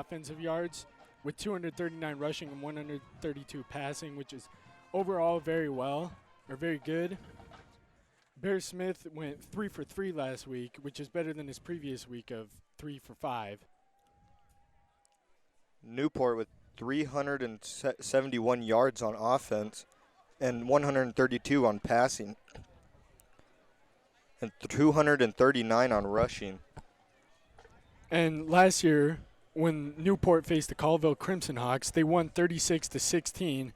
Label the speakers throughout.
Speaker 1: offensive yards with 239 rushing and 132 passing, which is overall very good. Bear Smith went 3 for 3 last week, which is better than his previous week of 3 for 5.
Speaker 2: Newport with 371 yards on offense and 132 on passing and 239 on rushing.
Speaker 1: And last year, when Newport faced the Colville Crimson Hawks, they won 36-16,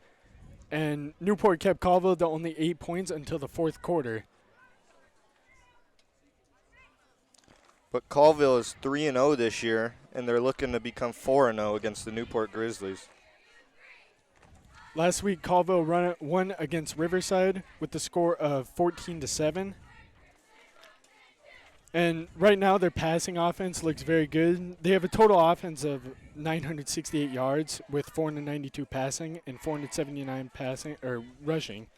Speaker 1: and Newport kept Colville to only 8 points until the fourth quarter.
Speaker 2: But Colville is 3-0 this year, and they're looking to become 4-0 against the Newport Grizzlies.
Speaker 1: Last week, Colville won against Riverside with the score of 14-7. And right now, their passing offense looks very good. They have a total offense of 968 yards with 492 passing and 479 rushing.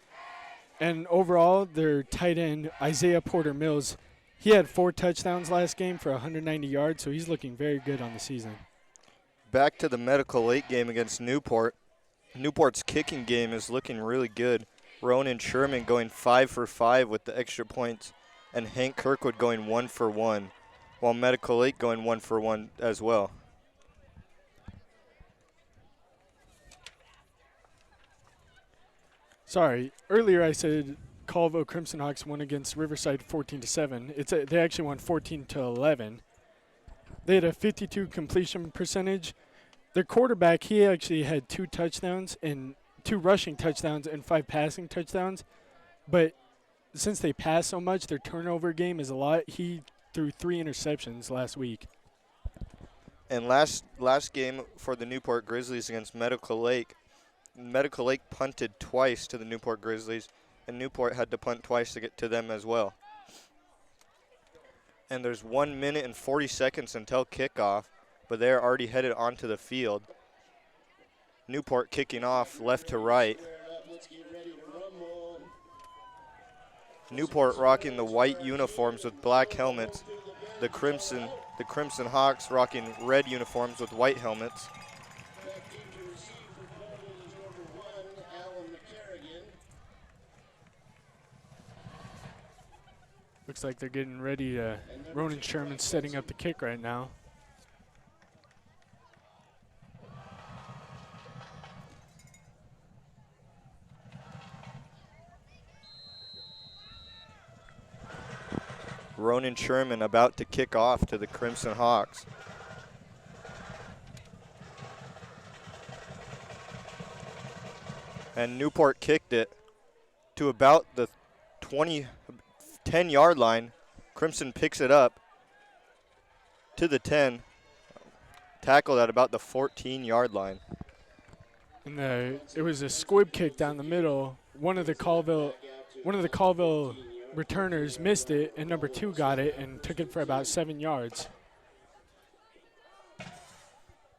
Speaker 1: And overall, their tight end, Isaiah Porter Mills, he had 4 touchdowns last game for 190 yards, so he's looking very good on the season.
Speaker 2: Back to the Medical Lake game against Newport. Newport's kicking game is looking really good. Ronan Sherman going 5 for 5 with the extra points, and Hank Kirkwood going 1 for 1, while Medical Lake going 1 for 1 as well.
Speaker 1: Sorry, earlier I said Colville Crimson Hawks won against Riverside 14-7. They actually won 14-11. They had a 52 completion percentage. Their quarterback, he actually had 2 rushing touchdowns and 5 passing touchdowns. But since they pass so much, their turnover game is a lot. He threw 3 interceptions last week.
Speaker 2: And last game for the Newport Grizzlies against Medical Lake punted twice to the Newport Grizzlies, and Newport had to punt twice to get to them as well. And there's 1 minute and 40 seconds until kickoff, but they're already headed onto the field. Newport kicking off left to right. Newport rocking the white uniforms with black helmets. The Crimson Hawks rocking red uniforms with white helmets.
Speaker 1: Looks like they're getting ready to. Ronan Sherman's setting up the kick right now.
Speaker 2: Ronan Sherman about to kick off to the Crimson Hawks. And Newport kicked it to about the 10-yard line. Crimson picks it up to the 10, tackled at about the 14-yard line.
Speaker 1: And it was a squib kick down the middle. One of the Colville returners missed it, and number 2 got it and took it for about 7 yards.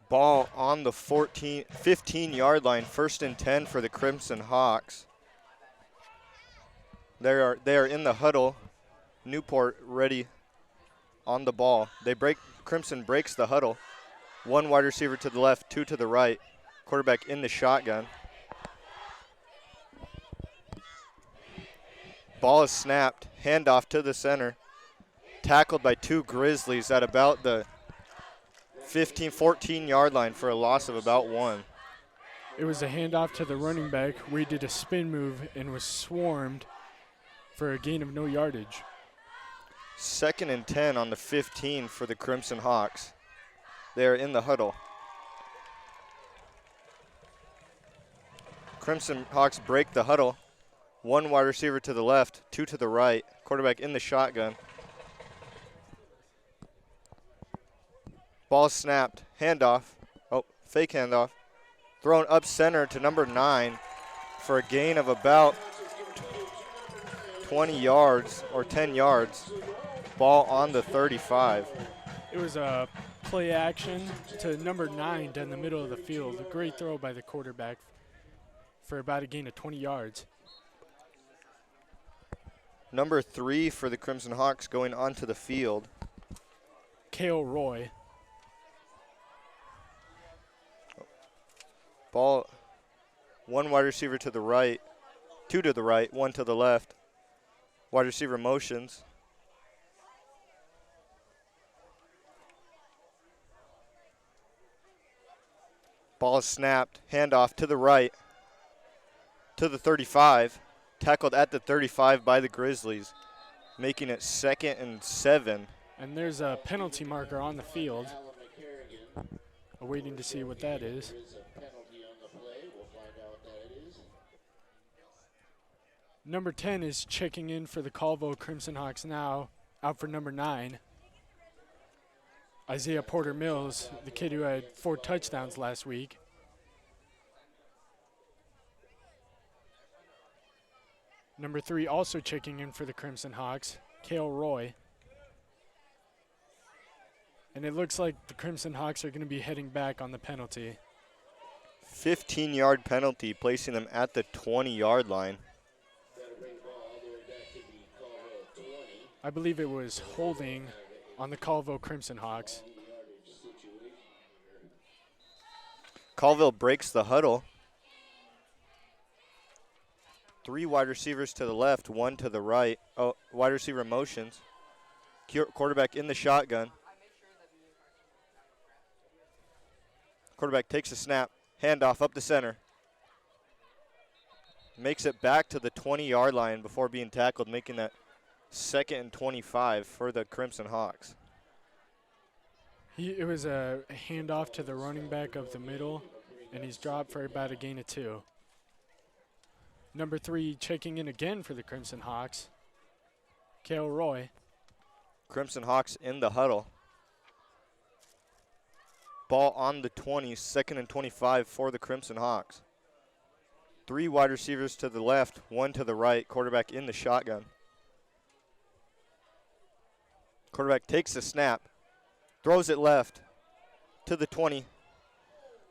Speaker 2: Ball on the 15-yard line, 1st and 10 for the Crimson Hawks. They are in the huddle. Newport ready on the ball. Crimson breaks the huddle. 1 wide receiver to the left, 2 to the right. Quarterback in the shotgun. Ball is snapped. Handoff to the center. Tackled by 2 Grizzlies at about the 14-yard line for a loss of about 1.
Speaker 1: It was a handoff to the running back where he did a spin move and was swarmed for a gain of no yardage.
Speaker 2: 2nd and 10 on the 15 for the Crimson Hawks. They're in the huddle. Crimson Hawks break the huddle. 1 wide receiver to the left, 2 to the right. Quarterback in the shotgun. Ball snapped. Handoff. Oh, fake handoff. Thrown up center to number 9 for a gain of about 20 yards or 10 yards. Ball on the 35.
Speaker 1: It was a play action to number 9 down the middle of the field. A great throw by the quarterback for about a gain of 20 yards.
Speaker 2: Number 3 for the Crimson Hawks going onto the field.
Speaker 1: Kale Roy.
Speaker 2: Ball, one wide receiver to the right, two to the right, one to the left. Wide receiver motions. Ball is snapped, handoff to the right, to the 35. Tackled at the 35 by the Grizzlies, making it 2nd and 7.
Speaker 1: And there's a penalty marker on the field. Waiting to see what that is. Number 10 is checking in for the Colville Crimson Hawks now, out for number 9. Isaiah Porter Mills, the kid who had 4 touchdowns last week. Number 3 also checking in for the Crimson Hawks, Cale Roy. And it looks like the Crimson Hawks are going to be heading back on the penalty.
Speaker 2: 15-yard penalty, placing them at the 20-yard line.
Speaker 1: I believe it was holding on the Colville Crimson Hawks.
Speaker 2: Colville breaks the huddle. 3 wide receivers to the left, 1 to the right. Oh, wide receiver motions. Quarterback in the shotgun. Quarterback takes a snap, handoff up the center. Makes it back to the 20-yard line before being tackled, making that 2nd and 25 for the Crimson Hawks.
Speaker 1: It was a handoff to the running back of the middle, and he's dropped for about a gain of 2. Number 3 checking in again for the Crimson Hawks, Cale Roy.
Speaker 2: Crimson Hawks in the huddle. Ball on the 20, 2nd and 25 for the Crimson Hawks. 3 wide receivers to the left, 1 to the right. Quarterback in the shotgun. Quarterback takes the snap, throws it left to the 20.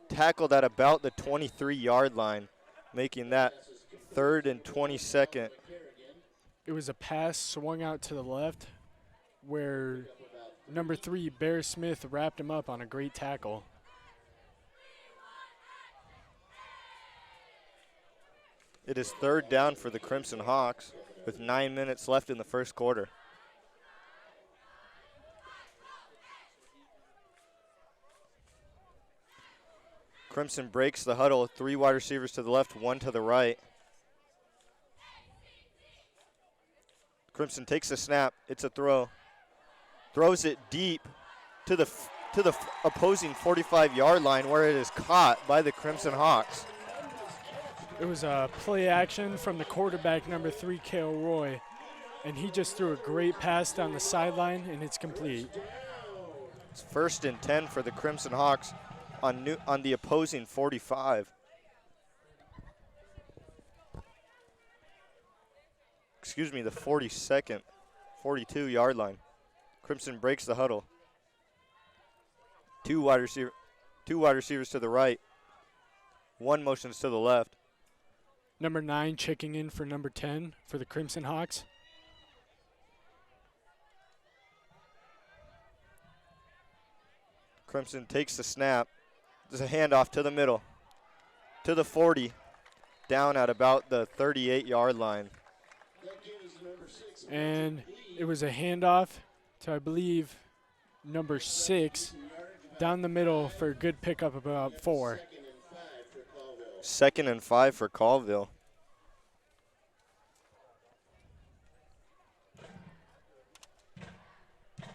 Speaker 2: Tackled at about the 23-yard line, making that 3rd and 22nd.
Speaker 1: It was a pass swung out to the left where number 3, Bear Smith, wrapped him up on a great tackle.
Speaker 2: It is 3rd down for the Crimson Hawks with 9 minutes left in the first quarter. Crimson breaks the huddle, 3 wide receivers to the left, 1 to the right. Crimson takes a snap, it's a throw. Throws it deep to the opposing 45-yard line where it is caught by the Crimson Hawks.
Speaker 1: It was a play action from the quarterback, number 3, Cale Roy, and he just threw a great pass down the sideline, and it's complete.
Speaker 2: It's 1st and 10 for the Crimson Hawks on the opposing 45. Excuse me, the 42nd, 42-yard line. Crimson breaks the huddle. 2 wide receivers to the right. 1 motions to the left.
Speaker 1: Number 9 checking in for number 10 for the Crimson Hawks.
Speaker 2: Crimson takes the snap. There's a handoff to the middle, to the 40, down at about the 38-yard line.
Speaker 1: And it was a handoff to, I believe, number 6, down the middle for a good pickup of about 4.
Speaker 2: 2nd and 5 for Colville.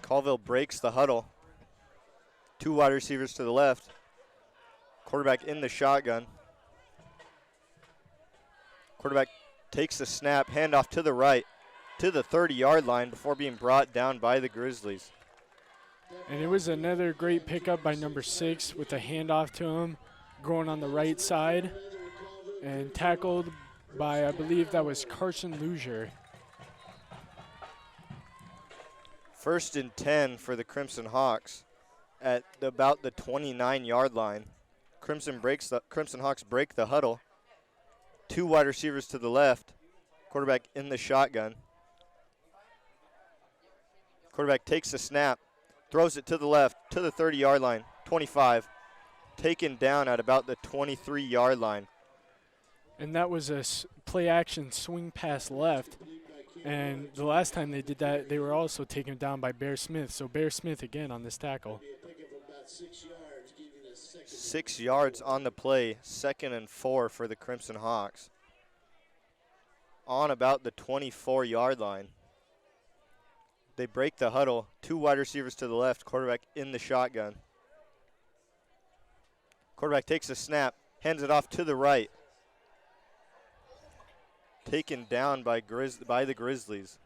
Speaker 2: Colville breaks the huddle. 2 wide receivers to the left. Quarterback in the shotgun. Quarterback takes the snap, handoff to the right, to the 30-yard line before being brought down by the Grizzlies.
Speaker 1: And it was another great pickup by number 6 with a handoff to him, going on the right side, and tackled by, I believe that was Carson Luzier.
Speaker 2: 1st and 10 for the Crimson Hawks at about the 29-yard line. Crimson Hawks break the huddle. 2 wide receivers to the left. Quarterback in the shotgun. Quarterback takes the snap, throws it to the left, to the 30-yard line, 25. taken down at about the 23-yard line.
Speaker 1: And that was a play action swing pass left. And the last time they did that, they were also taken down by Bear Smith. So Bear Smith again on this tackle.
Speaker 2: 6 yards on the play, 2nd and 4 for the Crimson Hawks. On about the 24-yard line. They break the huddle. 2 wide receivers to the left, quarterback in the shotgun. Quarterback takes a snap, hands it off to the right. Taken down by the Grizzlies.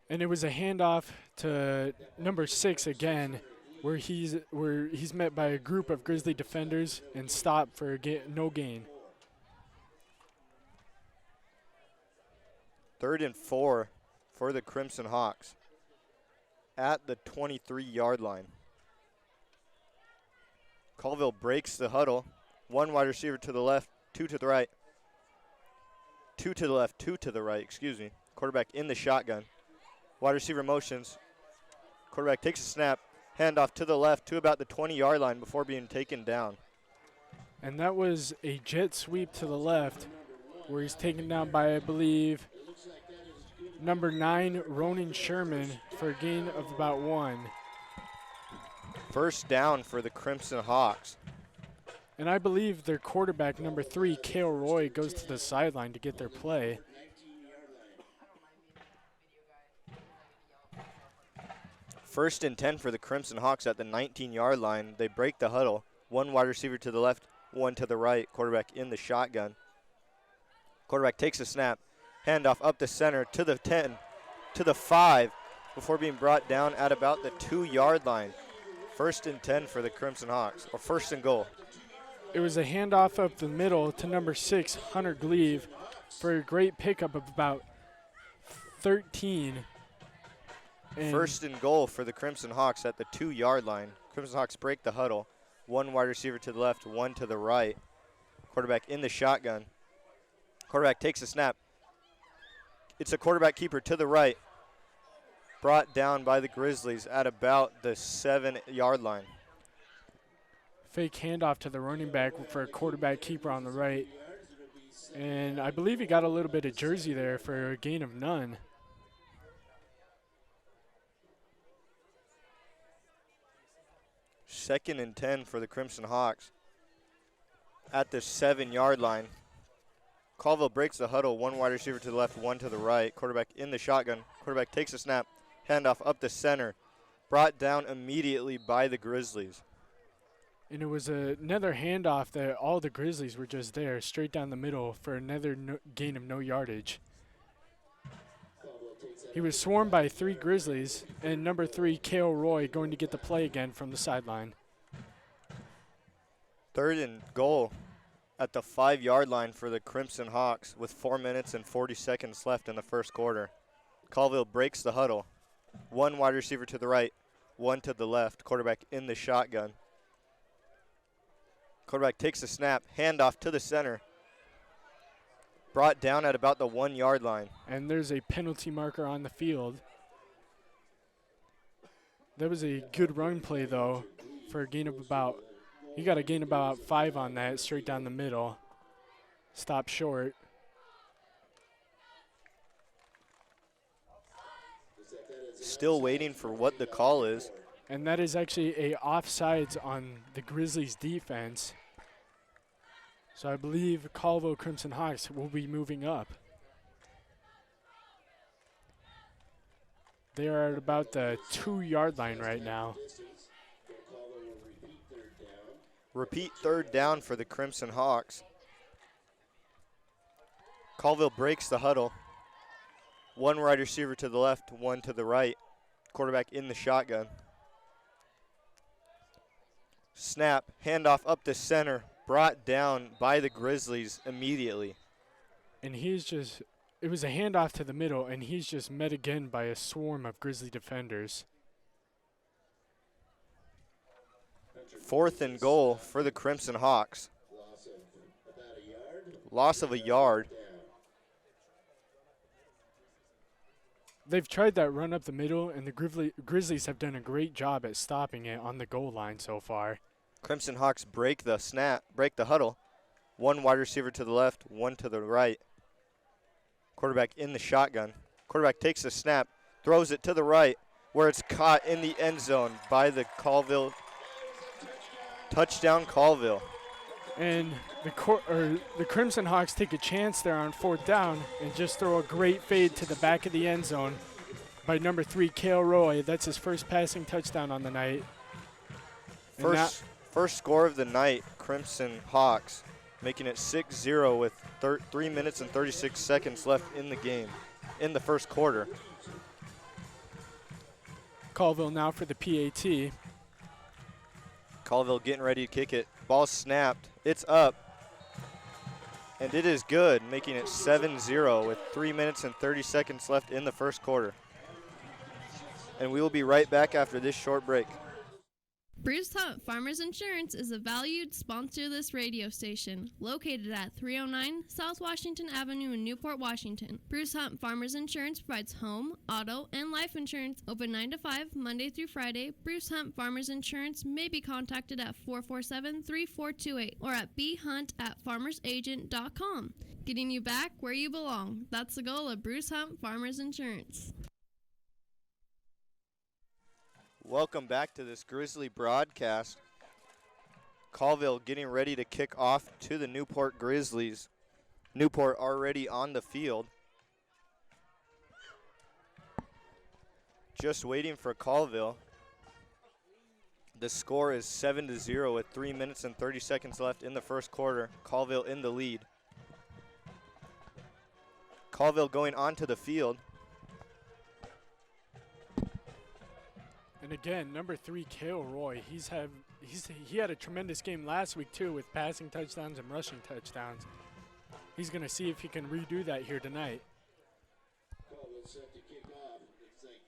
Speaker 1: And it was a handoff to number 6 again, where he's met by a group of Grizzly defenders and stopped for no gain.
Speaker 2: 3rd and 4 for the Crimson Hawks at the 23-yard line. Colville breaks the huddle. 1 wide receiver to the left, 2 to the right. 2 to the left, 2 to the right, excuse me. Quarterback in the shotgun. Wide receiver motions. Quarterback takes a snap, handoff to the left to about the 20-yard line before being taken down.
Speaker 1: And that was a jet sweep to the left where he's taken down by, I believe, number 9, Ronan Sherman, for a gain of about 1.
Speaker 2: First down for the Crimson Hawks.
Speaker 1: And I believe their quarterback, number 3, Cale Roy, goes to the sideline to get their play.
Speaker 2: First and 10 for the Crimson Hawks at the 19-yard line. They break the huddle. 1 wide receiver to the left, 1 to the right. Quarterback in the shotgun. Quarterback takes a snap. Handoff up the center to the 10, to the 5, before being brought down at about the 2-yard line. First and 10 for the Crimson Hawks, or first and goal.
Speaker 1: It was a handoff up the middle to number 6, Hunter Gleave, for a great pickup of about 13. And
Speaker 2: First and goal for the Crimson Hawks at the 2-yard line. Crimson Hawks break the huddle. 1 wide receiver to the left, 1 to the right. Quarterback in the shotgun. Quarterback takes a snap. It's a quarterback keeper to the right. Brought down by the Grizzlies at about the 7-yard line.
Speaker 1: Fake handoff to the running back for a quarterback keeper on the right. And I believe he got a little bit of jersey there for a gain of none.
Speaker 2: Second and 10 for the Crimson Hawks at the 7-yard line. Colville breaks the huddle. 1 wide receiver to the left, 1 to the right. Quarterback in the shotgun. Quarterback takes a snap. Handoff up the center. Brought down immediately by the Grizzlies.
Speaker 1: And it was another handoff that all the Grizzlies were just there, straight down the middle for another gain of no yardage. He was swarmed by 3 Grizzlies, and number 3, Cale Roy, going to get the play again from the sideline.
Speaker 2: 3rd and goal at the 5-yard line for the Crimson Hawks with 4 minutes and 40 seconds left in the first quarter. Colville breaks the huddle. 1 wide receiver to the right, 1 to the left. Quarterback in the shotgun. Quarterback takes a snap, handoff to the center. Brought down at about the 1-yard line.
Speaker 1: And there's a penalty marker on the field. That was a good run play, though, for a gain of about, you got a gain of about 5 on that, straight down the middle. Stop short.
Speaker 2: Still waiting for what the call is.
Speaker 1: And that is actually a offsides on the Grizzlies defense. So I believe Colville Crimson Hawks will be moving up. They are at about the 2-yard line right now.
Speaker 2: Repeat 3rd down for the Crimson Hawks. Colville breaks the huddle. 1 wide receiver to the left, 1 to the right. Quarterback in the shotgun. Snap, handoff up the center, brought down by the Grizzlies immediately.
Speaker 1: And it was a handoff to the middle, and he's just met again by a swarm of Grizzly defenders.
Speaker 2: 4th and goal for the Crimson Hawks. Loss of a yard.
Speaker 1: They've tried that run up the middle, and the Grizzlies have done a great job at stopping it on the goal line so far.
Speaker 2: Crimson Hawks break the huddle. One wide receiver to the left, one to the right. Quarterback in the shotgun. Quarterback takes the snap, throws it to the right, where it's caught in the end zone by the Colville. Touchdown, Colville.
Speaker 1: And the Crimson Hawks take a chance there on 4th down and just throw a great fade to the back of the end zone by number 3, Cale Roy. That's his first passing touchdown on the night.
Speaker 2: First score of the night, Crimson Hawks, making it 6-0 with 3 minutes and 36 seconds left in the game, in the first quarter.
Speaker 1: Colville now for the PAT.
Speaker 2: Colville getting ready to kick it. Ball snapped. It's up. And it is good, making it 7-0 with 3 minutes and 30 seconds left in the first quarter. And we will be right back after this short break.
Speaker 3: Bruce Hunt Farmers Insurance is a valued sponsor of this radio station, located at 309 South Washington Avenue in Newport, Washington. Bruce Hunt Farmers Insurance provides home, auto, and life insurance open 9 to 5, Monday through Friday. Bruce Hunt Farmers Insurance may be contacted at 447-3428 or at bhunt@farmersagent.com. Getting you back where you belong. That's the goal of Bruce Hunt Farmers Insurance.
Speaker 2: Welcome back to this Grizzly broadcast. Colville getting ready to kick off to the Newport Grizzlies. Newport already on the field. Just waiting for Colville. The score is 7-0 with 3 minutes and 30 seconds left in the first quarter. Colville in the lead. Colville going onto the field.
Speaker 1: And again, number 3, Cale Roy. He had a tremendous game last week too, with passing touchdowns and rushing touchdowns. He's going to see if he can redo that here tonight.
Speaker 4: Colville set to kick off. It's like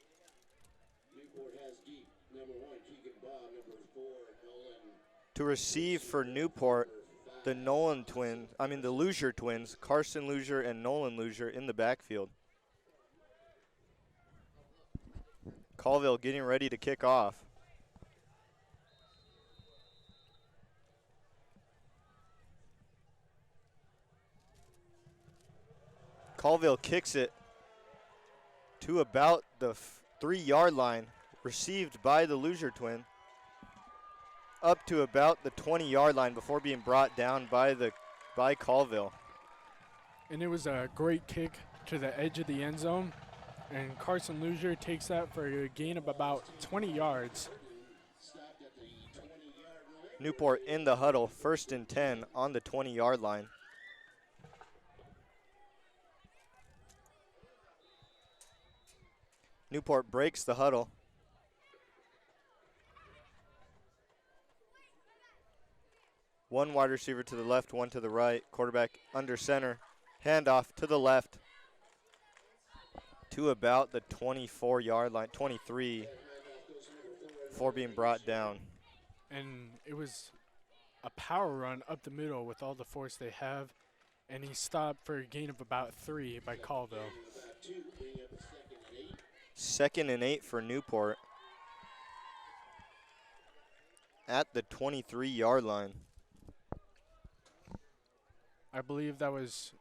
Speaker 4: Newport has deep. Number 1, Keegan Bob. Number 4, Nolan.
Speaker 2: To receive for Newport, the Luzier twins, Carson Luzier and Nolan Luzier in the backfield. Colville getting ready to kick off. Colville kicks it to about the 3-yard line, received by the Luzier twin, up to about the 20-yard line before being brought down by Colville.
Speaker 1: And it was a great kick to the edge of the end zone. And Carson Luzier takes that for a gain of about 20 yards.
Speaker 2: Newport in the huddle, 1st and 10 on the 20-yard line. Newport breaks the huddle. One wide receiver to the left, one to the right. Quarterback under center. Handoff to the left to about the 24-yard line, 23, before being brought down.
Speaker 1: And it was a power run up the middle with all the force they have. And he stopped for a gain of about 3 by Colville.
Speaker 2: 2nd and 8 for Newport at the 23-yard line.
Speaker 1: I believe that was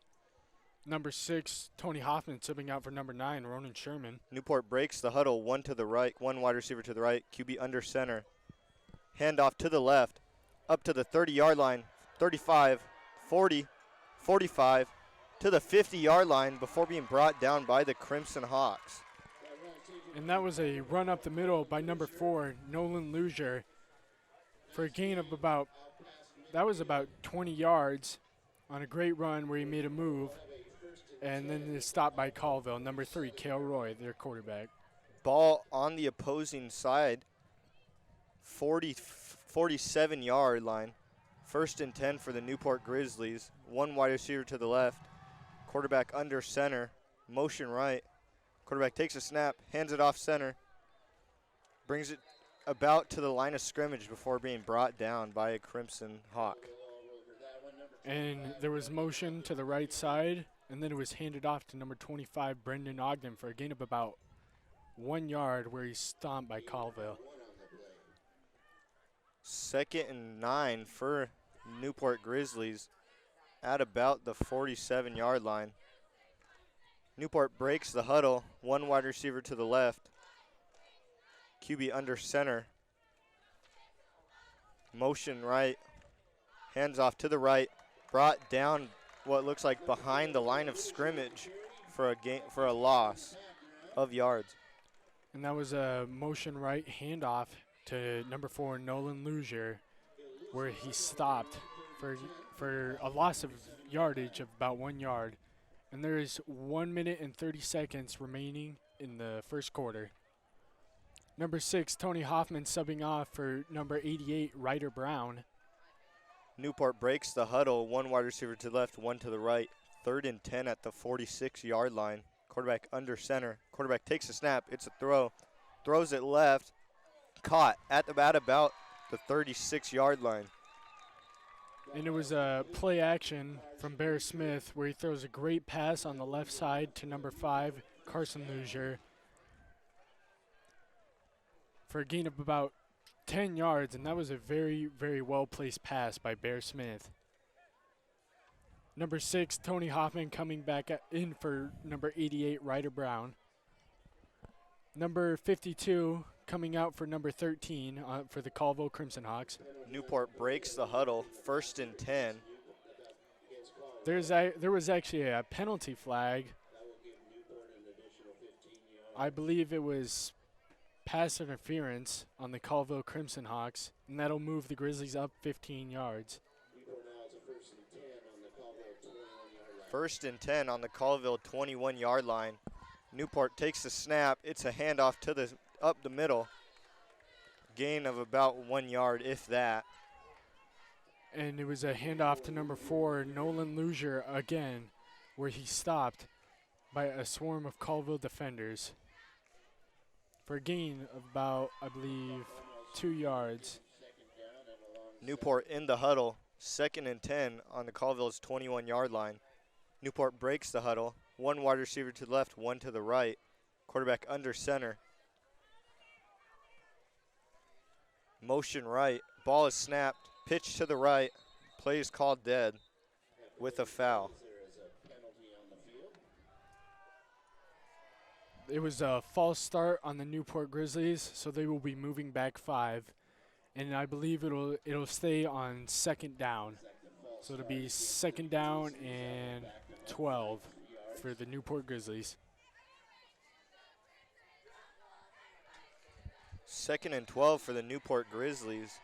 Speaker 1: number 6, Tony Hoffman, subbing out for number 9, Ronan Sherman.
Speaker 2: Newport breaks the huddle, one to the right, one wide receiver to the right, QB under center. Handoff to the left, up to the 30-yard line, 35, 40, 45, to the 50-yard line before being brought down by the Crimson Hawks.
Speaker 1: And that was a run up the middle by number 4, Nolan Luzier, for a gain of about 20 yards on a great run where he made a move. And then the stop by Colville, number 3, Cale Roy, their quarterback.
Speaker 2: Ball on the opposing side, 47-yard line. 1st and 10 for the Newport Grizzlies. One wide receiver to the left. Quarterback under center, motion right. Quarterback takes a snap, hands it off center. Brings it about to the line of scrimmage before being brought down by a Crimson Hawk.
Speaker 1: And there was motion to the right side. And then it was handed off to number 25, Brendan Ogden, for a gain of about 1 yard where he's stomped by Colville.
Speaker 2: 2nd and 9 for Newport Grizzlies at about the 47-yard line. Newport breaks the huddle, one wide receiver to the left. QB under center. Motion right, hands off to the right, brought down what looks like behind the line of scrimmage for a loss of yards.
Speaker 1: And that was a motion right handoff to number 4, Nolan Luzier, where he stopped for a loss of yardage of about 1 yard. And there is 1 minute and 30 seconds remaining in the first quarter. Number 6, Tony Hoffman subbing off for number 88, Ryder Brown.
Speaker 2: Newport breaks the huddle, one wide receiver to the left, one to the right. 3rd and 10 at the 46-yard line. Quarterback under center. Quarterback takes a snap. It's a throw. Throws it left. Caught at about the 36-yard line.
Speaker 1: And it was a play action from Bear Smith where he throws a great pass on the left side to number 5, Carson Luzier, for a gain of about 10 yards, and that was a very, very well-placed pass by Bear Smith. Number 6, Tony Hoffman coming back in for number 88, Ryder Brown. Number 52 coming out for number 13 for the Colville Crimson Hawks.
Speaker 2: Newport breaks the huddle, 1st and 10.
Speaker 1: There was actually a penalty flag. I believe it was pass interference on the Colville Crimson Hawks, and that'll move the Grizzlies up 15 yards.
Speaker 2: 1st and 10 on the Colville 21-yard line. Newport takes the snap. It's a handoff to up the middle. Gain of about 1 yard, if that.
Speaker 1: And it was a handoff to number 4, Nolan Luzier again, where he stopped by a swarm of Colville defenders for a gain of about, I believe, 2 yards.
Speaker 2: Newport in the huddle, 2nd and 10 on the Colville's 21-yard line. Newport breaks the huddle, one wide receiver to the left, one to the right. Quarterback under center. Motion right, ball is snapped, pitch to the right, play is called dead with a foul.
Speaker 1: It was a false start on the Newport Grizzlies, so they will be moving back 5. And I believe it'll stay on 2nd down. So it'll be 2nd down and 12 for the Newport Grizzlies.
Speaker 2: 2nd and 12 for the Newport Grizzlies.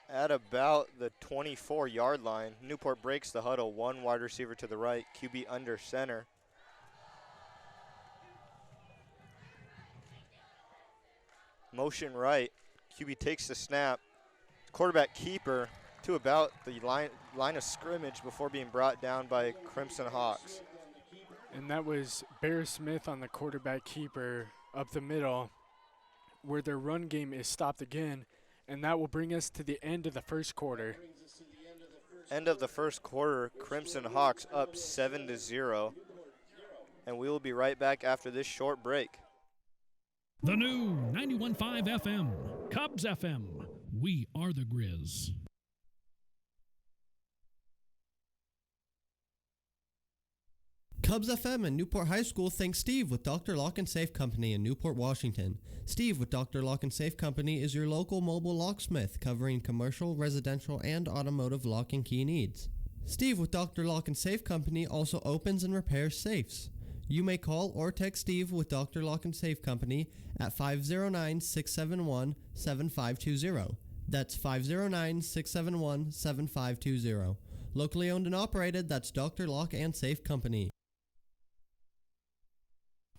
Speaker 2: At about the 24-yard line, Newport breaks the huddle, one wide receiver to the right, QB under center. Motion right, QB takes the snap. Quarterback keeper to about the line of scrimmage before being brought down by Crimson Hawks.
Speaker 1: And that was Bear Smith on the quarterback keeper up the middle, where their run game is stopped again. And that will bring us to the end of the first quarter.
Speaker 2: End of the first quarter, Crimson Hawks up 7-0. And we will be right back after this short break.
Speaker 5: The new 91.5 FM, Cubs FM. We are the Grizz.
Speaker 6: Cubs FM and Newport High School thanks Steve with Dr. Lock and Safe Company in Newport, Washington. Steve with Dr. Lock and Safe Company is your local mobile locksmith covering commercial, residential, and automotive lock and key needs. Steve with Dr. Lock and Safe Company also opens and repairs safes. You may call or text Steve with Dr. Lock and Safe Company at 509-671-7520. That's 509-671-7520. Locally owned and operated, that's Dr. Lock and Safe Company.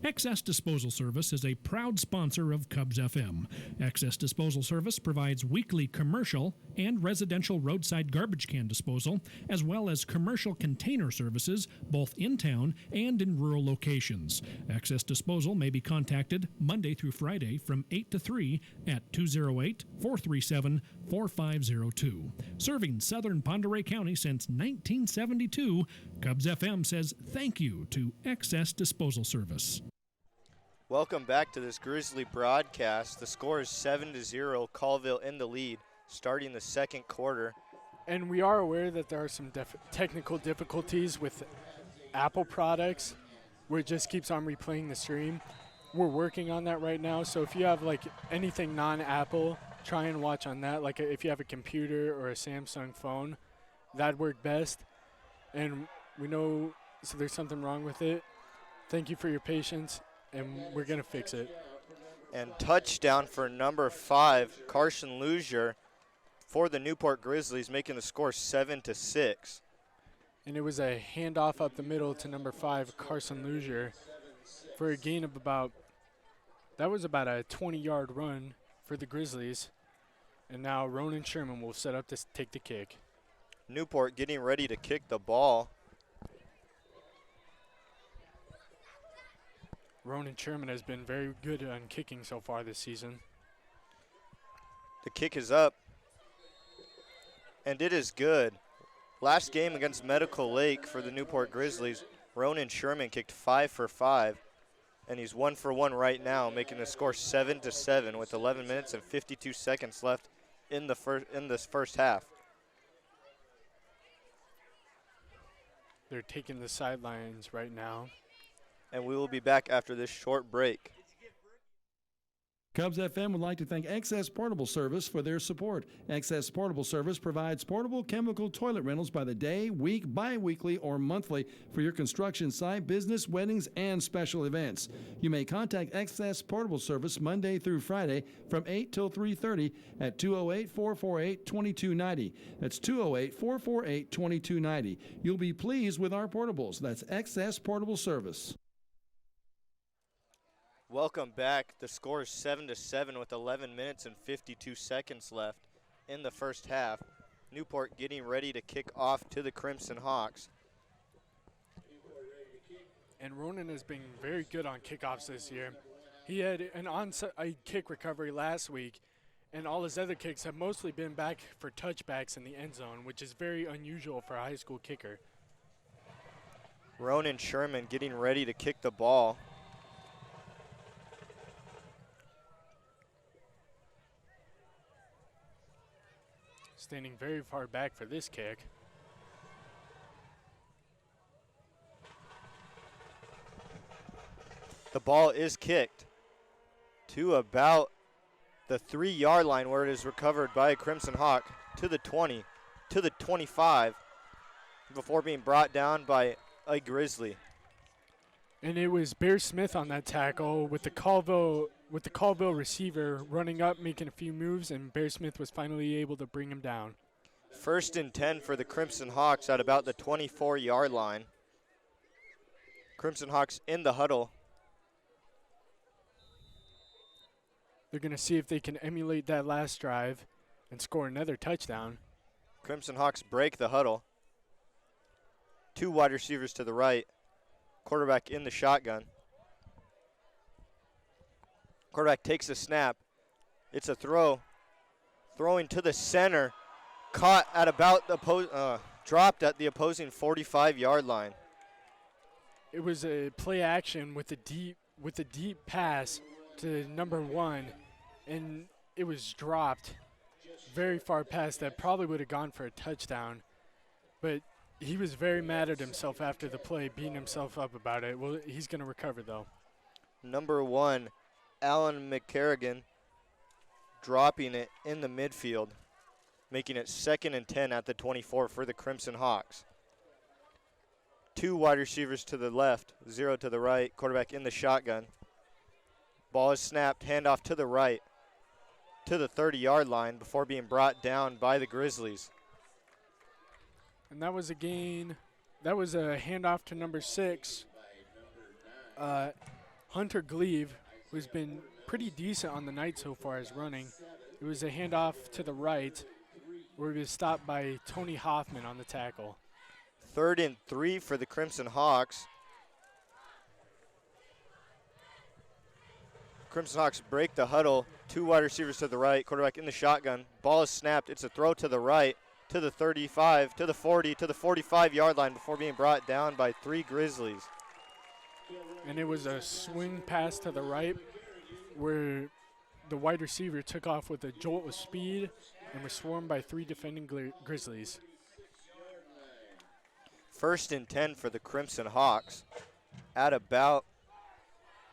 Speaker 5: Excess Disposal Service is a proud sponsor of Cubs FM. Excess Disposal Service provides weekly commercial and residential roadside garbage can disposal, as well as commercial container services both in town and in rural locations. Excess Disposal may be Monday through Friday from 8 to 3 at 208-437-4502. Serving southern Pend Oreille County since 1972, Cubs FM says thank you to Excess Disposal Service.
Speaker 2: Welcome back to this Grizzly broadcast. The score is 7-0, Colville in the lead, starting the second quarter.
Speaker 1: And we are aware that there are some technical difficulties with Apple products where it just keeps on replaying the stream. We're working on that right now, so if you have like anything non-Apple, try and watch on that. Like if you have a computer or a Samsung phone, that'd work best. And we know, so there's something wrong with it. Thank you for your patience, and we're going to fix it.
Speaker 2: And touchdown for number 5, Carson Luzier, for the Newport Grizzlies, making the score 7-6.
Speaker 1: And it was a handoff up the middle to number 5, Carson Luzier, for a gain of about a 20-yard run for the Grizzlies. And now Ronan Sherman will set up to take the kick.
Speaker 2: Newport getting ready to kick the ball.
Speaker 1: Ronan Sherman has been very good on kicking so far this season.
Speaker 2: The kick is up, and it is good. Last game against Medical Lake for the Newport Grizzlies, Ronan Sherman kicked 5 for 5, and he's 1 for 1 right now, making the score 7-7 with 11 minutes and 52 seconds left in this first half.
Speaker 1: They're taking the sidelines right now.
Speaker 2: And we will be back after this short break.
Speaker 7: Cubs FM would like to thank Access Portable Service for their support. Access Portable Service provides portable chemical toilet rentals by the day, week, bi-weekly, or monthly for your construction site, business, weddings, and special events. You may contact Access Portable Service Monday through Friday from 8 till 3:30 at 208-448-2290. That's 208-448-2290. You'll be pleased with our portables. That's Access Portable Service.
Speaker 2: Welcome back. The score is 7-7 with 11 minutes and 52 seconds left in the first half. Newport getting ready to kick off to the Crimson Hawks.
Speaker 1: And Ronan has been very good on kickoffs this year. He had an onside kick recovery last week, and all his other kicks have mostly been back for touchbacks in the end zone, which is very unusual for a high school kicker.
Speaker 2: Ronan Sherman getting ready to kick the ball.
Speaker 1: Standing very far back for this kick.
Speaker 2: The ball is kicked to about the 3-yard line where it is recovered by a Crimson Hawk to the 20, to the 25 before being brought down by a Grizzly.
Speaker 1: And it was Bear Smith on that tackle with the Colville receiver running up, making a few moves, and Bear Smith was finally able to bring him down.
Speaker 2: 1st and 10 for the Crimson Hawks at about the 24-yard line. Crimson Hawks in the huddle.
Speaker 1: They're going to see if they can emulate that last drive and score another touchdown.
Speaker 2: Crimson Hawks break the huddle. 2 wide receivers to the right. Quarterback in the shotgun. Quarterback takes a snap. It's a throw. Throwing to the center. Caught at about the dropped at the opposing 45-yard line.
Speaker 1: It was a play action with a deep pass to number 1, and it was dropped very far past that. Probably would have gone for a touchdown, but he was very mad at himself after the play, beating himself up about it. Well, he's going to recover, though.
Speaker 2: Number 1, Alan McCarrigan, dropping it in the midfield, making it 2nd and 10 at the 24 for the Crimson Hawks. 2 wide receivers to the left, 0 to the right, quarterback in the shotgun. Ball is snapped, handoff to the right, to the 30-yard line before being brought down by the Grizzlies.
Speaker 1: And that was a gain. That was a handoff to number 6, Hunter Gleave, who's been pretty decent on the night so far as running. It was a handoff to the right, where he was stopped by Tony Hoffman on the tackle.
Speaker 2: 3rd and 3 for the Crimson Hawks. Crimson Hawks break the huddle. 2 wide receivers to the right, quarterback in the shotgun. Ball is snapped. It's a throw to the right, to the 35, to the 40, to the 45-yard line before being brought down by 3 Grizzlies.
Speaker 1: and it was a swing pass to the right where the wide receiver took off with a jolt of speed and was swarmed by 3 defending Grizzlies.
Speaker 2: 1st and 10 for the Crimson Hawks at about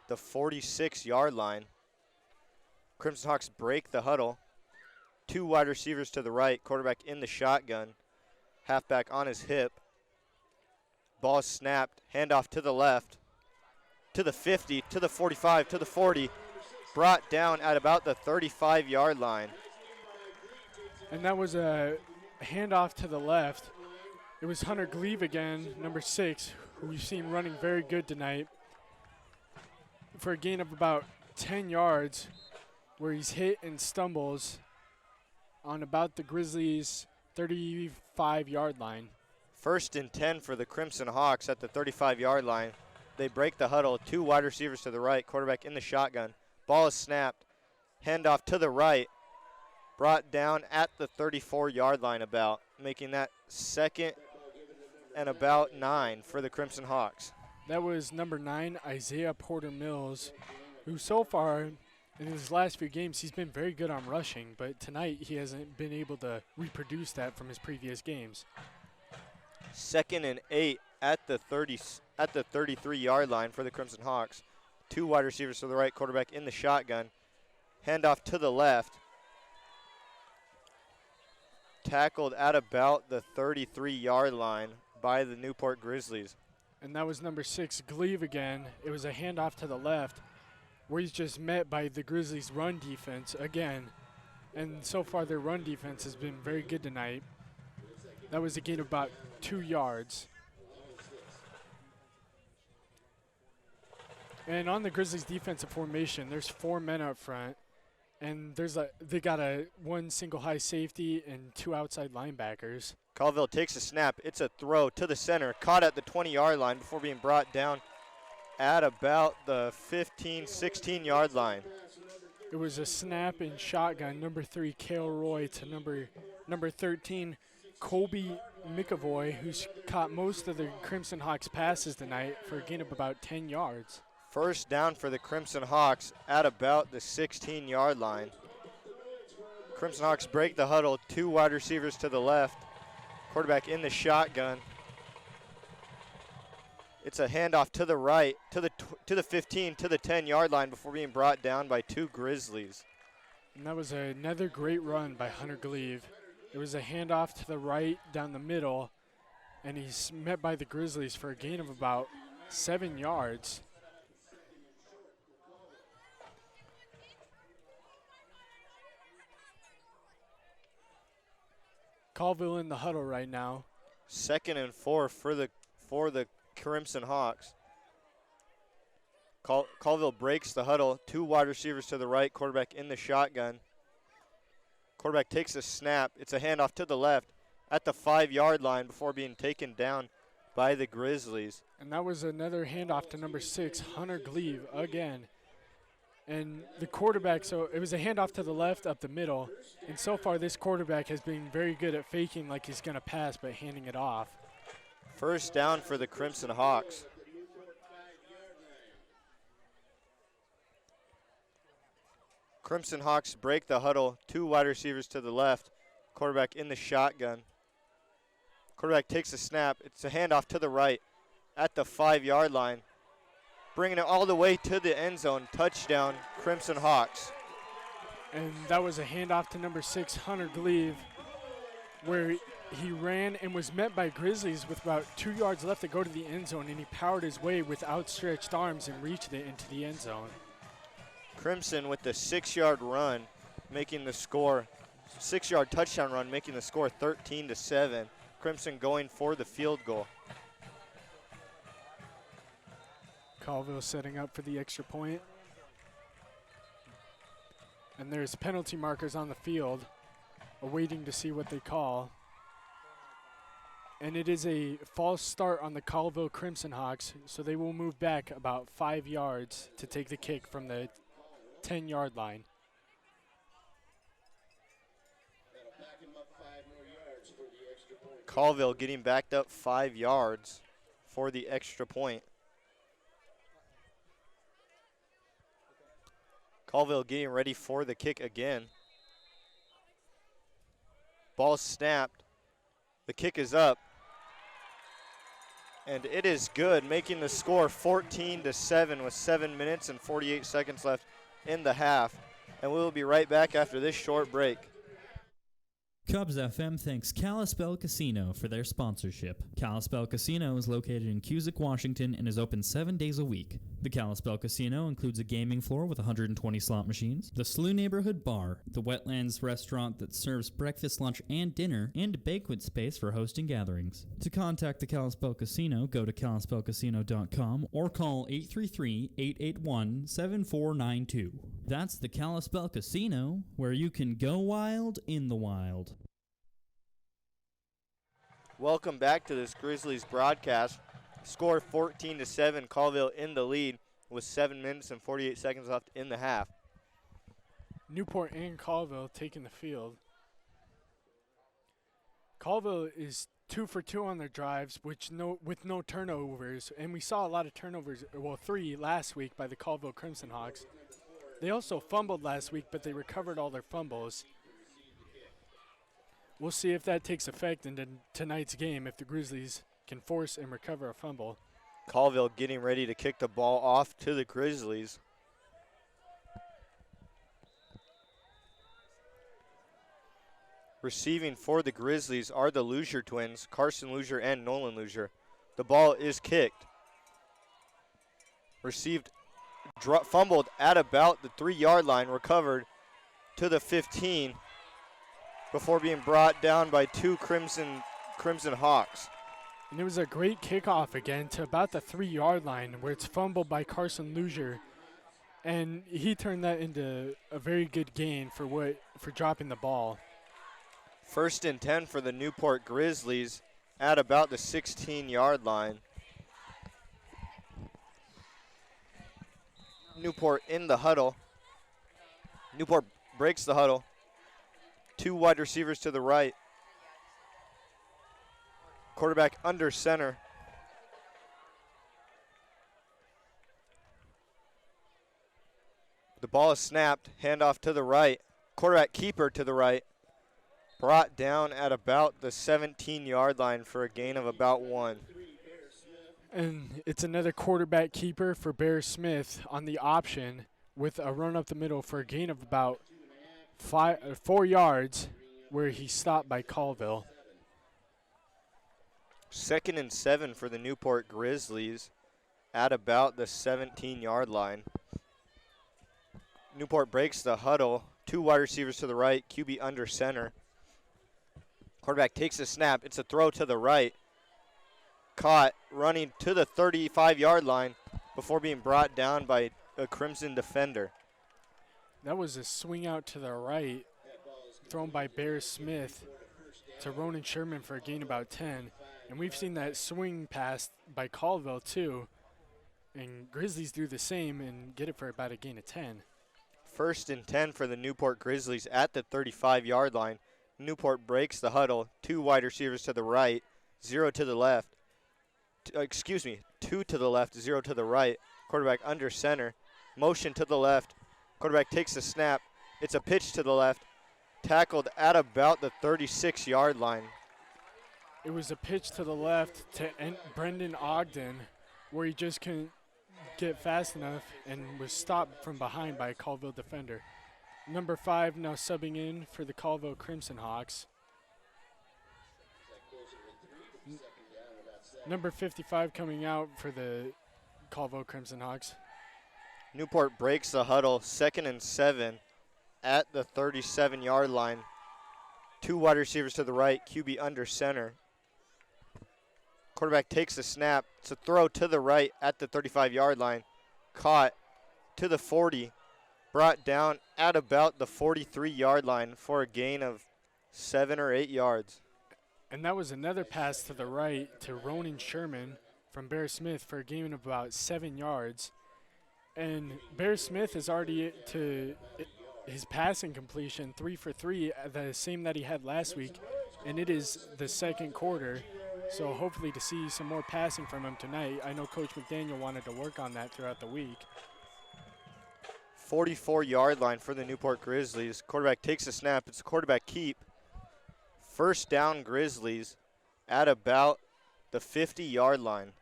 Speaker 2: the 46-yard line. Crimson Hawks break the huddle. 2 wide receivers to the right, quarterback in the shotgun, halfback on his hip. Ball snapped, handoff to the left, to the 50, to the 45, to the 40, brought down at about the 35-yard line.
Speaker 1: And that was a handoff to the left. It was Hunter Gleave again, number 6, who we've seen running very good tonight, for a gain of about 10 yards, where he's hit and stumbles on about the Grizzlies' 35-yard line.
Speaker 2: 1st and 10 for the Crimson Hawks at the 35-yard line. They break the huddle. 2 wide receivers to the right, quarterback in the shotgun. Ball is snapped. Handoff to the right. Brought down at the 34-yard line about, making that 2nd and about 9 for the Crimson Hawks.
Speaker 1: That was number 9, Isaiah Porter Mills, who so far in his last few games, he's been very good on rushing, but tonight he hasn't been able to reproduce that from his previous games.
Speaker 2: 2nd and 8 at the 33-yard line for the Crimson Hawks. 2 wide receivers to the right, quarterback in the shotgun. Handoff to the left. Tackled at about the 33-yard line by the Newport Grizzlies.
Speaker 1: And that was number 6, Gleave again. It was a handoff to the left, where he's just met by the Grizzlies' run defense again. And so far their run defense has been very good tonight. That was a gain of about 2 yards. And on the Grizzlies' defensive formation, there's 4 men up front. And they got one single high safety and 2 outside linebackers.
Speaker 2: Colville takes a snap. It's a throw to the center, caught at the 20-yard line before being brought down at about the 15, 16-yard line.
Speaker 1: It was a snap in shotgun, number 3, Cale Roy, to number 13, Colby McAvoy, who's caught most of the Crimson Hawks passes tonight for a gain of about 10 yards.
Speaker 2: 1st down for the Crimson Hawks at about the 16-yard line. Crimson Hawks break the huddle. 2 wide receivers to the left. Quarterback in the shotgun. It's a handoff to the right, to the 15, to the 10-yard line before being brought down by 2 Grizzlies.
Speaker 1: And that was another great run by Hunter Gleave. It was a handoff to the right down the middle, and he's met by the Grizzlies for a gain of about 7 yards. Colville in the huddle right now.
Speaker 2: 2nd and 4 for the Crimson Hawks. Colville breaks the huddle. 2 wide receivers to the right, quarterback in the shotgun. Quarterback takes a snap. It's a handoff to the left at the 5-yard line before being taken down by the Grizzlies.
Speaker 1: And that was another handoff to number 6, Hunter Gleave again. And the quarterback, so it was a handoff to the left up the middle. And so far this quarterback has been very good at faking like he's going to pass but handing it off.
Speaker 2: 1st down for the Crimson Hawks. Crimson Hawks break the huddle. 2 wide receivers to the left. Quarterback in the shotgun. Quarterback takes a snap. It's a handoff to the right at the 5-yard line. Bringing it all the way to the end zone. Touchdown, Crimson Hawks.
Speaker 1: And that was a handoff to number 6, Hunter Gleave, where he ran and was met by Grizzlies with about 2 yards left to go to the end zone, and he powered his way with outstretched arms and reached it into the end zone.
Speaker 2: Crimson with the 6-yard run, making the score, 6-yard touchdown run, making the score 13-7. Crimson going for the field goal.
Speaker 1: Colville setting up for the extra point. And there's penalty markers on the field, awaiting to see what they call. And it is a false start on the Colville Crimson Hawks, so they will move back about 5 yards to take the kick from the 10-yard line.
Speaker 2: Colville getting backed up 5 yards for the extra point. Colville getting ready for the kick again. Ball snapped. The kick is up. And it is good, making the score 14-7 with 7 minutes and 48 seconds left in the half. And we will be right back after this short break.
Speaker 8: Cubs FM thanks Kalispell Casino for their sponsorship. Kalispell Casino is located in Cusick, Washington, and is open 7 days a week. The Kalispell Casino includes a gaming floor with 120 slot machines, the SLU Neighborhood Bar, the Wetlands restaurant that serves breakfast, lunch, and dinner, and a banquet space for hosting gatherings. To contact the Kalispell Casino, go to kalispellcasino.com or call 833-881-7492. That's the Kalispell Casino, where you can go wild in the wild.
Speaker 2: Welcome back to this Grizzlies broadcast. Score 14-7, Colville in the lead with 7 minutes and 48 seconds left in the half.
Speaker 1: Newport and Colville taking the field. Colville is 2 for 2 on their drives, with no turnovers, and we saw a lot of turnovers, well, 3 last week by the Colville Crimson Hawks. They also fumbled last week, but they recovered all their fumbles. We'll see if that takes effect in tonight's game, if the Grizzlies can force and recover a fumble.
Speaker 2: Colville getting ready to kick the ball off to the Grizzlies. Receiving for the Grizzlies are the Luzier twins, Carson Luzier and Nolan Luzier. The ball is kicked. Received, fumbled at about the 3-yard line, recovered to the 15 before being brought down by 2 Crimson Hawks.
Speaker 1: And it was a great kickoff again to about the 3-yard line where it's fumbled by Carson Luzier. And he turned that into a very good gain for dropping the ball.
Speaker 2: 1st and 10 for the Newport Grizzlies at about the 16-yard line. Newport in the huddle. Newport breaks the huddle. 2 wide receivers to the right. Quarterback under center. The ball is snapped. Handoff to the right. Quarterback keeper to the right. Brought down at about the 17-yard line for a gain of about 1.
Speaker 1: And it's another quarterback keeper for Bear Smith on the option with a run up the middle for a gain of about 4 yards where he's stopped by Colville.
Speaker 2: 2nd and 7 for the Newport Grizzlies at about the 17-yard line. Newport breaks the huddle. 2 wide receivers to the right, QB under center. Quarterback takes a snap. It's a throw to the right. Caught running to the 35-yard line before being brought down by a Crimson defender.
Speaker 1: That was a swing out to the right thrown by Bear Smith to Ronan Sherman for a gain about 10. And we've seen that swing pass by Colville too. And Grizzlies do the same and get it for about a gain of 10.
Speaker 2: 1st and 10 for the Newport Grizzlies at the 35-yard line. Newport breaks the huddle. 2 wide receivers to the right, 0 to the left. 2 to the left, 0 to the right. Quarterback under center. Motion to the left. Quarterback takes a snap. It's a pitch to the left. Tackled at about the 36-yard line.
Speaker 1: It was a pitch to the left to Brendan Ogden where he just couldn't get fast enough and was stopped from behind by a Colville defender. Number 5 now subbing in for the Colville Crimson Hawks. Number 55 coming out for the Colville Crimson Hawks.
Speaker 2: Newport breaks the huddle. 2nd and 7 at the 37-yard line. 2 wide receivers to the right, QB under center. Quarterback takes the snap. It's a throw to the right at the 35-yard line. Caught to the 40. Brought down at about the 43-yard line for a gain of 7 or 8 yards.
Speaker 1: And that was another pass to the right to Ronan Sherman from Bear Smith for a gain of about 7 yards. And Bear Smith is already to his passing completion 3 for 3, the same that he had last week. And it is the 2nd quarter. So hopefully to see some more passing from him tonight. I know Coach McDaniel wanted to work on that throughout the week.
Speaker 2: 44-yard line for the Newport Grizzlies. Quarterback takes a snap. It's a quarterback keep. First down Grizzlies at about the 50-yard line.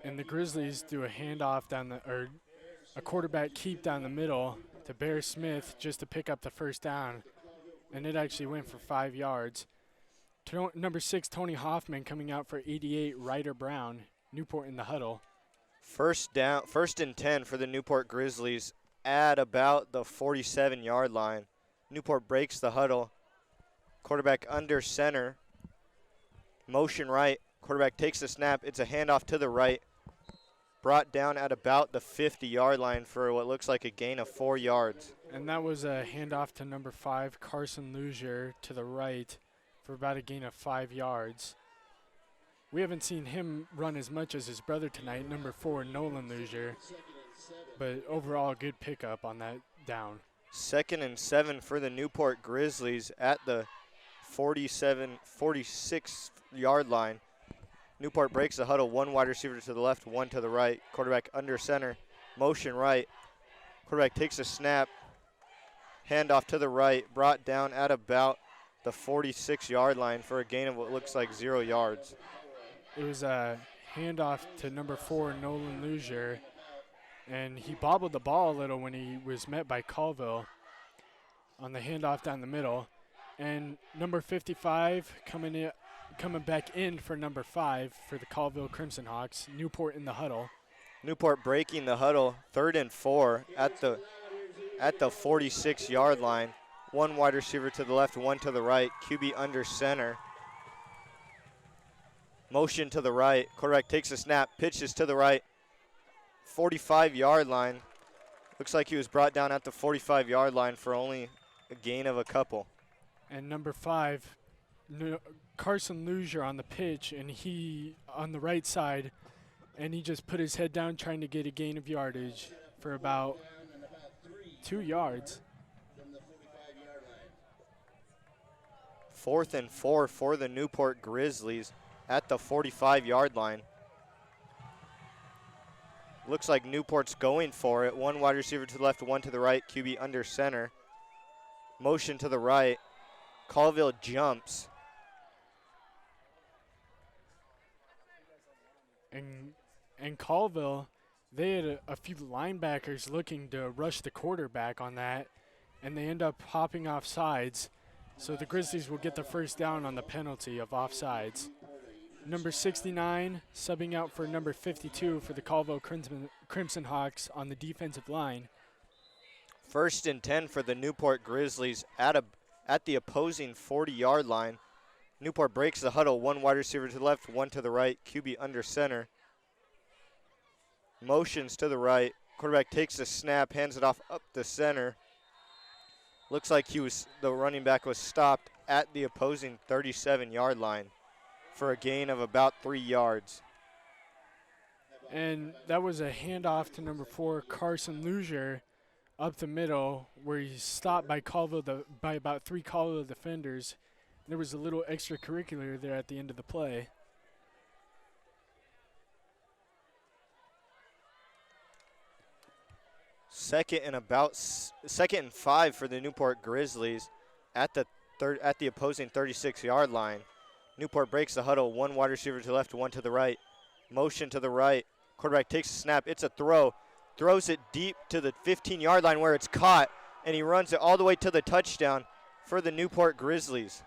Speaker 1: And the Grizzlies do a handoff or a quarterback keep down the middle to Bear Smith just to pick up the first down. And it actually went for 5 yards. Number 6, Tony Hoffman coming out for 88, Ryder Brown. Newport in the huddle.
Speaker 2: First and 10 for the Newport Grizzlies at about the 47-yard line. Newport breaks the huddle. Quarterback under center. Motion right. Quarterback takes the snap. It's a handoff to the right. Brought down at about the 50-yard line for what looks like a gain of 4 yards.
Speaker 1: And that was a handoff to number 5, Carson Luzier, to the right for about a gain of 5 yards. We haven't seen him run as much as his brother tonight, number 4, Nolan Luzier. But overall, good pickup on that down.
Speaker 2: 2nd and 7 for the Newport Grizzlies at the 46-yard line. Newport breaks the huddle. 1 wide receiver to the left, 1 to the right. Quarterback under center. Motion right. Quarterback takes a snap. Handoff to the right. Brought down at about the 46-yard line for a gain of what looks like 0 yards.
Speaker 1: It was a handoff to number 4, Nolan Luzier. And he bobbled the ball a little when he was met by Colville on the handoff down the middle. And number 55 coming back in for number 5 for the Colville Crimson Hawks. Newport in the huddle.
Speaker 2: Newport breaking the huddle. 3rd and 4 at the 46-yard line. 1 wide receiver to the left, 1 to the right. QB under center. Motion to the right. Quarterback takes a snap, pitches to the right. 45-yard line. Looks like he was brought down at the 45-yard line for only a gain of a couple.
Speaker 1: And number 5, Carson Luzier on the pitch, and he on the right side, and he just put his head down trying to get a gain of yardage for about 2 yards.
Speaker 2: 4th and 4 for the Newport Grizzlies at the 45-yard line. Looks like Newport's going for it. 1 wide receiver to the left, 1 to the right. QB under center. Motion to the right. Colville jumps.
Speaker 1: And Colville, they had a few linebackers looking to rush the quarterback on that, and they end up hopping off sides. So the Grizzlies will get the first down on the penalty of offsides. Number 69 subbing out for number 52 for the Colville Crimson Hawks on the defensive line.
Speaker 2: 1st and 10 for the Newport Grizzlies at the opposing 40-yard line. Newport breaks the huddle. 1 wide receiver to the left, 1 to the right. QB under center. Motions to the right. Quarterback takes the snap, hands it off up the center. Looks like the running back was stopped at the opposing 37-yard line for a gain of about 3 yards.
Speaker 1: And that was a handoff to number 4, Carson Luzier, up the middle, where he's stopped by about 3 Colville defenders. There was a little extracurricular there at the end of the play.
Speaker 2: Second and 5 for the Newport Grizzlies at the opposing 36-yard line. Newport breaks the huddle. 1 wide receiver to the left, 1 to the right. Motion to the right. Quarterback takes a snap. It's a throw. Throws it deep to the 15-yard line where it's caught, and he runs it all the way to the touchdown for the Newport Grizzlies.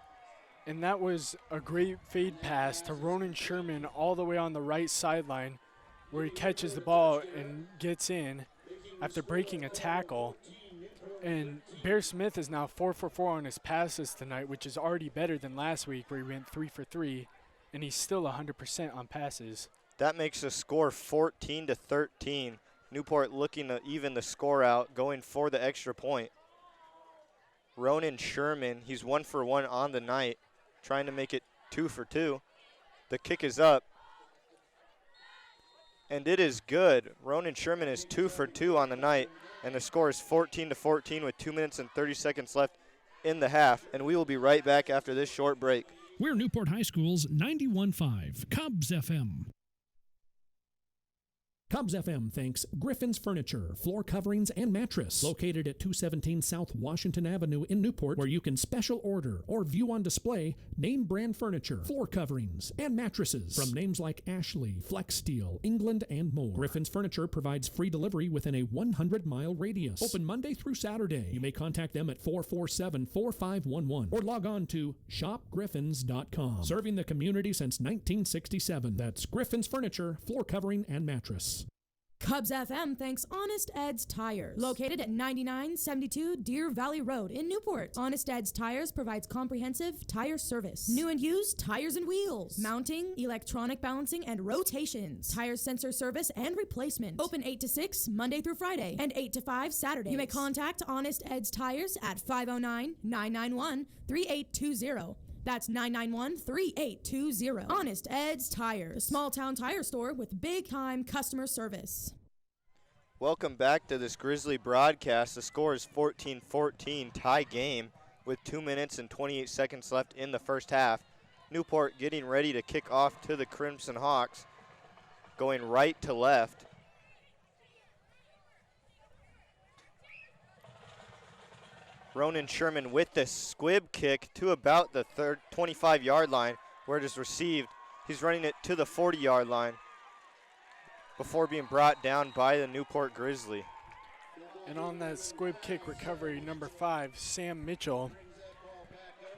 Speaker 1: And that was a great fade pass to Ronan Sherman all the way on the right sideline, where he catches the ball and gets in after breaking a tackle. And Bear Smith is now 4 for 4 on his passes tonight, which is already better than last week where he went 3 for 3, and he's still 100% on passes.
Speaker 2: That makes the score 14-13. Newport looking to even the score out, going for the extra point. Ronan Sherman, he's 1 for 1 on the night, trying to make it 2 for 2. The kick is up, and it is good. Ronan Sherman is 2 for 2 on the night, and the score is 14-14 with 2 minutes and 30 seconds left in the half, and we will be right back after this short break.
Speaker 5: We're Newport High School's 91.5 Cubs FM. Cubs FM thanks Griffin's Furniture, floor coverings, and mattress, located at 217 South Washington Avenue in Newport, where you can special order or view on display name brand furniture, floor coverings, and mattresses from names like Ashley, Flex Steel, England, and more. Griffin's Furniture provides free delivery within a 100-mile radius. Open Monday through Saturday. You may contact them at 447-4511 or log on to shopgriffins.com. Serving the community since 1967. That's Griffin's Furniture, floor covering, and mattress.
Speaker 9: Cubs FM thanks Honest Ed's Tires, located at 9972 Deer Valley Road in Newport. Honest Ed's Tires provides comprehensive tire service, new and used tires and wheels, mounting, electronic balancing, and rotations, tire sensor service and replacement. Open 8 to 6 Monday through Friday and 8 to 5 Saturdays. You may contact Honest Ed's Tires at 509-991-3820. That's 991-3820. Honest Ed's Tires, a small town tire store with big time customer service.
Speaker 2: Welcome back to this Grizzly broadcast. The score is 14-14, tie game with 2 minutes and 28 seconds left in the first half. Newport getting ready to kick off to the Crimson Hawks, going right to left. Ronan Sherman with the squib kick to about the 25-yard line where it is received. He's running it to the 40-yard line before being brought down by the Newport Grizzly.
Speaker 1: And on that squib kick recovery, number 5, Sam Mitchell,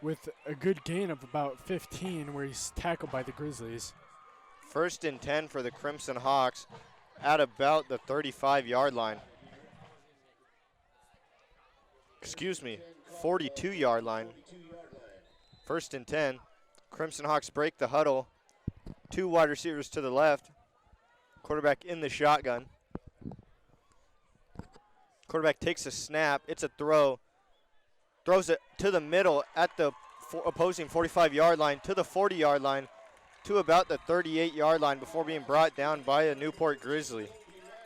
Speaker 1: with a good gain of about 15 where he's tackled by the Grizzlies.
Speaker 2: 1st and 10 for the Crimson Hawks at about the 35-yard line. 42-yard line. 1st and 10. Crimson Hawks break the huddle. 2 wide receivers to the left. Quarterback in the shotgun. Quarterback takes a snap. It's a throw. Throws it to the middle at the opposing 45-yard line, to the 40-yard line, to about the 38-yard line before being brought down by a Newport Grizzly.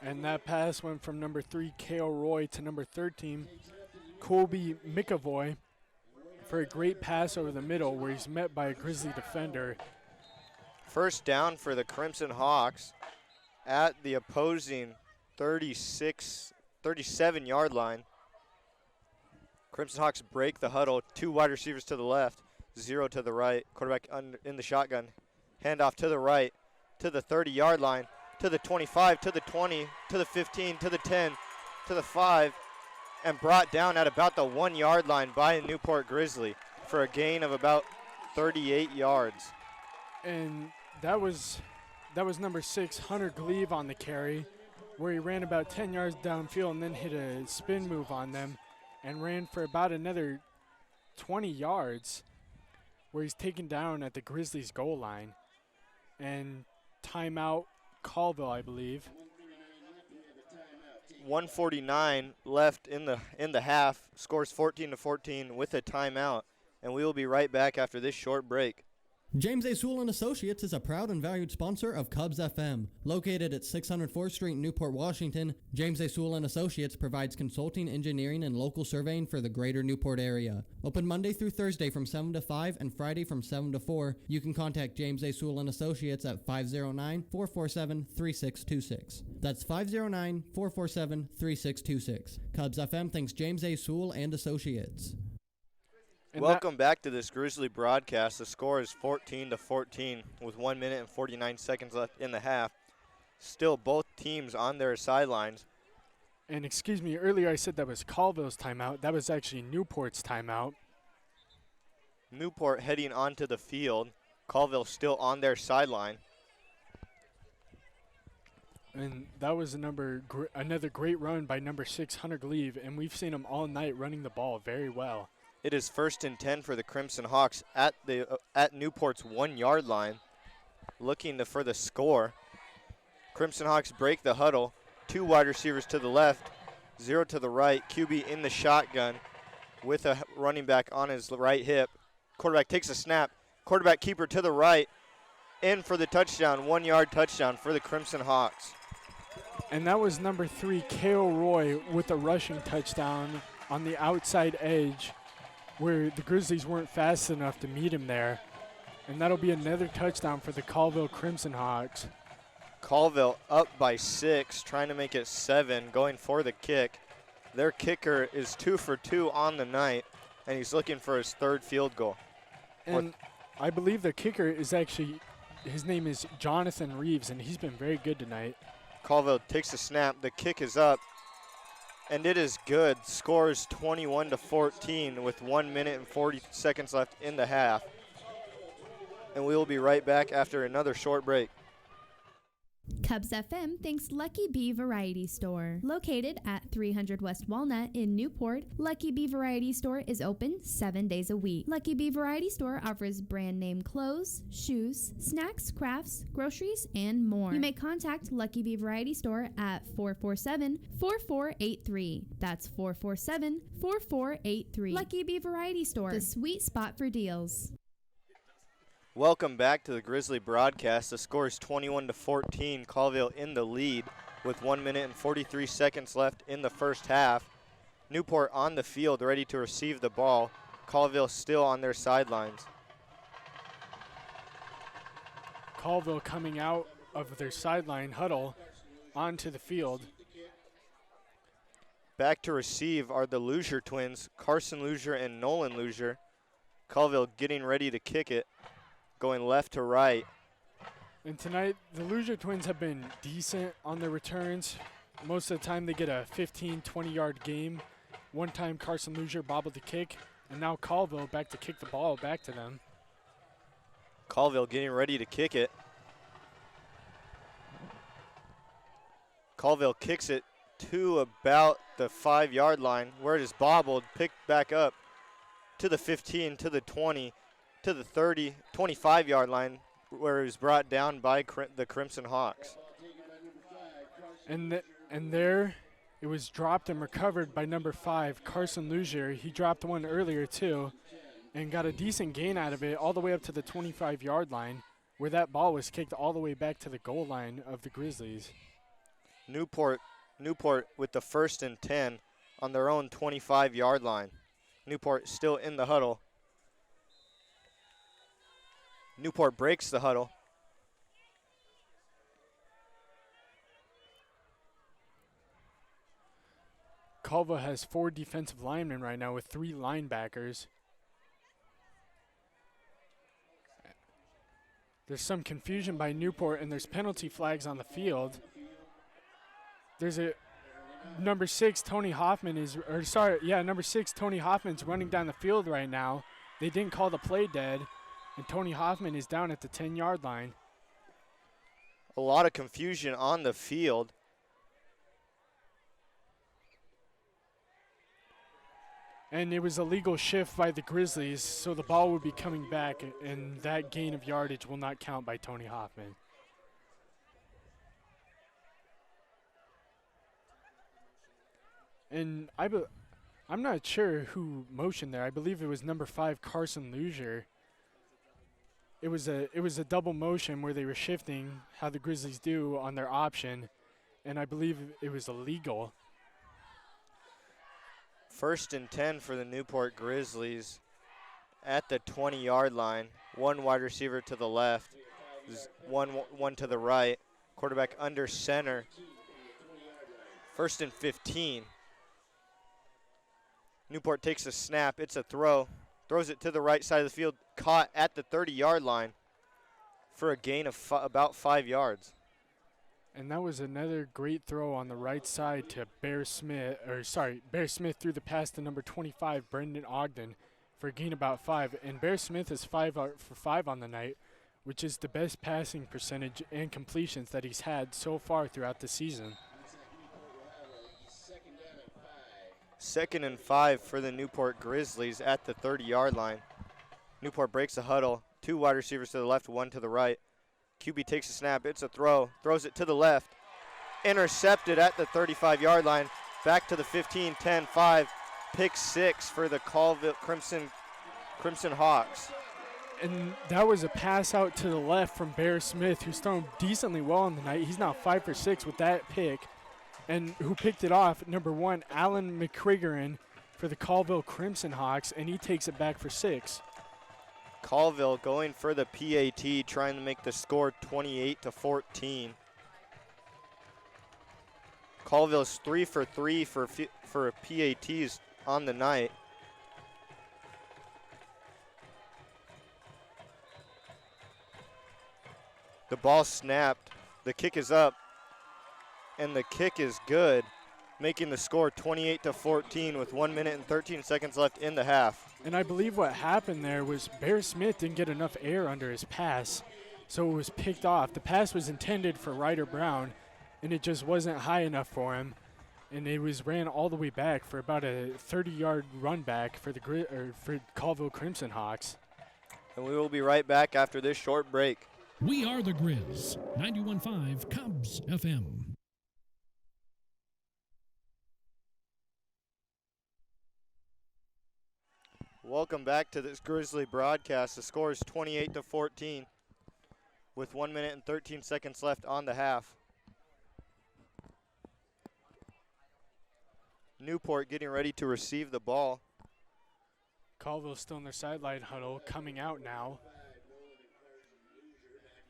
Speaker 1: And that pass went from number 3, Kale Roy, to number 13, Colby McAvoy, for a great pass over the middle where he's met by a Grizzly defender.
Speaker 2: 1st down for the Crimson Hawks at the opposing 37-yard line. Crimson Hawks break the huddle. 2 wide receivers to the left, 0 to the right. Quarterback in the shotgun. Handoff to the right, to the 30-yard line, to the 25, to the 20, to the 15, to the 10, to the 5, and brought down at about the 1-yard line by a Newport Grizzly for a gain of about 38 yards.
Speaker 1: And that was number 6, Hunter Gleave, on the carry, where he ran about 10 yards downfield and then hit a spin move on them and ran for about another 20 yards where he's taken down at the Grizzlies' goal line. And timeout, Colville, I believe.
Speaker 2: 1:49 left in the half. Scores 14-14 with a timeout, and we will be right back after this short break.
Speaker 6: James A. Sewell & Associates is a proud and valued sponsor of Cubs FM. Located at 604th Street in Newport, Washington, James A. Sewell & Associates provides consulting, engineering, and local surveying for the greater Newport area. Open Monday through Thursday from 7 to 5 and Friday from 7 to 4. You can contact James A. Sewell & Associates at 509-447-3626. That's 509-447-3626. Cubs FM thanks James A. Sewell & Associates.
Speaker 1: And
Speaker 2: Welcome back to this Grizzly broadcast. The score is 14-14 with 1 minute and 49 seconds left in the half. Still both teams on their sidelines.
Speaker 1: And excuse me, earlier I said that was Colville's timeout. That was actually Newport's timeout.
Speaker 2: Newport heading onto the field. Colville still on their sideline.
Speaker 1: And that was another great run by number 6, Hunter Gleave, and we've seen him all night running the ball very well.
Speaker 2: It is 1st and 10 for the Crimson Hawks at Newport's 1-yard line, looking for the score. Crimson Hawks break the huddle. 2 wide receivers to the left, 0 to the right. QB in the shotgun with a running back on his right hip. Quarterback takes a snap. Quarterback keeper to the right, in for the touchdown, 1-yard touchdown for the Crimson Hawks.
Speaker 1: And that was number 3, Kale Roy, with a rushing touchdown on the outside edge, where the Grizzlies weren't fast enough to meet him there. And that'll be another touchdown for the Colville Crimson Hawks.
Speaker 2: Colville up by 6, trying to make it 7, going for the kick. Their kicker is 2 for 2 on the night, and he's looking for his 3rd field goal.
Speaker 1: And I believe the kicker is actually, his name is Jonathan Reeves, and he's been very good tonight.
Speaker 2: Colville takes the snap. The kick is up, and it is good. Scores 21-14 with 1 minute and 40 seconds left in the half. And we will be right back after another short break.
Speaker 10: Cubs FM thanks Lucky Bee Variety Store. Located at 300 West Walnut in Newport, Lucky Bee Variety Store is open 7 days a week. Lucky Bee Variety Store offers brand name clothes, shoes, snacks, crafts, groceries, and more. You may contact Lucky Bee Variety Store at 447-4483. That's 447-4483. Lucky Bee Variety Store, the sweet spot for deals.
Speaker 2: Welcome back to the Grizzly broadcast. The score is 21-14. Colville in the lead with 1 minute and 43 seconds left in the first half. Newport on the field ready to receive the ball. Colville still on their sidelines.
Speaker 1: Colville coming out of their sideline huddle onto the field.
Speaker 2: Back to receive are the Luzier twins, Carson Luzier and Nolan Luzier. Colville getting ready to kick it, going left to right.
Speaker 1: And tonight, the Luzier twins have been decent on their returns. Most of the time, they get a 15, 20-yard game. One time, Carson Luzier bobbled the kick, and now Colville back to kick the ball back to them.
Speaker 2: Colville getting ready to kick it. Colville kicks it to about the 5-yard line, where it is bobbled, picked back up to the 15, to the 20, to the 30, 25-yard line, where it was brought down by the Crimson Hawks.
Speaker 1: And there, it was dropped and recovered by number 5, Carson Luzier. He dropped one earlier, too, and got a decent gain out of it all the way up to the 25-yard line, where that ball was kicked all the way back to the goal line of the Grizzlies.
Speaker 2: Newport with the 1st and 10 on their own 25-yard line. Newport still in the huddle. Newport breaks the huddle.
Speaker 1: Colville has 4 defensive linemen right now with 3 linebackers. There's some confusion by Newport, and there's penalty flags on the field. There's a number 6, Tony Hoffman number 6, Tony Hoffman's running down the field right now. They didn't call the play dead. And Tony Hoffman is down at the 10-yard line.
Speaker 2: A lot of confusion on the field.
Speaker 1: And it was a legal shift by the Grizzlies, so the ball would be coming back, and that gain of yardage will not count by Tony Hoffman. And I'm not sure who motioned there. I believe it was number 5, Carson Luzier. It was a double motion where they were shifting how the Grizzlies do on their option, and I believe it was illegal.
Speaker 2: 1st and 10 for the Newport Grizzlies at the 20-yard line. 1 wide receiver to the left, one to the right. Quarterback under center. 1st and 15. Newport takes a snap. It's a throw. Throws it to the right side of the field, caught at the 30-yard line for a gain of about 5 yards.
Speaker 1: And that was another great throw on the right side to Bear Smith threw the pass to number 25, Brendan Ogden, for a gain about 5. And Bear Smith is 5 for 5 on the night, which is the best passing percentage and completions that he's had so far throughout the season.
Speaker 2: 2nd and 5 for the Newport Grizzlies at the 30-yard line. Newport breaks the huddle. 2 wide receivers to the left, 1 to the right. QB takes a snap. It's a throw. Throws it to the left. Intercepted at the 35-yard line. Back to the 15, 10, 5. Pick 6 for the Colville Crimson Hawks.
Speaker 1: And that was a pass out to the left from Bear Smith, who's thrown decently well on the night. He's now 5 for 6 with that pick. And who picked it off, number 1, Alan McCriggerin for the Colville Crimson Hawks, and he takes it back for 6.
Speaker 2: Colville going for the PAT, trying to make the score 28-14. Colville's 3 for 3 for PATs on the night. The ball snapped. The kick is up, and the kick is good, making the score 28-14 with 1 minute and 13 seconds left in the half.
Speaker 1: And I believe what happened there was Bear Smith didn't get enough air under his pass, so it was picked off. The pass was intended for Ryder Brown, and it just wasn't high enough for him, and it was ran all the way back for about a 30-yard run back for the for Colville Crimson Hawks.
Speaker 2: And we will be right back after this short break.
Speaker 5: We are the Grizz, 91.5 Cubs FM.
Speaker 2: Welcome back to this Grizzly broadcast. The score is 28-14 with 1 minute and 13 seconds left on the half. Newport getting ready to receive the ball.
Speaker 1: Colville's still in their sideline huddle, coming out now.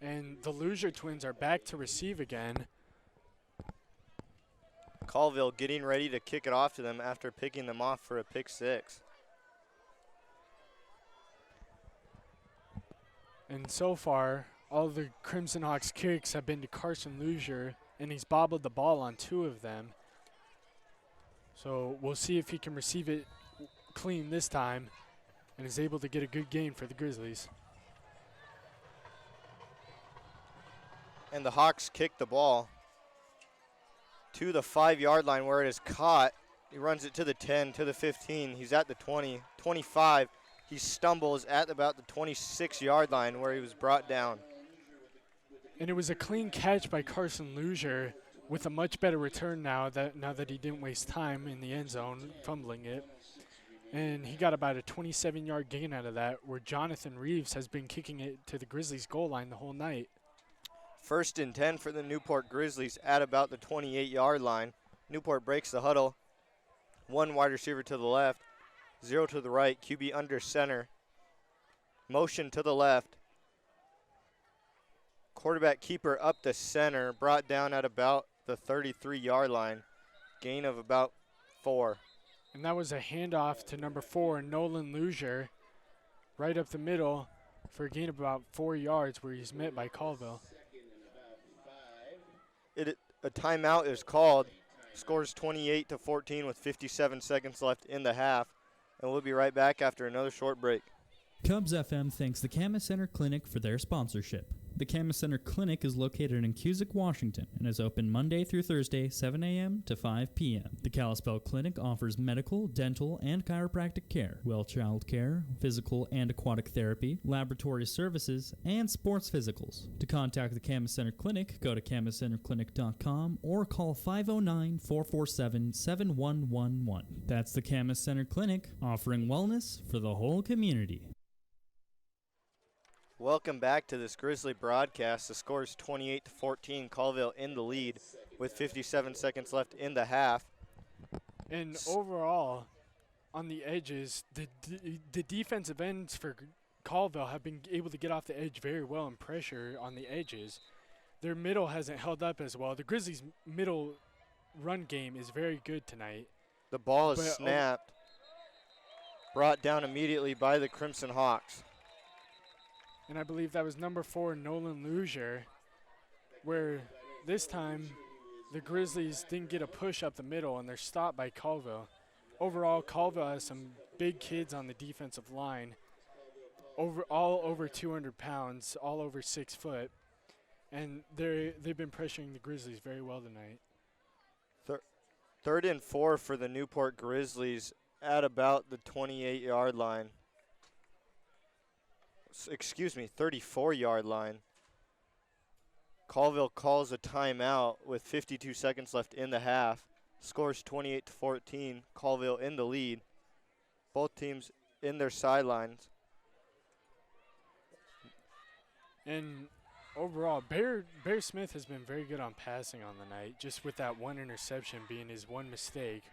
Speaker 1: And the Loosier twins are back to receive again.
Speaker 2: Colville getting ready to kick it off to them after picking them off for a pick six.
Speaker 1: And so far, all the Crimson Hawks kicks have been to Carson Loosier, and he's bobbled the ball on 2 of them. So we'll see if he can receive it clean this time and is able to get a good gain for the Grizzlies.
Speaker 2: And the Hawks kick the ball to the 5-yard line where it is caught. He runs it to the 10, to the 15. He's at the 20, 25. He stumbles at about the 26-yard line where he was brought down.
Speaker 1: And it was a clean catch by Carson Loosier with a much better return now that he didn't waste time in the end zone fumbling it. And he got about a 27-yard gain out of that, where Jonathan Reeves has been kicking it to the Grizzlies' goal line the whole night.
Speaker 2: 1st and 10 for the Newport Grizzlies at about the 28-yard line. Newport breaks the huddle. 1 wide receiver to the left, 0 to the right, QB under center. Motion to the left. Quarterback keeper up the center, brought down at about the 33-yard line. Gain of about 4.
Speaker 1: And that was a handoff to number 4, Nolan Loosier, right up the middle for a gain of about 4 yards where he's met by Colville.
Speaker 2: A timeout is called. Scores 28-14 with 57 seconds left in the half. And we'll be right back after another short break.
Speaker 8: Cubs FM thanks the Camas Center Clinic for their sponsorship. The Camas Center Clinic is located in Cusick, Washington, and is open Monday through Thursday, 7 a.m. to 5 p.m. The Kalispell Clinic offers medical, dental, and chiropractic care, well child care, physical and aquatic therapy, laboratory services, and sports physicals. To contact the Camas Center Clinic, go to camascenterclinic.com or call 509-447-7111. That's the Camas Center Clinic, offering wellness for the whole community.
Speaker 2: Welcome back to this Grizzly broadcast. The score is 28-14. Colville in the lead with 57 seconds left in the half.
Speaker 1: And overall, on the edges, the defensive ends for Colville have been able to get off the edge very well and pressure on the edges. Their middle hasn't held up as well. The Grizzlies' middle run game is very good tonight.
Speaker 2: The ball is snapped, brought down immediately by the Crimson Hawks.
Speaker 1: And I believe that was number 4, Nolan Loosier, where this time the Grizzlies didn't get a push up the middle, and they're stopped by Colville. Overall, Colville has some big kids on the defensive line, all over 200 pounds, all over 6 foot, and they've been pressuring the Grizzlies very well tonight.
Speaker 2: 3rd and 4 for the Newport Grizzlies at about the 28-yard line. 34-yard line. Colville calls a timeout with 52 seconds left in the half. Scores 28-14. Colville in the lead. Both teams in their sidelines.
Speaker 1: And overall, Bear Smith has been very good on passing on the night, just with that one interception being his one mistake.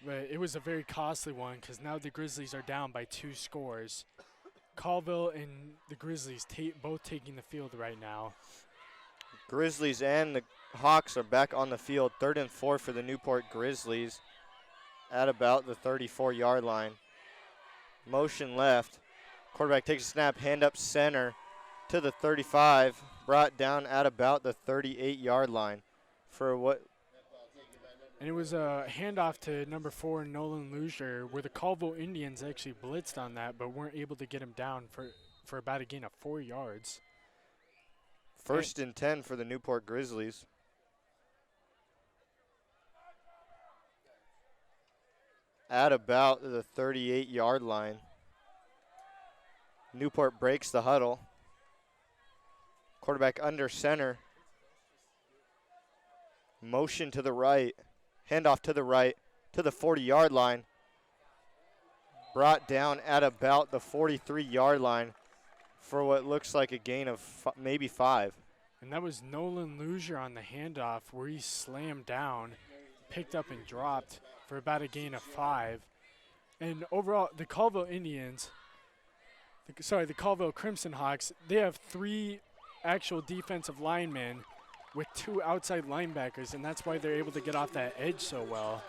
Speaker 1: But it was a very costly one because now the Grizzlies are down by 2 scores. Colville and the Grizzlies both taking the field right now.
Speaker 2: Grizzlies and the Hawks are back on the field. 3rd and 4 for the Newport Grizzlies at about the 34-yard line. Motion left. Quarterback takes a snap, hand up center to the 35, brought down at about the 38-yard line for what?
Speaker 1: And it was a handoff to number 4, Nolan Luzier, where the Colville Indians actually blitzed on that, but weren't able to get him down for about a gain of 4 yards.
Speaker 2: 1st and 10 for the Newport Grizzlies. At about the 38-yard line. Newport breaks the huddle. Quarterback under center. Motion to the right. Handoff to the right to the 40-yard line. Brought down at about the 43-yard line for what looks like a gain of maybe 5.
Speaker 1: And that was Nolan Luzier on the handoff where he slammed down, picked up and dropped for about a gain of 5. And overall, the Colville Indians, the Colville Crimson Hawks, they have 3 actual defensive linemen with 2 outside linebackers, and that's why they're able to get off that edge so well.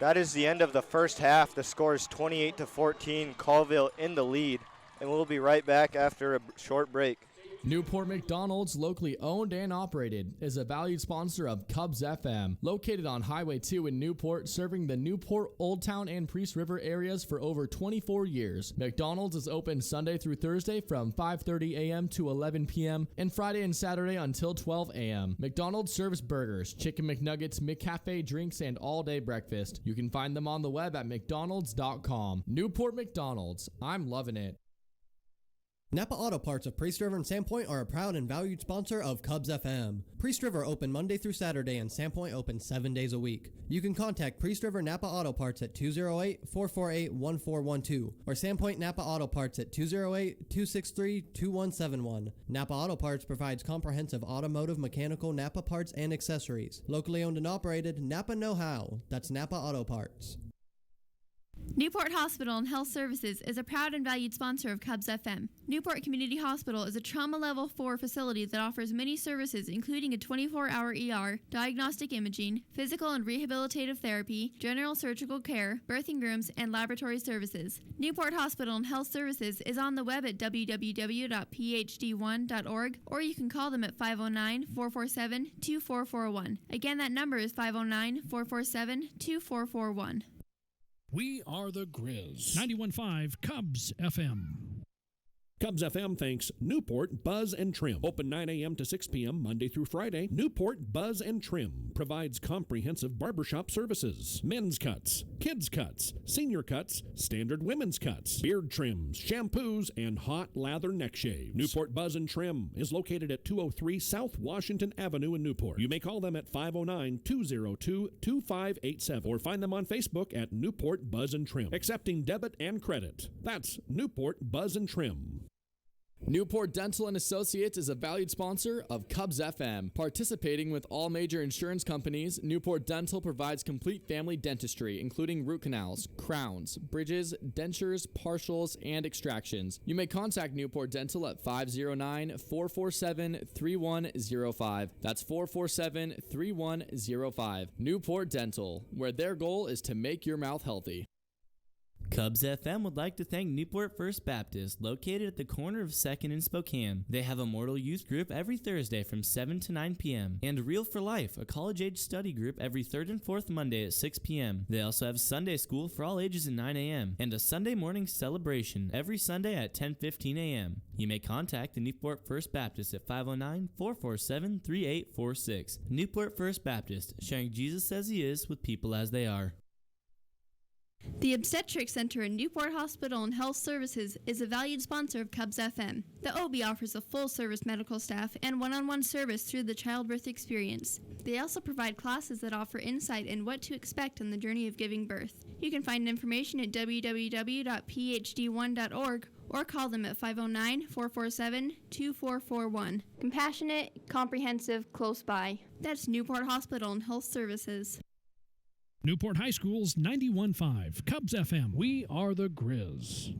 Speaker 2: That is the end of the first half. The score is 28-14, Colville in the lead, and we'll be right back after a short break.
Speaker 11: Newport McDonald's, locally owned and operated, is a valued sponsor of Cubs FM. Located on Highway 2 in Newport, serving the Newport, Old Town, and Priest River areas for over 24 years. McDonald's is open Sunday through Thursday from 5:30 a.m. to 11 p.m. and Friday and Saturday until 12 a.m. McDonald's serves burgers, chicken McNuggets, McCafe drinks, and all-day breakfast. You can find them on the web at mcdonalds.com. Newport McDonald's. I'm loving it.
Speaker 6: Napa Auto Parts of Priest River and Sandpoint are a proud and valued sponsor of Cubs FM. Priest River open Monday through Saturday and Sandpoint open 7 days a week. You can contact Priest River Napa Auto Parts at 208-448-1412 or Sandpoint Napa Auto Parts at 208-263-2171. Napa Auto Parts provides comprehensive automotive, mechanical, Napa parts, and accessories. Locally owned and operated, Napa know-how. That's Napa Auto Parts.
Speaker 3: Newport Hospital and Health Services is a proud and valued sponsor of Cubs FM. Newport Community Hospital is a trauma level 4 facility that offers many services including a 24-hour ER, diagnostic imaging, physical and rehabilitative therapy, general surgical care, birthing rooms, and laboratory services. Newport Hospital and Health Services is on the web at www.phed1.org, or you can call them at 509-447-2441. Again, that number is 509-447-2441.
Speaker 5: We are the Grizz. 91.5 Cubs FM. Cubs FM thanks Newport Buzz and Trim. Open 9 a.m. to 6 p.m. Monday through Friday. Newport Buzz and Trim provides comprehensive barbershop services. Men's cuts, kids cuts, senior cuts, standard women's cuts, beard trims, shampoos, and hot lather neck shaves. Newport Buzz and Trim is located at 203 South Washington Avenue in Newport. You may call them at 509-202-2587 or find them on Facebook at Newport Buzz and Trim. Accepting debit and credit. That's Newport Buzz and Trim.
Speaker 11: Newport Dental and Associates is a valued sponsor of Cubs FM. Participating with all major insurance companies, Newport Dental provides complete family dentistry, including root canals, crowns, bridges, dentures, partials, and extractions. You may contact Newport Dental at 509-447-3105. That's 447-3105. Newport Dental, where their goal is to make your mouth healthy.
Speaker 8: Cubs FM would like to thank Newport First Baptist, located at the corner of 2nd and Spokane. They have a Mortal Youth group every Thursday from 7 to 9 p.m. and Real for Life, a college-age study group every 3rd and 4th Monday at 6 p.m. They also have Sunday school for all ages at 9 a.m. and a Sunday morning celebration every Sunday at 10:15 a.m. You may contact the Newport First Baptist at 509-447-3846. Newport First Baptist, sharing Jesus as He is with people as they are.
Speaker 3: The Obstetric Center in Newport Hospital and Health Services is a valued sponsor of Cubs FM. The OB offers a full-service medical staff and one-on-one service through the childbirth experience. They also provide classes that offer insight in what to expect on the journey of giving birth. You can find information at www.phd1.org or call them at 509-447-2441. Compassionate, comprehensive, close by. That's Newport Hospital and Health Services.
Speaker 5: Newport High School's 91.5 Cubs FM. We are the Grizz.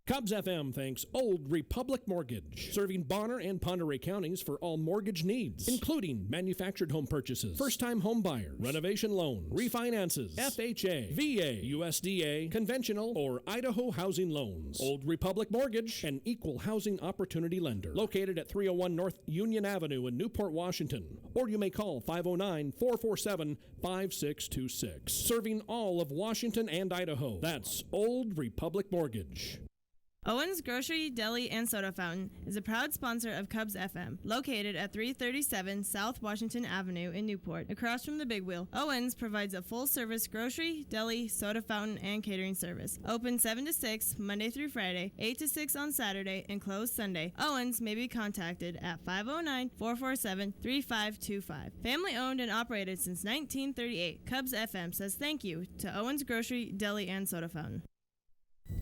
Speaker 5: Cubs FM thanks Old Republic Mortgage, serving Bonner and Pend Oreille counties for all mortgage needs, including manufactured home purchases, first-time home buyers, renovation loans, refinances, FHA, VA, USDA, conventional, or Idaho housing loans. Old Republic Mortgage, an equal housing opportunity lender, located at 301 North Union Avenue in Newport, Washington. Or you may call 509-447-5626, serving all of Washington and Idaho. That's Old Republic Mortgage.
Speaker 12: Owen's Grocery, Deli, and Soda Fountain is a proud sponsor of Cubs FM, located at 337 South Washington Avenue in Newport, across from the Big Wheel. Owen's provides a full-service grocery, deli, soda fountain, and catering service. Open 7 to 6, Monday through Friday, 8 to 6 on Saturday, and closed Sunday. Owens may be contacted at 509-447-3525. Family-owned and operated since 1938, Cubs FM says thank you to Owen's Grocery, Deli, and Soda Fountain.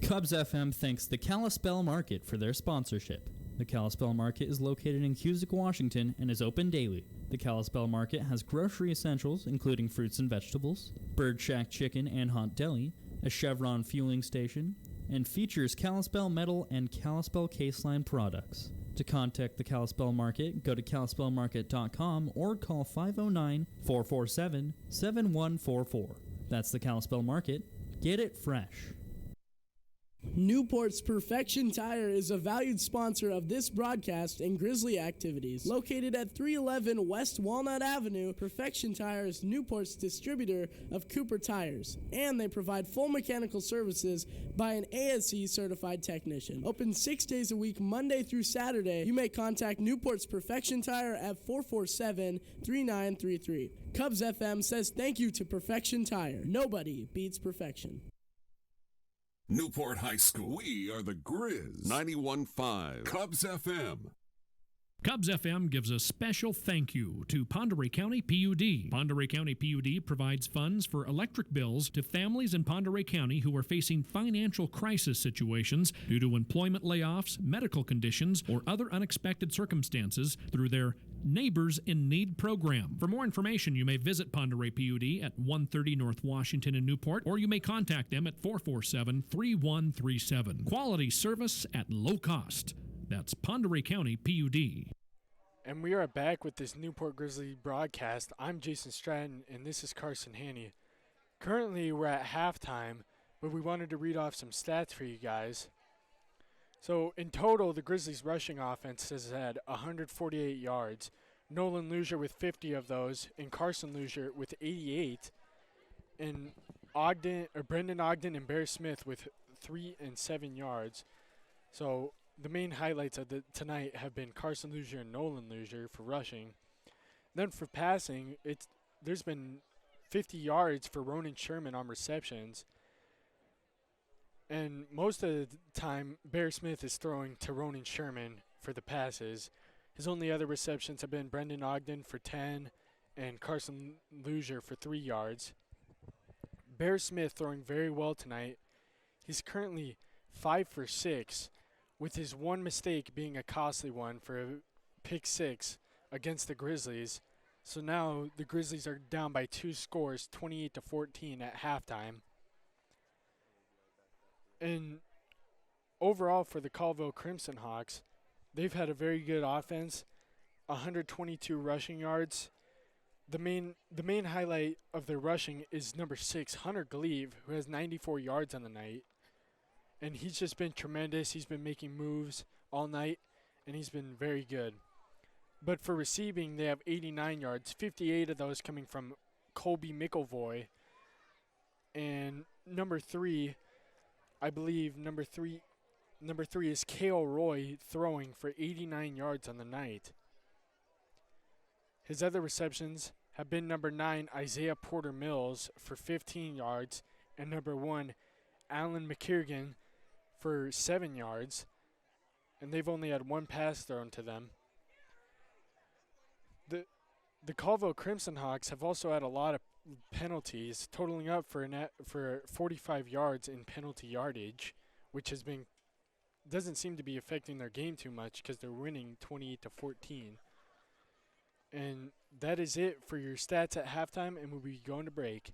Speaker 8: Cubs FM thanks the Kalispell Market for their sponsorship. The Kalispell Market is located in Cusick, Washington, and is open daily. The Kalispell Market has grocery essentials, including fruits and vegetables, Bird Shack chicken and hot deli, a Chevron fueling station, and features Kalispell metal and Kalispell caseline products. To contact the Kalispell Market, go to kalispellmarket.com or call 509-447-7144. That's the Kalispell Market. Get it fresh.
Speaker 13: Newport's Perfection Tire is a valued sponsor of this broadcast and Grizzly activities. Located at 311 West Walnut Avenue, Perfection Tire is Newport's distributor of Cooper tires, and they provide full mechanical services by an ASE certified technician. Open 6 days a week, Monday through Saturday. You may contact Newport's Perfection Tire at 447-3933. Cubs FM says thank you to Perfection Tire. Nobody beats perfection.
Speaker 14: Newport High School. We are the Grizz. 91.5 Cubs FM.
Speaker 5: Cubs FM gives a special thank you to Pend Oreille County PUD. Pend Oreille County PUD provides funds for electric bills to families in Pend Oreille County who are facing financial crisis situations due to employment layoffs, medical conditions, or other unexpected circumstances through their Neighbors in Need program. For more information, you may visit Pend Oreille PUD at 130 North Washington in Newport, or you may contact them at 447-3137. Quality service at low cost. That's Pend Oreille County PUD.
Speaker 1: And we are back with this Newport Grizzly broadcast. I'm Jason Stratton, and this is Carson Haney. Currently, we're at halftime, but we wanted to read off some stats for you guys. So, in total, the Grizzlies' rushing offense has had 148 yards. Nolan Luzier with 50 of those, and Carson Luzier with 88. And Brendan Ogden and Bear Smith with 3 and 7 yards. So, the main highlights of tonight have been Carson Luzier and Nolan Luzier for rushing. Then for passing, there's been 50 yards for Ronan Sherman on receptions. And most of the time, Bear Smith is throwing to Ronan Sherman for the passes. His only other receptions have been Brendan Ogden for 10 and Carson Luzier for 3 yards. Bear Smith throwing very well tonight. He's currently 5 for 6, with his one mistake being a costly one for a pick 6 against the Grizzlies. So now the Grizzlies are down by 2 scores, 28-14 at halftime. And overall for the Colvile Crimson Hawks, they've had a very good offense, 122 rushing yards. The main highlight of their rushing is number 6, Hunter Gleave, who has 94 yards on the night. And he's just been tremendous. He's been making moves all night, and he's been very good. But for receiving, they have 89 yards, 58 of those coming from Colby McElvoy. And number 3, I believe number three is Kale Roy throwing for 89 yards on the night. His other receptions have been number 9, Isaiah Porter Mills for 15 yards, and number 1, Alan McKiergan for 7 yards. And they've only had one pass thrown to them. The Colville Crimson Hawks have also had a lot of penalties, totaling up for 45 yards in penalty yardage, which doesn't seem to be affecting their game too much because they're winning 28-14. And that is it for your stats at halftime, and we'll be going to break.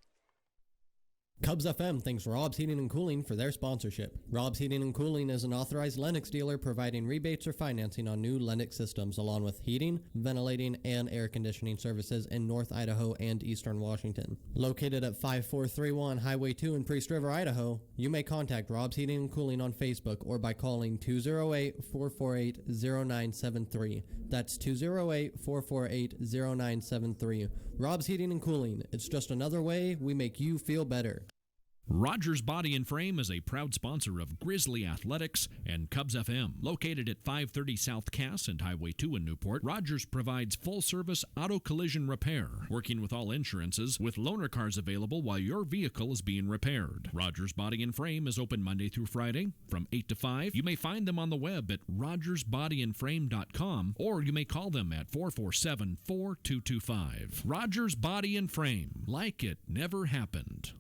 Speaker 6: Cubs FM thanks Rob's Heating and Cooling for their sponsorship. Rob's Heating and Cooling is an authorized Lennox dealer providing rebates or financing on new Lennox systems, along with heating, ventilating, and air conditioning services in North Idaho and Eastern Washington. Located at 5431 Highway 2 in Priest River, Idaho, you may contact Rob's Heating and Cooling on Facebook or by calling 208-448-0973. That's 208-448-0973. Rob's Heating and Cooling. It's just another way we make you feel better.
Speaker 5: Rogers Body and Frame is a proud sponsor of Grizzly Athletics and Cubs FM. Located at 530 South Cass and Highway 2 in Newport, Rogers provides full-service auto collision repair, working with all insurances, with loaner cars available while your vehicle is being repaired. Rogers Body and Frame is open Monday through Friday from 8 to 5. You may find them on the web at rogersbodyandframe.com, or you may call them at 447-4225. Rogers Body and Frame. Like it never happened.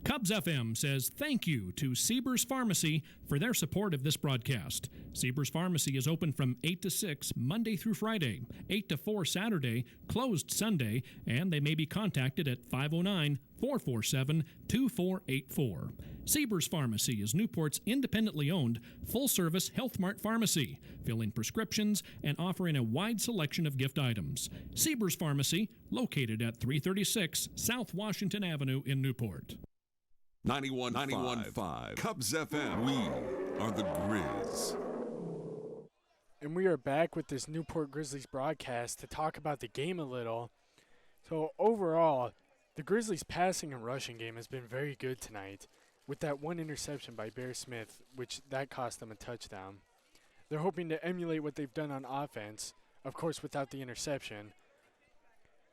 Speaker 5: Cubs FM says thank you to Siebers Pharmacy for their support of this broadcast. Siebers Pharmacy is open from 8 to 6 Monday through Friday, 8 to 4 Saturday, closed Sunday, and they may be contacted at 509-447-2484. Siebers Pharmacy is Newport's independently owned, full-service Health Mart pharmacy, filling prescriptions and offering a wide selection of gift items. Siebers Pharmacy, located at 336 South Washington Avenue in Newport.
Speaker 14: 91.5 Cubs FM. We are the Grizz.
Speaker 1: And we are back with this Newport Grizzlies broadcast to talk about the game a little. So overall, the Grizzlies' passing and rushing game has been very good tonight, with that one interception by Bear Smith, which that cost them a touchdown. They're hoping to emulate what they've done on offense, of course without the interception.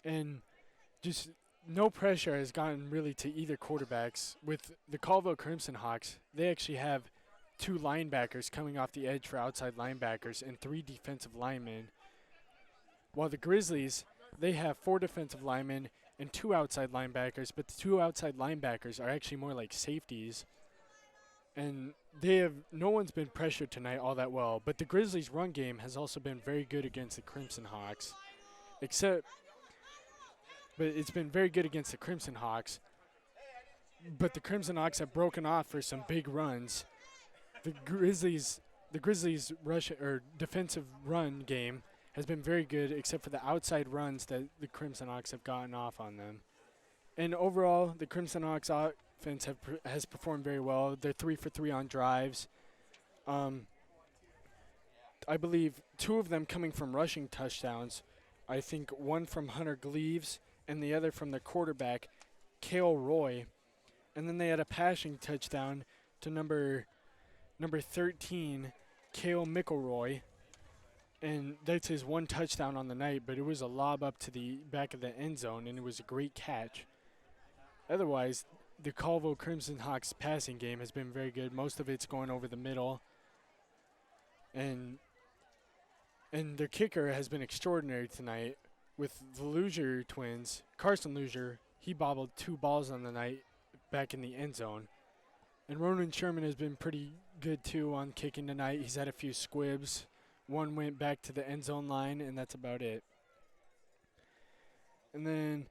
Speaker 1: And just no pressure has gotten really to either quarterbacks. With the Colvile Crimson Hawks, they actually have 2 linebackers coming off the edge for outside linebackers and 3 defensive linemen. While the Grizzlies, they have 4 defensive linemen and 2 outside linebackers, but the 2 outside linebackers are actually more like safeties. And no one's been pressured tonight all that well, but the Grizzlies' run game has also been very good against the Crimson Hawks. But it's been very good against the Crimson Hawks. But the Crimson Hawks have broken off for some big runs. The Grizzlies' rush or defensive run game has been very good, except for the outside runs that the Crimson Hawks have gotten off on them. And overall, the Crimson Hawks offense has performed very well. They're 3 for 3 on drives. I believe 2 of them coming from rushing touchdowns. I think one from Hunter Gleaves and the other from their quarterback, Cale Roy. And then they had a passing touchdown to number 13, Cale McElroy. And that's his 1 touchdown on the night, but it was a lob up to the back of the end zone, and it was a great catch. Otherwise, the Colville Crimson Hawks passing game has been very good. Most of it's going over the middle. And their kicker has been extraordinary tonight. With the Luzier twins, Carson Luzier, he bobbled 2 balls on the night back in the end zone. And Ronan Sherman has been pretty good, too, on kicking tonight. He's had a few squibs. 1 went back to the end zone line, and that's about it. And then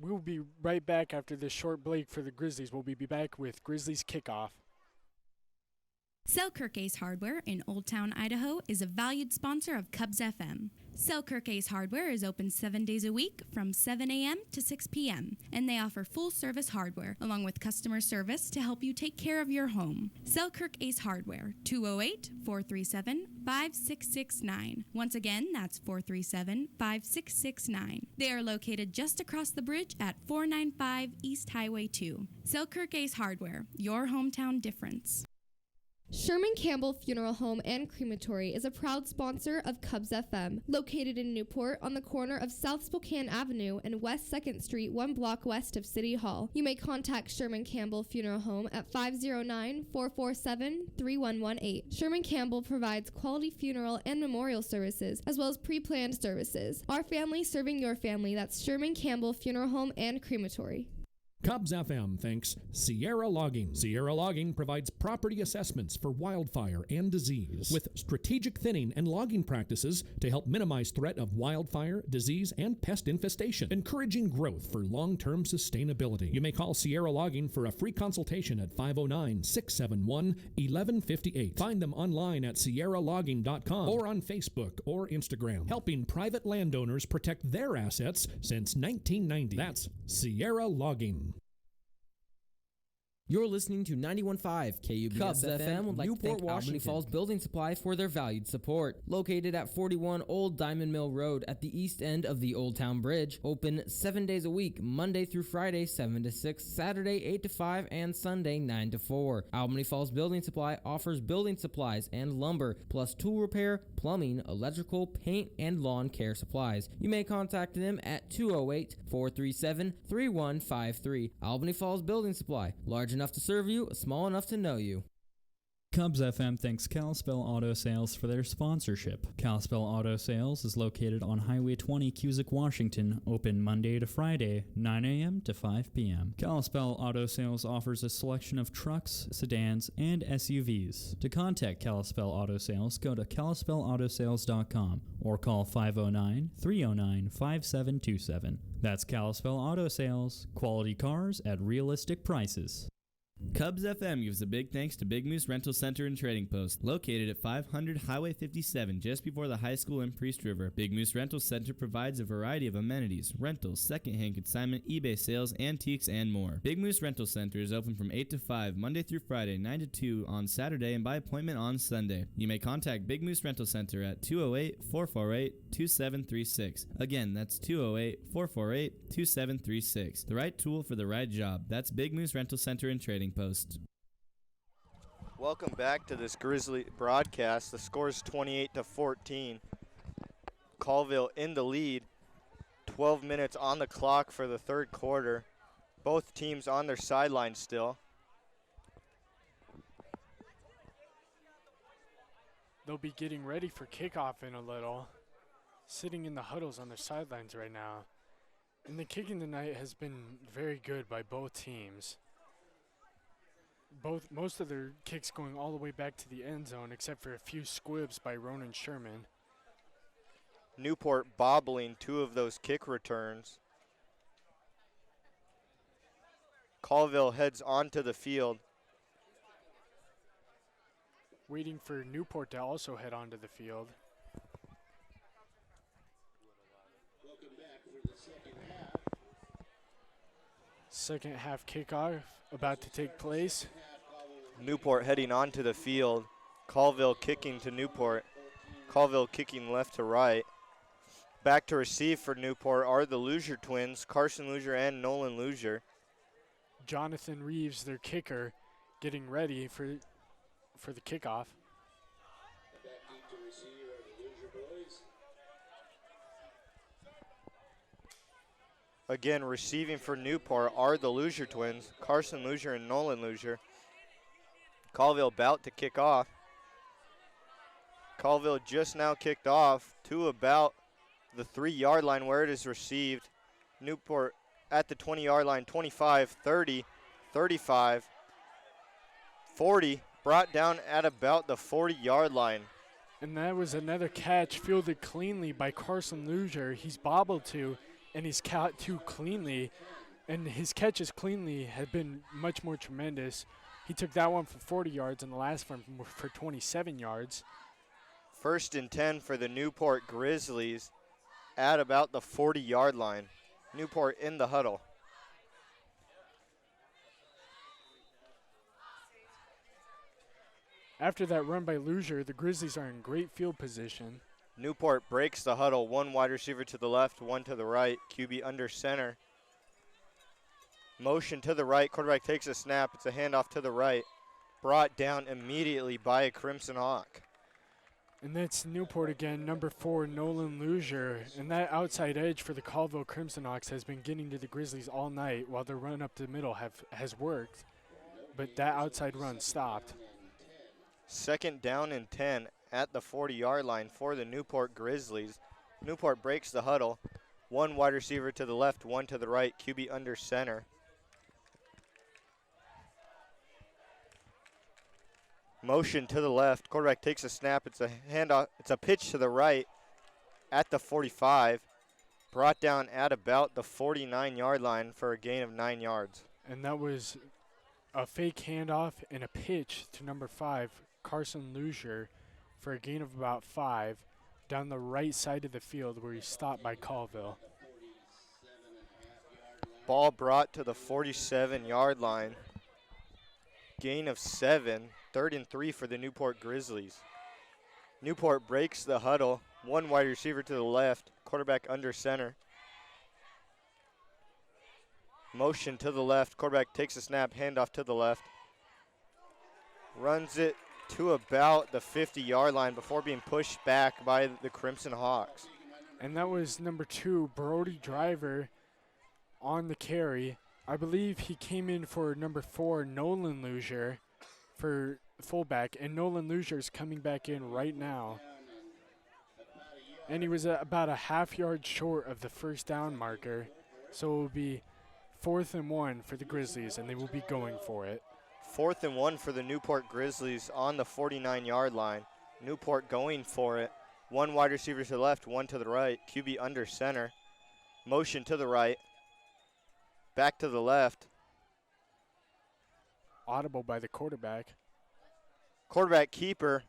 Speaker 1: we'll be right back after this short break for the Grizzlies. We'll be back with Grizzlies Kickoff.
Speaker 15: Selkirk Ace Hardware in Old Town, Idaho is a valued sponsor of Cubs FM. Selkirk Ace Hardware is open 7 days a week from 7 a.m. to 6 p.m. and they offer full-service hardware along with customer service to help you take care of your home. Selkirk Ace Hardware, 208-437-5669. Once again, that's 437-5669. They are located just across the bridge at 495 East Highway 2. Selkirk Ace Hardware, your hometown difference.
Speaker 16: Sherman Campbell Funeral Home and Crematory is a proud sponsor of Cubs FM, located in Newport on the corner of South Spokane Avenue and West 2nd Street, 1 block west of City Hall. You may contact Sherman Campbell Funeral Home at 509-447-3118. Sherman Campbell provides quality funeral and memorial services, as well as pre-planned services. Our family serving your family. That's Sherman Campbell Funeral Home and Crematory.
Speaker 5: Cubs FM thanks Sierra Logging. Sierra Logging provides property assessments for wildfire and disease with strategic thinning and logging practices to help minimize threat of wildfire, disease, and pest infestation, encouraging growth for long-term sustainability. You may call Sierra Logging for a free consultation at 509-671-1158. Find them online at sierralogging.com or on Facebook or Instagram, helping private landowners protect their assets since 1990. That's Sierra Logging.
Speaker 17: You're listening to 91.5 KUBS
Speaker 18: Cubs FM would like
Speaker 17: Newport,
Speaker 18: to thank Albany
Speaker 17: Washington.
Speaker 18: Falls Building Supply for their valued support. Located at 41 Old Diamond Mill Road at the east end of the Old Town Bridge. Open 7 days a week, Monday through Friday 7 to 6, Saturday 8 to 5, and Sunday 9 to 4. Albany Falls Building Supply offers building supplies and lumber, plus tool repair, plumbing, electrical, paint, and lawn care supplies. You may contact them at 208-437-3153. Albany Falls Building Supply. Large enough to serve you, small enough to know you.
Speaker 8: Cubs FM thanks Kalispell Auto Sales for their sponsorship. Kalispell Auto Sales is located on Highway 20, Cusick, Washington, open Monday to Friday, 9 a.m. to 5 p.m. Kalispell Auto Sales offers a selection of trucks, sedans, and SUVs. To contact Kalispell Auto Sales, go to kalispellautoSales.com or call 509-309-5727. That's Kalispell Auto Sales, quality cars at realistic prices.
Speaker 19: Cubs FM gives a big thanks to Big Moose Rental Center and Trading Post, located at 500 Highway 57, just before the high school in Priest River. Big Moose Rental Center provides a variety of amenities, rentals, secondhand consignment, eBay sales, antiques, and more. Big Moose Rental Center is open from 8 to 5, Monday through Friday, 9 to 2 on Saturday, and by appointment on Sunday. You may contact Big Moose Rental Center at 208-448-2736. Again, that's 208-448-2736. The right tool for the right job. That's Big Moose Rental Center and Trading Post.
Speaker 2: Welcome back to this Grizzly broadcast. The score is 28-14. Colville in the lead. 12 minutes on the clock for the third quarter. Both teams on their sidelines still.
Speaker 1: They'll be getting ready for kickoff in a little. Sitting in the huddles on their sidelines right now. And the kicking tonight has been very good by both teams. Most of their kicks going all the way back to the end zone, except for a few squibs by Ronan Sherman.
Speaker 2: Newport bobbling two of those kick returns. Colville heads onto the field.
Speaker 1: Waiting for Newport to also head onto the field.
Speaker 4: Welcome back for the second half.
Speaker 1: Second half kickoff about to take place.
Speaker 2: Newport heading onto the field. Colville kicking to Newport. Colville kicking left to right. Back to receive for Newport are the Luzier twins, Carson Luzier and Nolan Luzier.
Speaker 1: Jonathan Reeves, their kicker, getting ready for the kickoff.
Speaker 4: Back deep to receive are the Loser boys.
Speaker 2: Again, receiving for Newport are the Luzier twins, Carson Luzier and Nolan Luzier. Colville about to kick off. Colville just now kicked off to about the 3-yard line where it is received. Newport at the 20-yard line, 25, 30, 35, 40, brought down at about the 40-yard line.
Speaker 1: And that was another catch fielded cleanly by Carson Luzier. He's bobbled to, and he's caught too cleanly. And his catches cleanly have been much more tremendous. He took that one for 40 yards and the last one for 27 yards.
Speaker 2: 1st and 10 for the Newport Grizzlies at about the 40-yard line. Newport in the huddle.
Speaker 1: After that run by Luzier, the Grizzlies are in great field position.
Speaker 2: Newport breaks the huddle. One wide receiver to the left, one to the right. QB under center. Motion to the right. Quarterback takes a snap. It's a handoff to the right. Brought down immediately by a Crimson Hawk.
Speaker 1: And that's Newport again, number 4, Nolan Luzier. And that outside edge for the Colville Crimson Hawks has been getting to the Grizzlies all night while the run up the middle has worked. But that outside run stopped.
Speaker 2: 2nd down and 10 at the 40-yard line for the Newport Grizzlies. Newport breaks the huddle. One wide receiver to the left, one to the right. QB under center. Motion to the left. Quarterback takes a snap. It's a handoff. It's a pitch to the right at the 45. Brought down at about the 49-yard line for a gain of 9 yards.
Speaker 1: And that was a fake handoff and a pitch to number 5, Carson Luzier, for a gain of about 5 down the right side of the field where he's stopped by Colville.
Speaker 2: Ball brought to the 47-yard line. Gain of 7, 3rd and 3 for the Newport Grizzlies. Newport breaks the huddle. One wide receiver to the left, quarterback under center. Motion to the left, quarterback takes a snap, handoff to the left. Runs it to about the 50-yard line before being pushed back by the Crimson Hawks.
Speaker 1: And that was number 2, Brody Driver, on the carry. I believe he came in for number 4, Nolan Luzier, for fullback, and Nolan Luzier is coming back in right now. And he was about a half-yard short of the first down marker, so it will be 4th and 1 for the Grizzlies, and they will be going for it.
Speaker 2: 4th and 1 for the Newport Grizzlies on the 49-yard line. Newport going for it. One wide receiver to the left, one to the right. QB under center. Motion to the right. Back to the left.
Speaker 1: Audible by the quarterback.
Speaker 2: Quarterback keeper.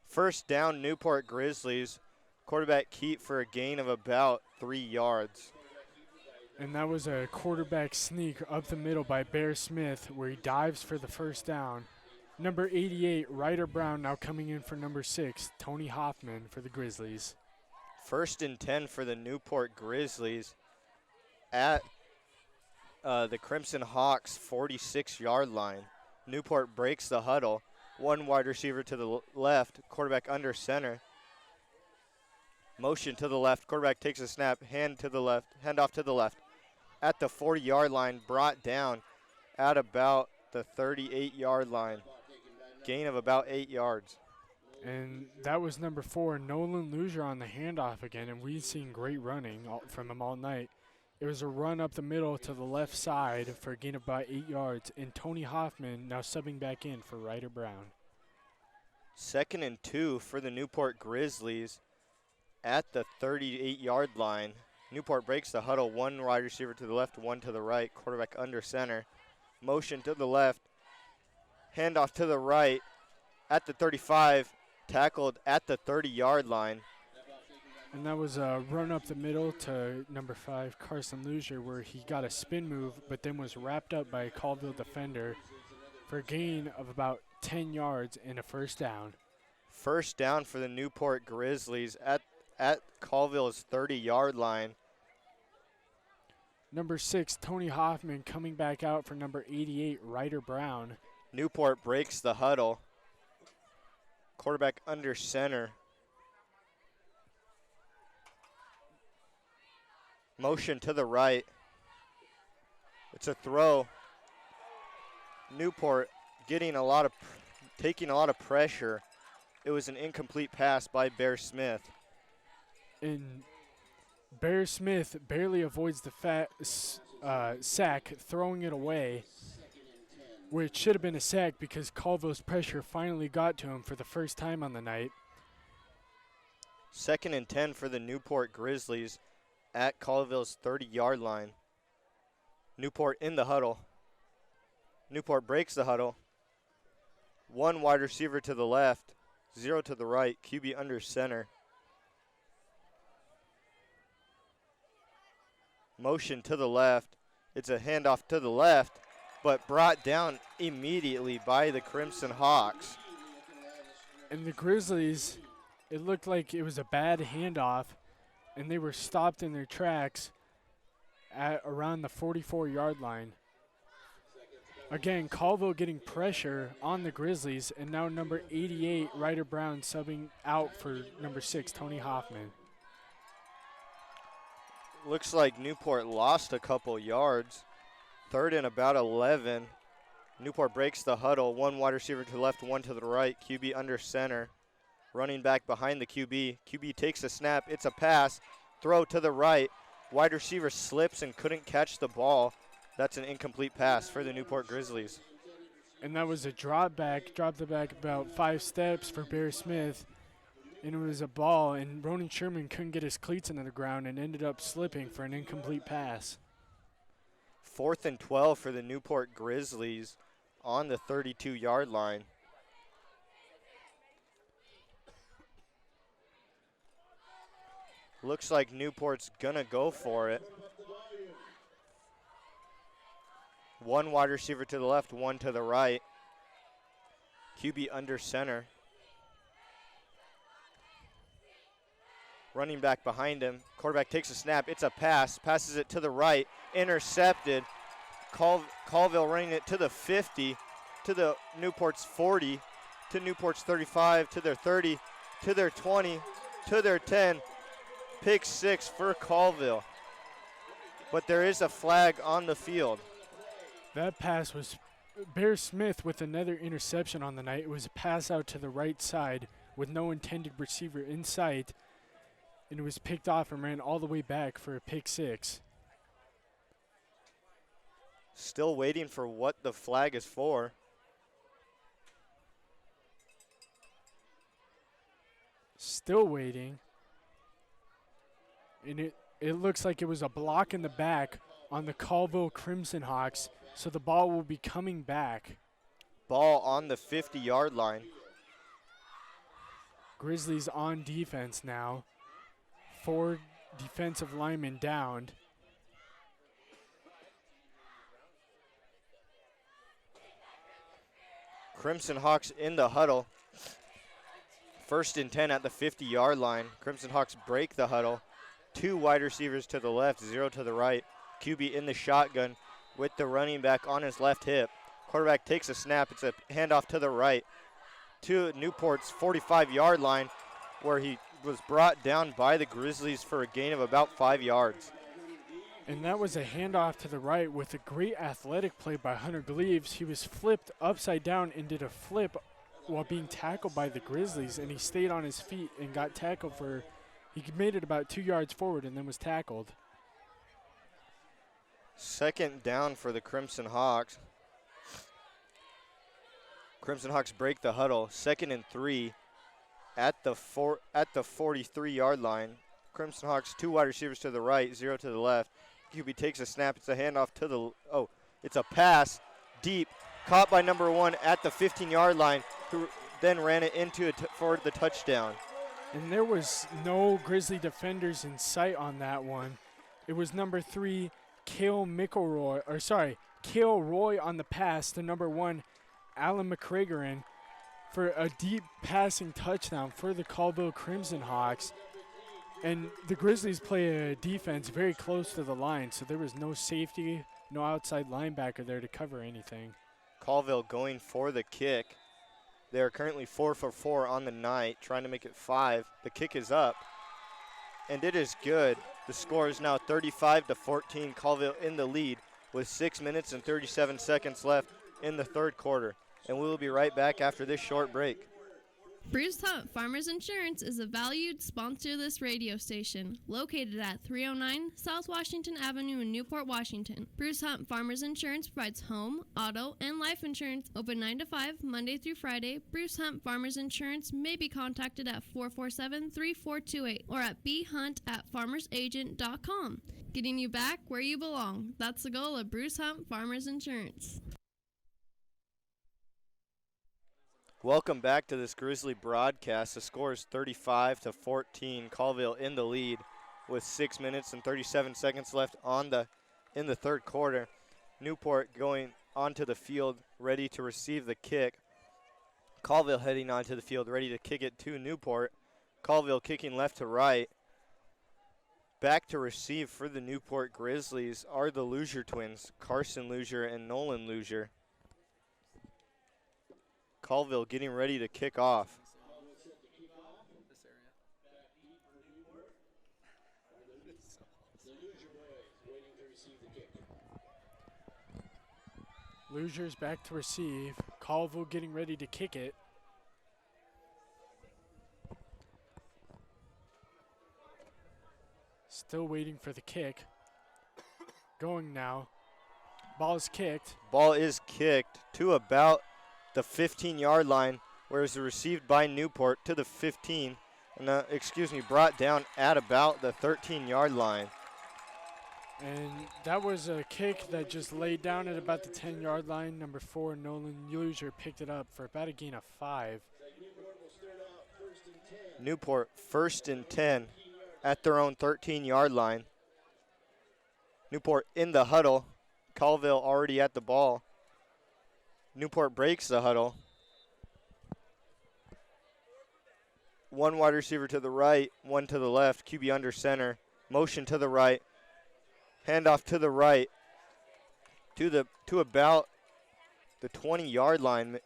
Speaker 2: First down, Newport Grizzlies. Quarterback keep for a gain of about 3 yards.
Speaker 1: And that was a quarterback sneak up the middle by Bear Smith where he dives for the first down. Number 88, Ryder Brown, now coming in for number 6, Tony Hoffman for the Grizzlies.
Speaker 2: 1st and 10 for the Newport Grizzlies at the Crimson Hawks 46-yard line. Newport breaks the huddle. One wide receiver to the left, quarterback under center. Motion to the left, quarterback takes a snap, hand off to the left. At the 40-yard line, brought down at about the 38-yard line. Gain of about 8 yards.
Speaker 1: And that was number 4, Nolan Luzier, on the handoff again, and we've seen great running from him all night. It was a run up the middle to the left side for a gain of about 8 yards, and Tony Hoffman now subbing back in for Ryder Brown.
Speaker 2: 2nd and 2 for the Newport Grizzlies at the 38-yard line. Newport breaks the huddle. One wide receiver to the left, one to the right. Quarterback under center. Motion to the left. Handoff to the right at the 35. Tackled at the 30-yard line.
Speaker 1: And that was a run up the middle to number 5, Carson Luzier, where he got a spin move, but then was wrapped up by a Colville defender for a gain of about 10 yards and a first down.
Speaker 2: First down for the Newport Grizzlies at Colville's 30-yard line.
Speaker 1: Number 6, Tony Hoffman, coming back out for number 88, Ryder Brown.
Speaker 2: Newport breaks the huddle. Quarterback under center. Motion to the right. It's a throw. Newport taking a lot of pressure. It was an incomplete pass by Bear Smith.
Speaker 1: And Bear Smith barely avoids the sack, throwing it away, which should have been a sack because Colville's pressure finally got to him for the first time on the night.
Speaker 2: 2nd and 10 for the Newport Grizzlies at Colville's 30-yard line. Newport in the huddle. Newport breaks the huddle. One wide receiver to the left, 0 to the right, QB under center. Motion to the left. It's a handoff to the left, but brought down immediately by the Crimson Hawks.
Speaker 1: And the Grizzlies, it looked like it was a bad handoff, and they were stopped in their tracks at around the 44-yard line. Again, Colville getting pressure on the Grizzlies, and now number 88, Ryder Brown, subbing out for number 6, Tony Hoffman.
Speaker 2: Looks like Newport lost a couple yards. 3rd and about 11. Newport breaks the huddle. One wide receiver to the left, one to the right. QB under center. Running back behind the QB. QB takes a snap. It's a pass. Throw to the right. Wide receiver slips and couldn't catch the ball. That's an incomplete pass for the Newport Grizzlies.
Speaker 1: And that was a drop back, dropped it back about 5 steps for Bear Smith. And it was a ball, and Ronan Sherman couldn't get his cleats into the ground and ended up slipping for an incomplete pass.
Speaker 2: 4th and 12 for the Newport Grizzlies on the 32-yard line. Looks like Newport's gonna go for it. One wide receiver to the left, one to the right. QB under center. Running back behind him. Quarterback takes a snap. It's a pass. Passes it to the right. Intercepted. Colville running it to the 50, to the Newport's 40, to Newport's 35, to their 30, to their 20, to their 10. Pick 6 for Colville. But there is a flag on the field.
Speaker 1: That pass was Bear Smith with another interception on the night. It was a pass out to the right side with no intended receiver in sight, and it was picked off and ran all the way back for a pick 6.
Speaker 2: Still waiting for what the flag is for.
Speaker 1: Still waiting. And it looks like it was a block in the back on the Colville Crimson Hawks, so the ball will be coming back.
Speaker 2: Ball on the 50-yard line.
Speaker 1: Grizzlies on defense now. 4 defensive linemen downed.
Speaker 2: Crimson Hawks in the huddle. 1st and 10 at the 50-yard line. Crimson Hawks break the huddle. 2 wide receivers to the left, 0 to the right. QB in the shotgun with the running back on his left hip. Quarterback takes a snap. It's a handoff to the right to Newport's 45-yard line, where he was brought down by the Grizzlies for a gain of about 5 yards.
Speaker 1: And that was a handoff to the right with a great athletic play by Hunter Gleaves. He was flipped upside down and did a flip while being tackled by the Grizzlies, and he stayed on his feet and got tackled for, he made it about 2 yards forward and then was tackled.
Speaker 2: 2nd down for the Crimson Hawks. Crimson Hawks break the huddle. 2nd and 3 at the 43-yard line. Crimson Hawks 2 wide receivers to the right, 0 to the left. QB takes a snap. It's a handoff to the, it's a pass deep, caught by number 1 at the 15-yard line, who then ran it into for the touchdown.
Speaker 1: And there was no Grizzly defenders in sight on that one. It was number 3, Cale Roy on the pass to number 1, Alan McCragerin, for a deep passing touchdown for the Colville Crimson Hawks. And the Grizzlies play a defense very close to the line, so there was no safety, no outside linebacker there to cover anything.
Speaker 2: Colville going for the kick. They are currently 4 for 4 on the night, trying to make it 5. The kick is up, and it is good. The score is now 35-14. Colville in the lead with 6 minutes and 37 seconds left in the 3rd quarter. And we will be right back after this short break.
Speaker 3: Bruce Hunt Farmers Insurance is a valued sponsor of this radio station, located at 309 South Washington Avenue in Newport, Washington. Bruce Hunt Farmers Insurance provides home, auto, and life insurance open 9 to 5, Monday through Friday. Bruce Hunt Farmers Insurance may be contacted at 447-3428 or at bhunt@farmersagent.com. Getting you back where you belong. That's the goal of Bruce Hunt Farmers Insurance.
Speaker 2: Welcome back to this Grizzly broadcast. The score is 35-14. Colville in the lead with 6 minutes and 37 seconds left in the 3rd quarter. Newport going onto the field, ready to receive the kick. Colville heading onto the field, ready to kick it to Newport. Colville kicking left to right. Back to receive for the Newport Grizzlies are the Luzier twins, Carson Luzier and Nolan Luzier. Colville getting ready to kick off.
Speaker 1: Luzier's back to receive. Colville getting ready to kick it. Still waiting for the kick. Going now. Ball is kicked.
Speaker 2: Ball is kicked to about the 15-yard line, where it's received by Newport to the 15, and brought down at about the 13-yard line.
Speaker 1: And that was a kick that just laid down at about the 10-yard line. Number 4, Nolan User picked it up for about a gain of 5.
Speaker 2: Newport 1st and 10 at their own 13-yard line. Newport in the huddle. Colville already at the ball. Newport breaks the huddle. One wide receiver to the right, one to the left. QB under center. Motion to the right. Handoff to the right to about the 20-yard line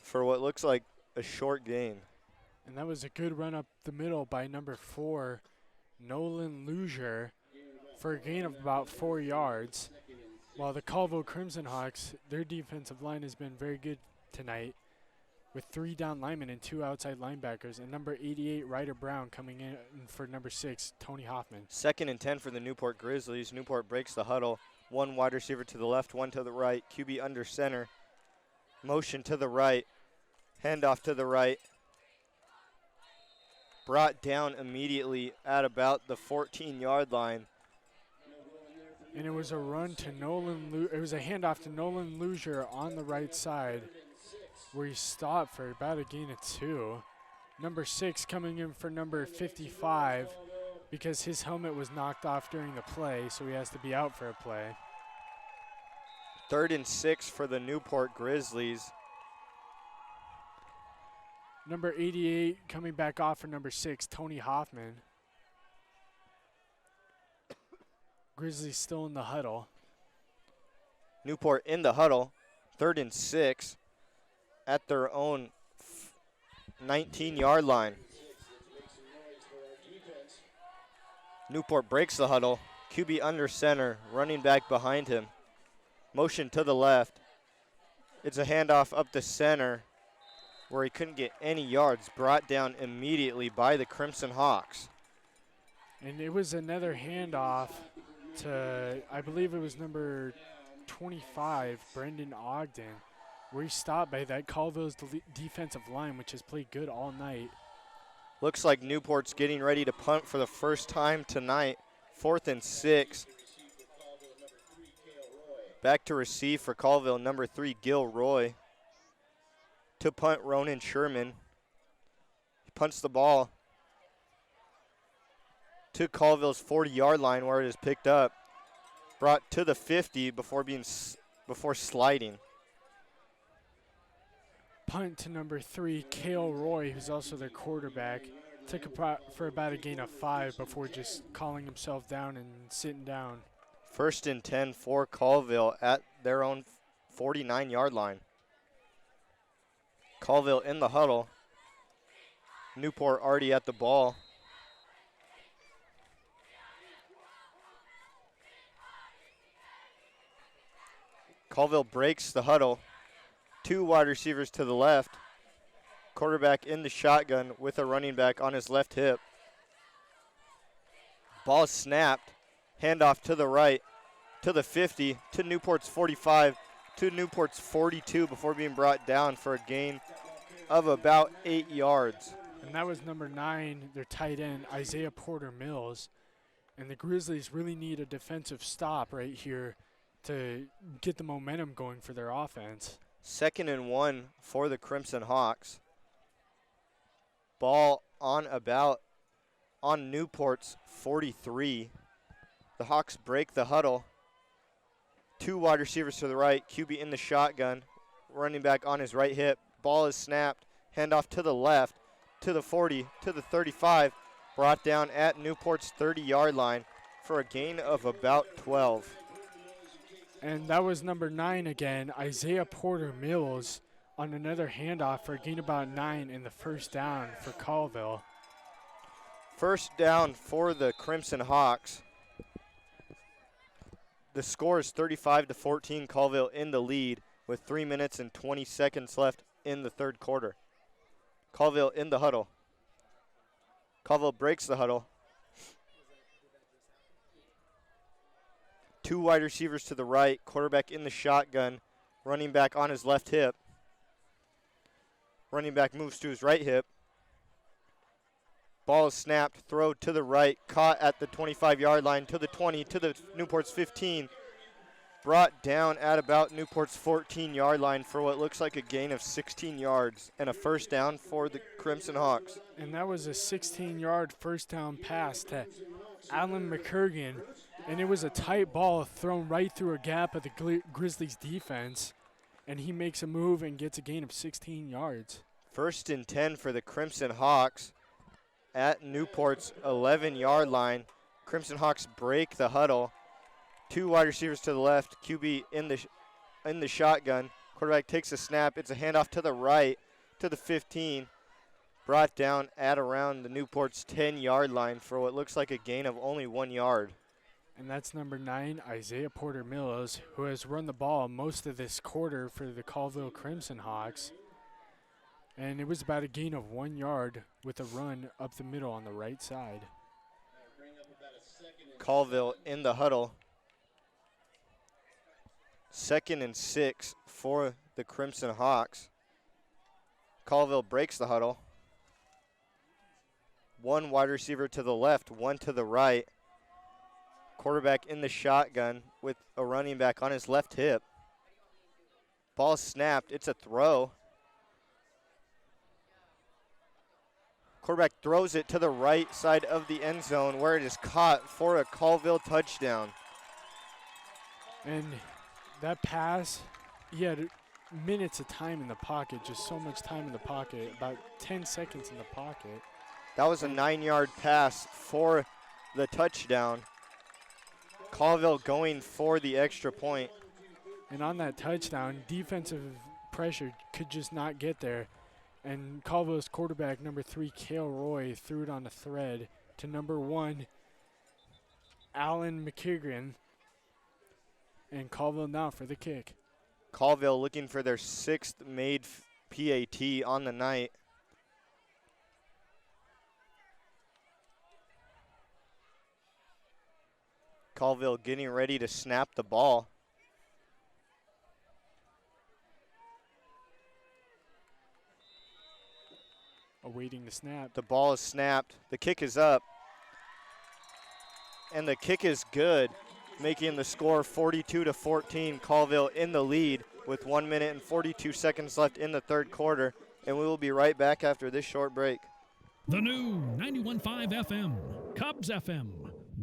Speaker 2: for what looks like a short gain.
Speaker 1: And that was a good run up the middle by number 4, Nolan Luzier, for a gain of about 4 yards. While the Colville Crimson Hawks, their defensive line has been very good tonight, with 3 down linemen and 2 outside linebackers, and number 88, Ryder Brown, coming in for number 6, Tony Hoffman.
Speaker 2: 2nd and 10 for the Newport Grizzlies. Newport breaks the huddle. One wide receiver to the left, one to the right. QB under center. Motion to the right. Handoff to the right. Brought down immediately at about the 14-yard line.
Speaker 1: And it was a run to it was a handoff to Nolan Luzier on the right side, where he stopped for about a gain of 2. Number 6 coming in for number 55 because his helmet was knocked off during the play, so he has to be out for a play.
Speaker 2: 3rd and 6 for the Newport Grizzlies.
Speaker 1: Number 88 coming back off for number 6, Tony Hoffman. Grizzlies still in the huddle.
Speaker 2: Newport in the huddle. 3rd and 6 at their own 19-yard line. Newport breaks the huddle. QB under center, running back behind him. Motion to the left. It's a handoff up the center where he couldn't get any yards, brought down immediately by the Crimson Hawks.
Speaker 1: And it was another handoff to, I believe it was number 25, Brendan Ogden, where he stopped by that Colville's defensive line, which has played good all night.
Speaker 2: Looks like Newport's getting ready to punt for the first time tonight. 4th and 6. Back to receive for Colville, number 3, Gilroy. To punt, Ronan Sherman. He punts the ball to Colville's 40-yard line where it is picked up. Brought to the 50 before sliding.
Speaker 1: Punt to number 3, Cale Roy, who's also their quarterback. Took for about a gain of 5 before just calling himself down and sitting down.
Speaker 2: 1st and 10 for Colville at their own 49-yard line. Colville in the huddle. Newport already at the ball. Colville breaks the huddle. 2 wide receivers to the left. Quarterback in the shotgun with a running back on his left hip. Ball snapped. Handoff to the right, to the 50, to Newport's 45, to Newport's 42 before being brought down for a gain of about 8 yards.
Speaker 1: And that was number 9, their tight end, Isaiah Porter Mills. And the Grizzlies really need a defensive stop right here to get the momentum going for their offense.
Speaker 2: 2nd and 1 for the Crimson Hawks. Ball on Newport's 43. The Hawks break the huddle. 2 wide receivers to the right, QB in the shotgun, running back on his right hip. Ball is snapped, handoff to the left, to the 40, to the 35, brought down at Newport's 30-yard line for a gain of about 12.
Speaker 1: And that was number 9 again, Isaiah Porter Mills, on another handoff for a gain about 9 in the first down for Colville.
Speaker 2: First down for the Crimson Hawks. The score is 35-14, Colville in the lead with 3 minutes and 20 seconds left in the third quarter. Colville in the huddle. Colville breaks the huddle. 2 wide receivers to the right, quarterback in the shotgun, running back on his left hip. Running back moves to his right hip. Ball is snapped, throw to the right, caught at the 25-yard line to the 20, to the Newport's 15. Brought down at about Newport's 14-yard line for what looks like a gain of 16 yards and a first down for the Crimson Hawks.
Speaker 1: And that was a 16-yard first down pass to Alan McCurgan, and it was a tight ball thrown right through a gap of the Grizzlies defense, and he makes a move and gets a gain of 16 yards.
Speaker 2: 1st and 10 for the Crimson Hawks at Newport's 11-yard line. Crimson Hawks break the huddle. 2 wide receivers to the left, QB in the shotgun. Quarterback takes a snap. It's a handoff to the right to the 15. Brought down at around the Newport's 10-yard line for what looks like a gain of only 1 yard.
Speaker 1: And that's number 9, Isaiah Porter Mills, who has run the ball most of this quarter for the Colville Crimson Hawks. And it was about a gain of 1 yard with a run up the middle on the right side.
Speaker 2: Colville in the huddle. 2nd and 6 for the Crimson Hawks. Colville breaks the huddle. 1 wide receiver to the left, 1 to the right. Quarterback in the shotgun with a running back on his left hip. Ball snapped. It's a throw. Quarterback throws it to the right side of the end zone where it is caught for a Colville touchdown.
Speaker 1: And that pass, he had minutes of time in the pocket, just so much time in the pocket, about 10 seconds in the pocket.
Speaker 2: That was a 9-yard pass for the touchdown. Colville going for the extra point.
Speaker 1: And on that touchdown, defensive pressure could just not get there. And Colville's quarterback, number 3, Cale Roy, threw it on the thread to number 1, Alan McKigren. And Colville now for the kick.
Speaker 2: Colville looking for their 6th made PAT on the night. Colville getting ready to snap the ball.
Speaker 1: Awaiting the snap.
Speaker 2: The ball is snapped. The kick is up. And the kick is good, making the score 42-14. Colville in the lead with 1 minute and 42 seconds left in the third quarter. And we will be right back after this short break.
Speaker 5: The new 91.5 FM, Cubs FM.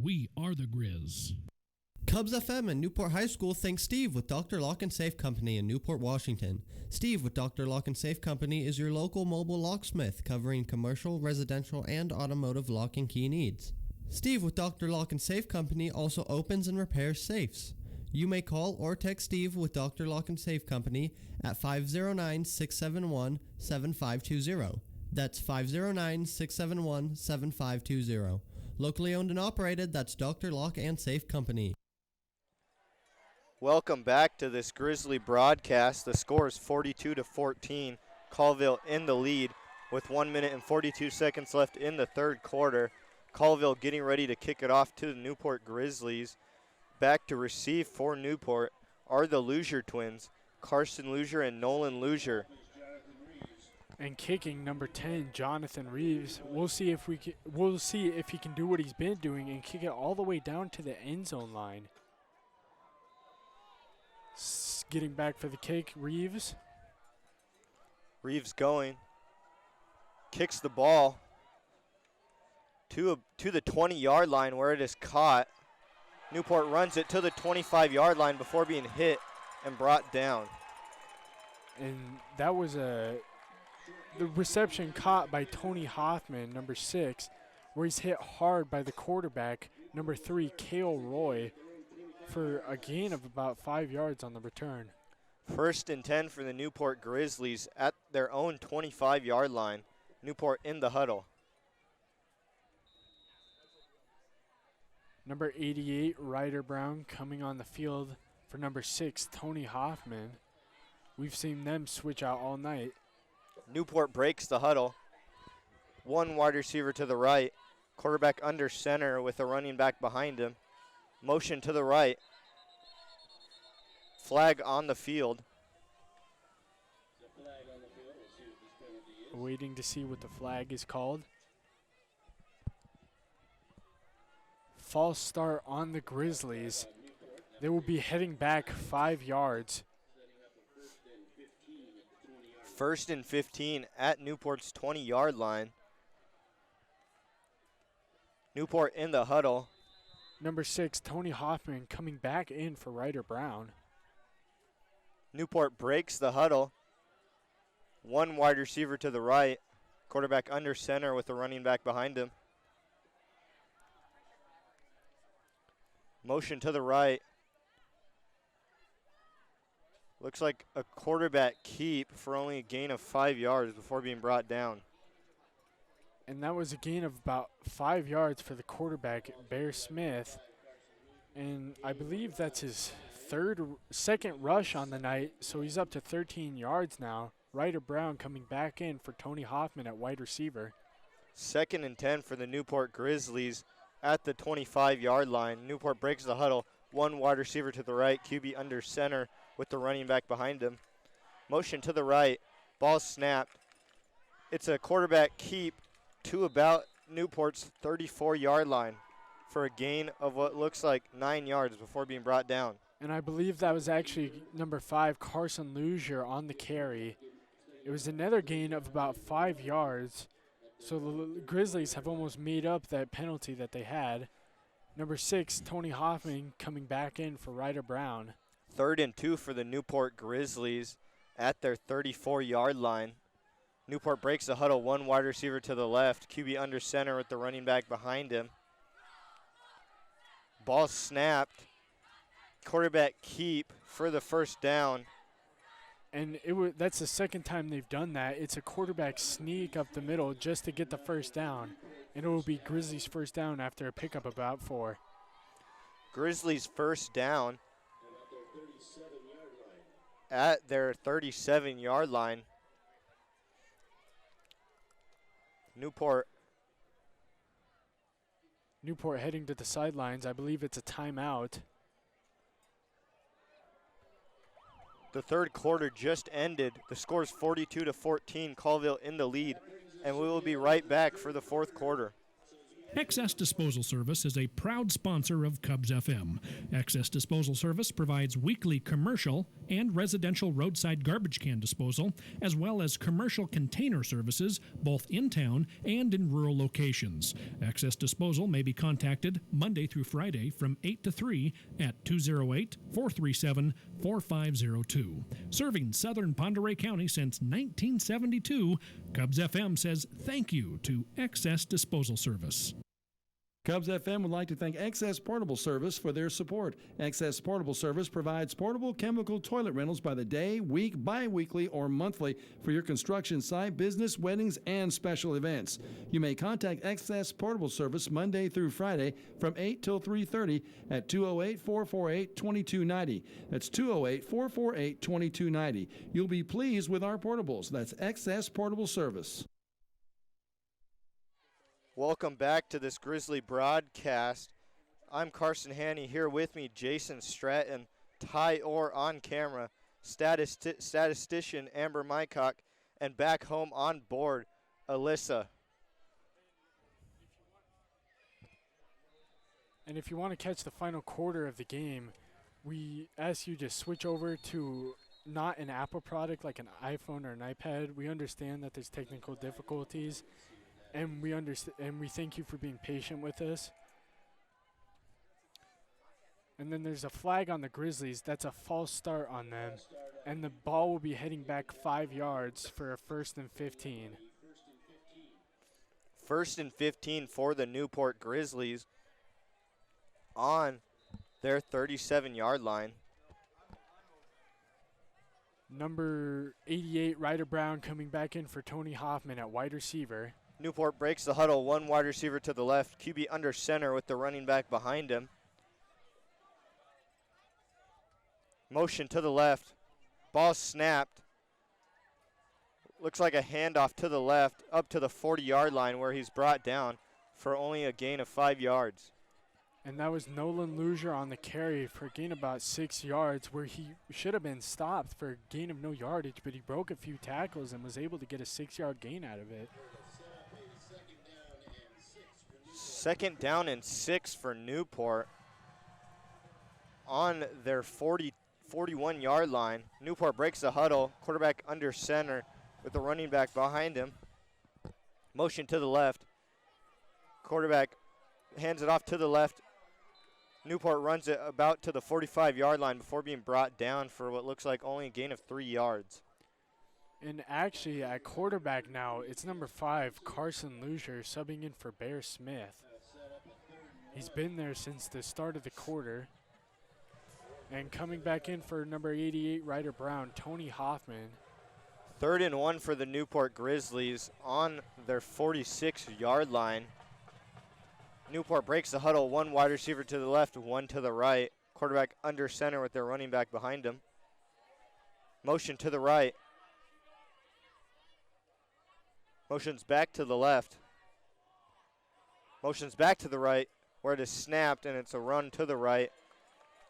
Speaker 5: We are the Grizz.
Speaker 6: Cubs FM and Newport High School thanks Steve with Dr. Lock and Safe Company in Newport, Washington. Steve with Dr. Lock and Safe Company is your local mobile locksmith covering commercial, residential, and automotive lock and key needs. Steve with Dr. Lock and Safe Company also opens and repairs safes. You may call or text Steve with Dr. Lock and Safe Company at 509-671-7520. That's 509-671-7520. Locally owned and operated, that's Dr. Lock and Safe Company.
Speaker 2: Welcome back to this Grizzly broadcast. The score is 42-14. Colville in the lead with 1 minute and 42 seconds left in the third quarter. Colville getting ready to kick it off to the Newport Grizzlies. Back to receive for Newport are the Luzier twins, Carson Luzier and Nolan Luzier.
Speaker 1: And kicking number 10, Jonathan Reeves. We'll see if he can do what he's been doing and kick it all the way down to the end zone line. Getting back for the kick, Reeves.
Speaker 2: Reeves going. Kicks the ball to the 20-yard line where it is caught. Newport runs it to the 25-yard line before being hit and brought down.
Speaker 1: And that was the reception caught by Tony Hoffman, number 6, where he's hit hard by the quarterback, number 3, Cale Roy, for a gain of about 5 yards on the return.
Speaker 2: 1st and 10 for the Newport Grizzlies at their own 25-yard line. Newport in the huddle.
Speaker 1: Number 88, Ryder Brown, coming on the field for number 6, Tony Hoffman. We've seen them switch out all night.
Speaker 2: Newport breaks the huddle. 1 wide receiver to the right. Quarterback under center with a running back behind him. Motion to the right. Flag on the field.
Speaker 1: waiting to see what the flag is called. False start on the Grizzlies. They will be heading back 5 yards.
Speaker 2: First and 15 at Newport's 20-yard line. Newport in the huddle.
Speaker 1: Number 6, Tony Hoffman, coming back in for Ryder Brown.
Speaker 2: Newport breaks the huddle. One wide receiver to the right. Quarterback under center with the running back behind him. Motion to the right. Looks like a quarterback keep for only a gain of 5 yards before being brought down.
Speaker 1: And that was a gain of about 5 yards for the quarterback, Bear Smith. And I believe that's his second rush on the night, so he's up to 13 yards now. Ryder Brown coming back in for Tony Hoffman at wide receiver.
Speaker 2: Second and 10 for the Newport Grizzlies at the 25-yard line. Newport breaks the huddle. One wide receiver to the right, QB under center with the running back behind him. Motion to the right, ball snapped. It's a quarterback keep to about Newport's 34-yard line for a gain of what looks like 9 yards before being brought down.
Speaker 1: And I believe that was actually number 5, Carson Luzier, on the carry. It was another gain of about 5 yards. So the Grizzlies have almost made up that penalty that they had. Number 6, Tony Hoffman, coming back in for Ryder Brown.
Speaker 2: Third and 2 for the Newport Grizzlies at their 34-yard line. Newport breaks the huddle. One wide receiver to the left. QB under center with the running back behind him. Ball snapped. Quarterback keep for the first down.
Speaker 1: And that's the second time they've done that. It's a quarterback sneak up the middle just to get the first down. And it will be Grizzlies' first down after a pickup about 4.
Speaker 2: Grizzlies' first down at their 37-yard line. Newport
Speaker 1: heading to the sidelines. I believe it's a timeout.
Speaker 2: The third quarter just ended. The score is 42-14. Colville in the lead. And we will be right back for the fourth quarter.
Speaker 5: Excess Disposal Service is a proud sponsor of Cubs FM. Excess Disposal Service provides weekly commercial and residential roadside garbage can disposal, as well as commercial container services both in town and in rural locations. Excess Disposal may be contacted Monday through Friday from 8 to 3 at 208-437-4502. Serving southern Pend Oreille County since 1972, Cubs FM says thank you to Excess Disposal Service.
Speaker 7: Cubs FM would like to thank Excess Portable Service for their support. Excess Portable Service provides portable chemical toilet rentals by the day, week, bi-weekly, or monthly for your construction site, business, weddings, and special events. You may contact Excess Portable Service Monday through Friday from 8 till 3:30 at 208-448-2290. That's 208-448-2290. You'll be pleased with our portables. That's Excess Portable Service.
Speaker 2: Welcome back to this Grizzly broadcast. I'm Carson Haney, here with me, Jason Stratton, Ty Orr on camera, statistician Amber Mycock, and back home on board, Alyssa.
Speaker 1: And if you want to catch the final quarter of the game, we ask you to switch over to not an Apple product like an iPhone or an iPad. We understand that there's technical difficulties. And we understand, and we thank you for being patient with us. And then there's a flag on the Grizzlies. That's a false start on them. And the ball will be heading back 5 yards for a 1st and 15.
Speaker 2: 1st and 15 for the Newport Grizzlies on their 37-yard line.
Speaker 1: Number 88, Ryder Brown, coming back in for Tony Hoffman at wide receiver.
Speaker 2: Newport breaks the huddle. One wide receiver to the left. QB under center with the running back behind him. Motion to the left. Ball snapped. Looks like a handoff to the left up to the 40-yard line where he's brought down for only a gain of 5 yards.
Speaker 1: And that was Nolan Luzier on the carry for a gain about 6 yards, where he should have been stopped for a gain of no yardage, but he broke a few tackles and was able to get a 6-yard gain out of it.
Speaker 2: 2nd down and 6 for Newport on their 41-yard line. Newport breaks the huddle, quarterback under center with the running back behind him. Motion to the left. Quarterback hands it off to the left. Newport runs it about to the 45-yard line before being brought down for what looks like only a gain of 3 yards.
Speaker 1: And actually, at quarterback now, it's number 5, Carson Luzier, subbing in for Bear Smith. He's been there since the start of the quarter. And coming back in for number 88, Ryder Brown, Tony Hoffman.
Speaker 2: 3rd and 1 for the Newport Grizzlies on their 46-yard line. Newport breaks the huddle, 1 wide receiver to the left, 1 to the right. Quarterback under center with their running back behind him. Motion to the right. Motions back to the left. Motions back to the right, where it is snapped, and it's a run to the right.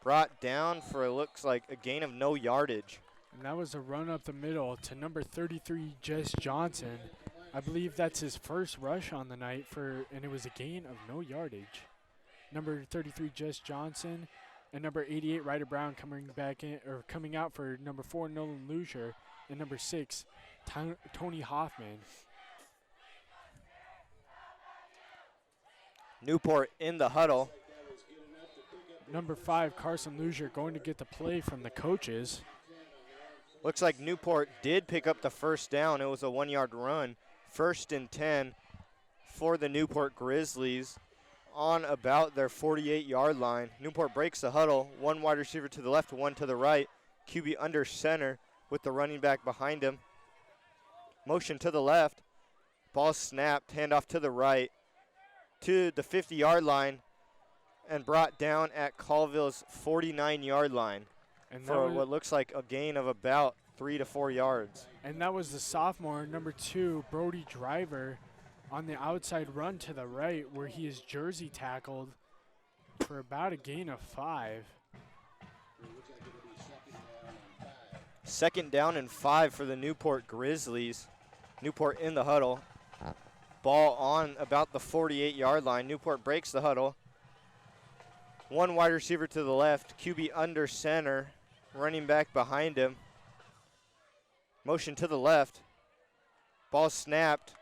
Speaker 2: Brought down for it looks like a gain of no yardage.
Speaker 1: And that was a run up the middle to number 33, Jess Johnson. I believe that's his first rush on the night and it was a gain of no yardage. Number 33, Jess Johnson, and number 88, Ryder Brown coming out for number 4, Nolan Luzier, and number 6, Tony Hoffman.
Speaker 2: Newport in the huddle.
Speaker 1: Number 5, Carson Luzier, going to get the play from the coaches.
Speaker 2: Looks like Newport did pick up the first down. It was a 1-yard run. 1st and 10 for the Newport Grizzlies on about their 48-yard line. Newport breaks the huddle. 1 wide receiver to the left, 1 to the right. QB under center with the running back behind him. Motion to the left. Ball snapped. Handoff to the right to the 50-yard line and brought down at Colvile's 49-yard line
Speaker 1: And
Speaker 2: for what looks like a gain of about 3 to 4 yards.
Speaker 1: And that was the sophomore, number 2, Brody Driver, on the outside run to the right, where he is jersey tackled for about a gain of 5.
Speaker 2: 2nd down and 5 for the Newport Grizzlies. Newport in the huddle. Ball on about the 48-yard line. Newport breaks the huddle. 1 wide receiver to the left, QB under center, running back behind him. Motion to the left. Ball snapped.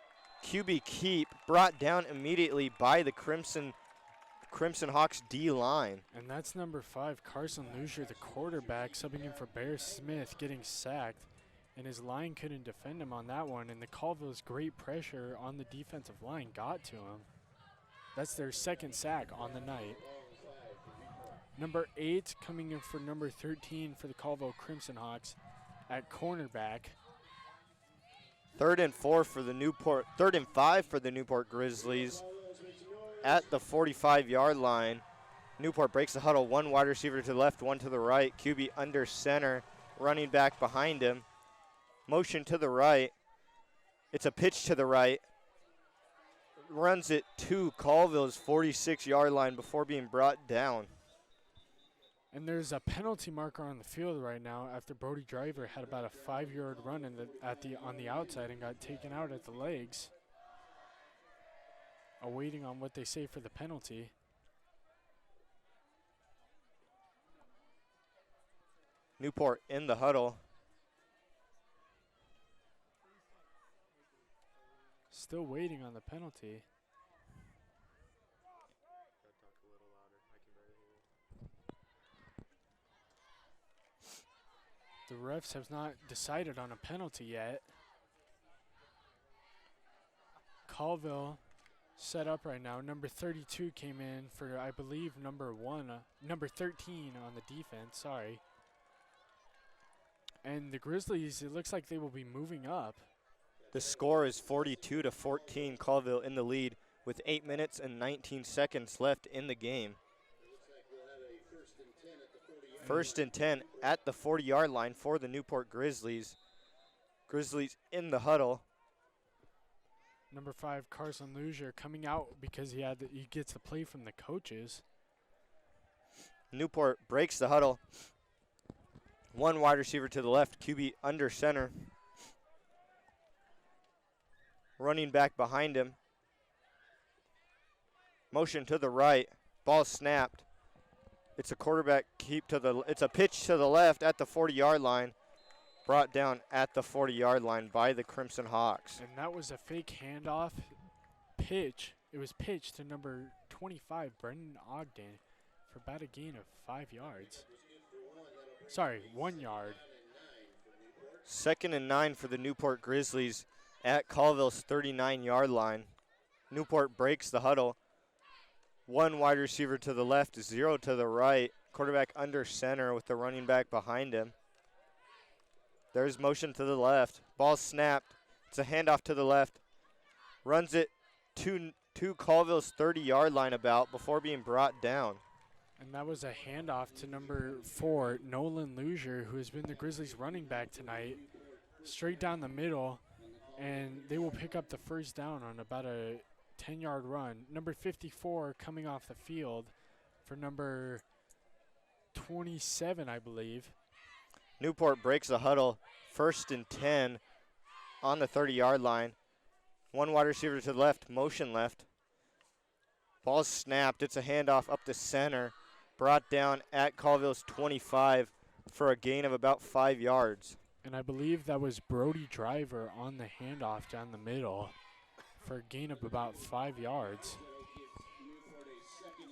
Speaker 2: QB keep, brought down immediately by the Crimson Hawks D-line.
Speaker 1: And that's number 5, Carson Luzier, the quarterback, subbing in for Bear Smith, getting sacked. And his line couldn't defend him on that one. And the Colville's great pressure on the defensive line got to him. That's their 2nd sack on the night. Number 8 coming in for number 13 for the Colville Crimson Hawks at cornerback.
Speaker 2: 3rd and 5 for the Newport Grizzlies at the 45-yard line. Newport breaks the huddle. 1 wide receiver to the left, 1 to the right. QB under center, running back behind him. Motion to the right. It's a pitch to the right. Runs it to Colville's 46-yard line before being brought down.
Speaker 1: And there's a penalty marker on the field right now after Brody Driver had about a 5-yard run on the outside and got taken out at the legs. Awaiting on what they say for the penalty.
Speaker 2: Newport in the huddle.
Speaker 1: Still waiting on the penalty. The refs have not decided on a penalty yet. Colville set up right now. Number 32 came in for, I believe, number 13 on the defense, sorry. And the Grizzlies, it looks like they will be moving up.
Speaker 2: The score is 42-14, Colville in the lead with 8 minutes and 19 seconds left in the game. 1st and 10 at the 40-yard line for the Newport Grizzlies. Grizzlies in the huddle.
Speaker 1: Number 5, Carson Luzier, coming out because he gets the play from the coaches.
Speaker 2: Newport breaks the huddle. One wide receiver to the left, QB under center. Running back behind him. Motion to the right. Ball snapped. It's a quarterback keep to the. It's a pitch to the left at the 40-yard line. Brought down at the 40-yard line by the Crimson Hawks.
Speaker 1: And that was a fake handoff pitch. It was pitched to number 25, Brendan Ogden, for about a gain of 5 yards. Sorry, 1 yard.
Speaker 2: 2nd and 9 for the Newport Grizzlies at Colvile's 39-yard line. Newport breaks the huddle. One wide receiver to the left, 0 to the right. Quarterback under center with the running back behind him. There's motion to the left. Ball snapped. It's a handoff to the left. Runs it to Colvile's 30-yard line about before being brought down.
Speaker 1: And that was a handoff to number 4, Nolan Luzier, who has been the Grizzlies running back tonight, straight down the middle, and they will pick up the first down on about a 10-yard run. Number 54 coming off the field for number 27, I believe.
Speaker 2: Newport breaks the huddle, 1st and 10 on the 30-yard line. One wide receiver to the left, motion left. Ball's snapped. It's a handoff up the center. Brought down at Colvile's 25 for a gain of about 5 yards.
Speaker 1: And I believe that was Brody Driver on the handoff down the middle for a gain of about 5 yards.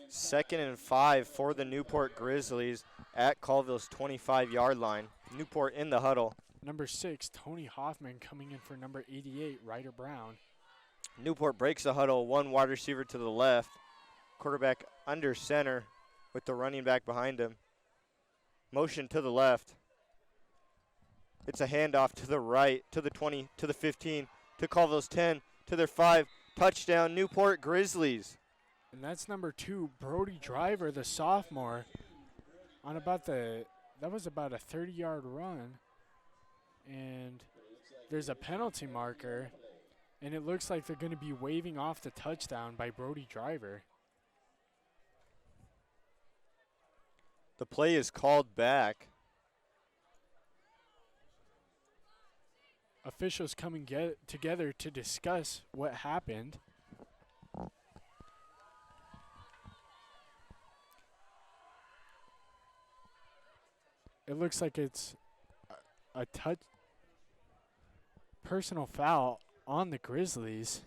Speaker 2: 2nd and 5 for the Newport Grizzlies at Colvile's 25-yard line. Newport in the huddle.
Speaker 1: Number 6, Tony Hoffman coming in for number 88, Ryder Brown.
Speaker 2: Newport breaks the huddle. One wide receiver to the left. Quarterback under center with the running back behind him. Motion to the left. It's a handoff to the right, to the 20, to the 15, to Colvile's 10, to their 5. Touchdown, Newport Grizzlies.
Speaker 1: And that's number 2, Brody Driver, the sophomore, on that was about a 30-yard run. And there's a penalty marker, and it looks like they're going to be waving off the touchdown by Brody Driver.
Speaker 2: The play is called back.
Speaker 1: Officials coming together to discuss what happened. It looks like it's a personal foul on the Grizzlies.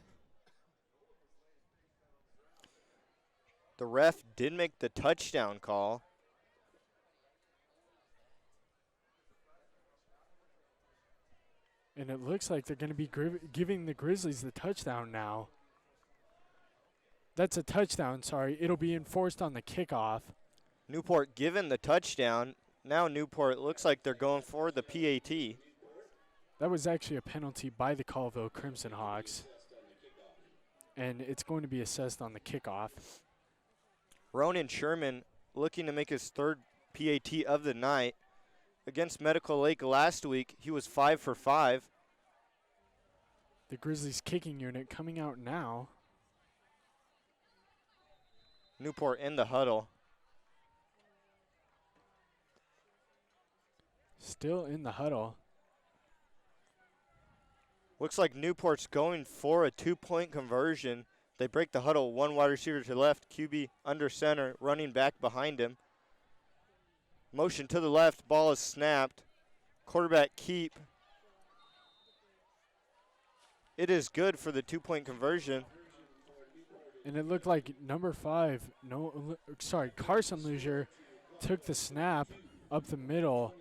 Speaker 2: The ref did make the touchdown call.
Speaker 1: And it looks like they're going to be giving the Grizzlies the touchdown now. That's a touchdown, sorry. It'll be enforced on the kickoff.
Speaker 2: Newport given the touchdown. Now Newport looks like they're going for the PAT.
Speaker 1: That was actually a penalty by the Colville Crimson Hawks. And it's going to be assessed on the kickoff.
Speaker 2: Ronan Sherman looking to make his 3rd PAT of the night. Against Medical Lake last week, he was 5 for 5.
Speaker 1: The Grizzlies kicking unit coming out now.
Speaker 2: Newport in the huddle.
Speaker 1: Still in the huddle.
Speaker 2: Looks like Newport's going for a 2-point conversion. They break the huddle. One wide receiver to the left, QB under center, running back behind him. Motion to the left, ball is snapped. Quarterback keep. It is good for the 2-point conversion.
Speaker 1: And it looked like number 5, Carson Luzier took the snap up the middle,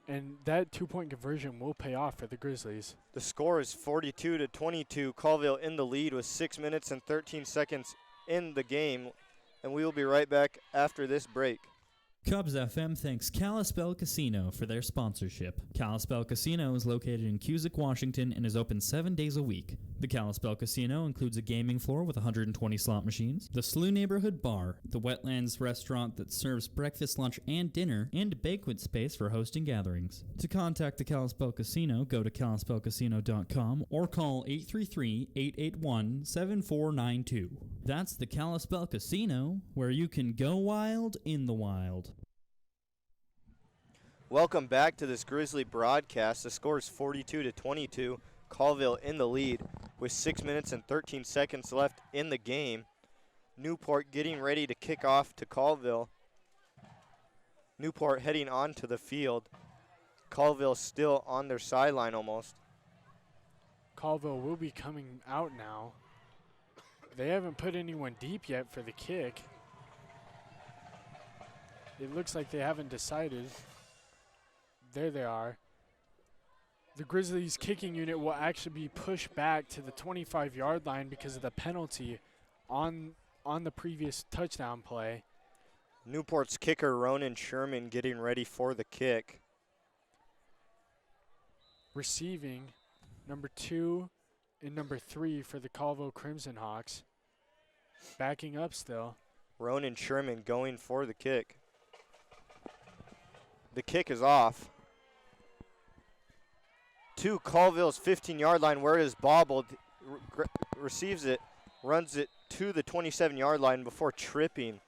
Speaker 1: and that 2-point conversion will pay off for the Grizzlies.
Speaker 2: The score is 42-22. Colville in the lead with 6 minutes and 13 seconds in the game, and we will be right back after this break.
Speaker 8: Cubs FM thanks Kalispell Casino for their sponsorship. Kalispell Casino is located in Cusick, Washington, and is open 7 days a week. The Kalispell Casino includes a gaming floor with 120 slot machines, the SLU Neighborhood Bar, the Wetlands restaurant that serves breakfast, lunch, and dinner, and a banquet space for hosting gatherings. To contact the Kalispell Casino, go to kalispellcasino.com or call 833-881-7492. That's the Kalispell Casino, where you can go wild in the wild.
Speaker 2: Welcome back to this Grizzly broadcast. The score is 42-22. Colville in the lead with 6 minutes and 13 seconds left in the game. Newport getting ready to kick off to Colville. Newport heading onto the field. Colville still on their sideline almost.
Speaker 1: Colville will be coming out now. They haven't put anyone deep yet for the kick. It looks like they haven't decided. There they are. The Grizzlies kicking unit will actually be pushed back to the 25-yard line because of the penalty on the previous touchdown play.
Speaker 2: Newport's kicker, Ronan Sherman, getting ready for the kick.
Speaker 1: Receiving number 2 and number 3 for the Colville Crimson Hawks. Backing up still.
Speaker 2: Ronan Sherman going for the kick. The kick is off. To Colville's 15-yard line where it is bobbled. Receives it, runs it to the 27-yard line before tripping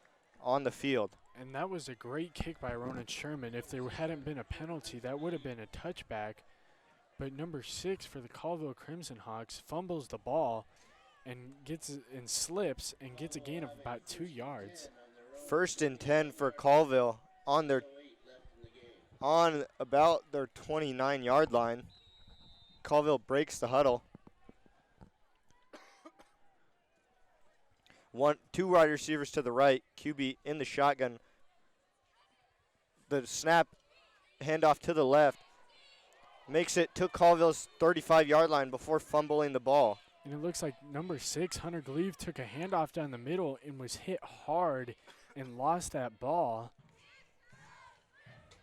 Speaker 2: on the field.
Speaker 1: And that was a great kick by Ronan Sherman. If there hadn't been a penalty, that would have been a touchback. But number 6 for the Colville Crimson Hawks fumbles the ball and slips and gets a gain of about 2 yards.
Speaker 2: 1st and 10 for Colville on about their 29-yard line. Colville breaks the huddle. 2 wide receivers to the right. QB in the shotgun. The snap, handoff to the left. Makes it to Colville's 35-yard line before fumbling the ball.
Speaker 1: And it looks like number 6, Hunter Gleave, took a handoff down the middle and was hit hard and lost that ball.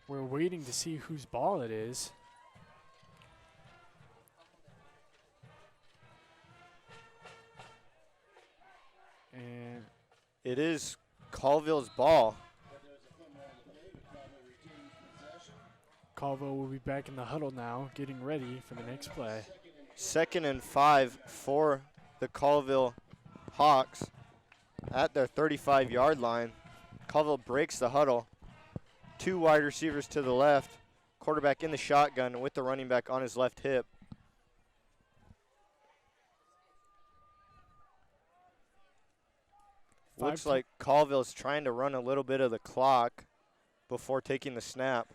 Speaker 1: We're waiting to see whose ball it is. And
Speaker 2: it is Colville's ball.
Speaker 1: Colville will be back in the huddle now, getting ready for the next play.
Speaker 2: 2nd and 5 for the Colville Hawks at their 35-yard line. Colville breaks the huddle. 2 wide receivers to the left. Quarterback in the shotgun with the running back on his left hip. Looks like Colville's trying to run a little bit of the clock before taking the snap.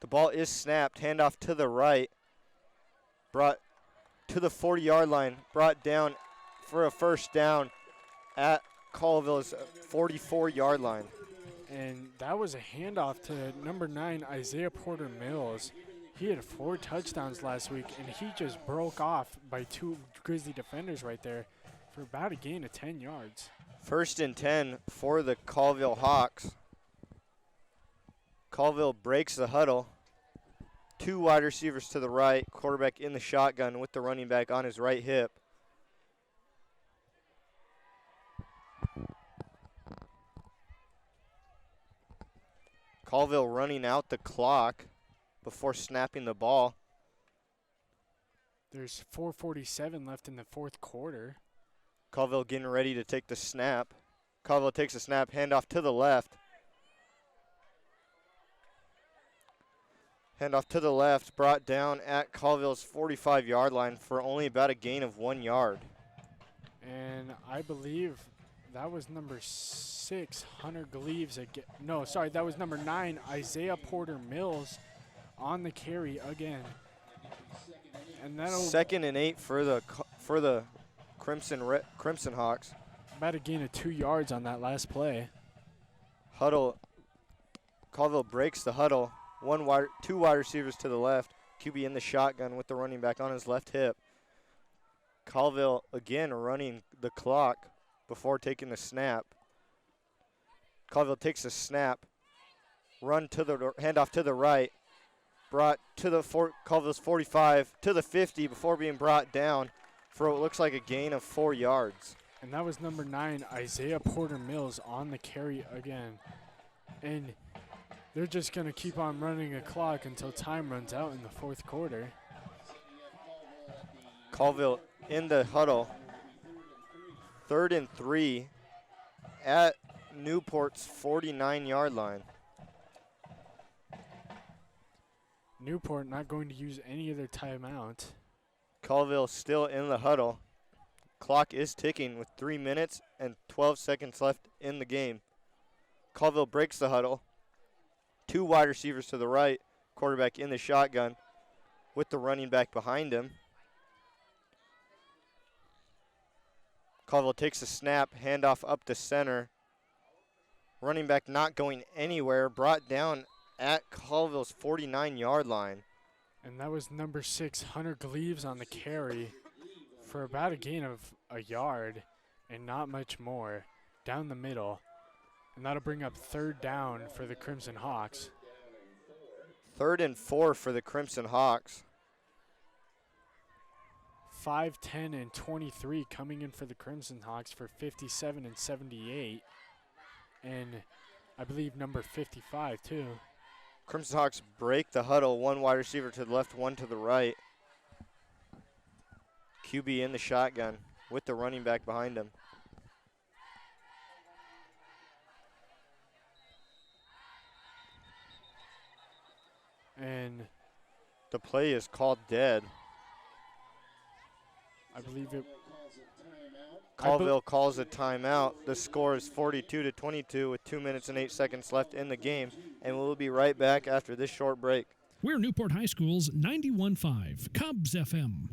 Speaker 2: The ball is snapped, handoff to the right, brought to the 40-yard line, brought down for a first down at Colville's 44-yard line.
Speaker 1: And that was a handoff to number 9, Isaiah Porter Mills. He had 4 touchdowns last week, and he just broke off by 2 Grizzly defenders right there for about a gain of 10 yards.
Speaker 2: 1st and 10 for the Colville Hawks. Colville breaks the huddle. 2 wide receivers to the right, quarterback in the shotgun with the running back on his right hip. Colville running out the clock before snapping the ball.
Speaker 1: There's 4:47 left in the 4th quarter.
Speaker 2: Colville getting ready to take the snap. Colville takes the snap, handoff to the left. Handoff to the left, brought down at Colville's 45-yard line for only about a gain of 1 yard.
Speaker 1: And I believe that was number 6, Hunter Gleaves. No, sorry, that was number 9, Isaiah Porter Mills on the carry again. And that'll
Speaker 2: 2nd and 8 for the Crimson Hawks.
Speaker 1: About a gain of 2 yards on that last play.
Speaker 2: Huddle. Colville breaks the huddle. 2 wide receivers to the left. QB in the shotgun with the running back on his left hip. Colville again running the clock before taking the snap. Colville takes the snap. Run to the handoff to the right. Brought to the Colville's 45 to the 50 before being brought down for what looks like a gain of 4 yards.
Speaker 1: And that was number 9, Isaiah Porter Mills on the carry again. And they're just going to keep on running a clock until time runs out in the 4th quarter.
Speaker 2: Colville in the huddle. 3rd and 3 at Newport's 49-yard line.
Speaker 1: Newport not going to use any of their timeout.
Speaker 2: Colville still in the huddle. Clock is ticking with 3 minutes and 12 seconds left in the game. Colville breaks the huddle. 2 wide receivers to the right. Quarterback in the shotgun with the running back behind him. Colville takes a snap, handoff up the center. Running back not going anywhere, brought down at Colville's 49-yard line.
Speaker 1: And that was number 6, Hunter Gleaves, on the carry for about a gain of a yard and not much more down the middle. And that'll bring up 3rd down for the Crimson Hawks.
Speaker 2: 3rd and 4 for the Crimson Hawks.
Speaker 1: 5, 10, and 23 coming in for the Crimson Hawks for 57 and 78. And I believe number 55 too.
Speaker 2: Crimson Hawks break the huddle. 1 wide receiver to the left, 1 to the right. QB in the shotgun with the running back behind him.
Speaker 1: And
Speaker 2: the play is called dead.
Speaker 1: I believe it.
Speaker 2: Colville calls a timeout. The score is 42-22 with 2 minutes and 8 seconds left in the game, and we'll be right back after this short break.
Speaker 5: We're Newport High School's 91.5 Cubs FM.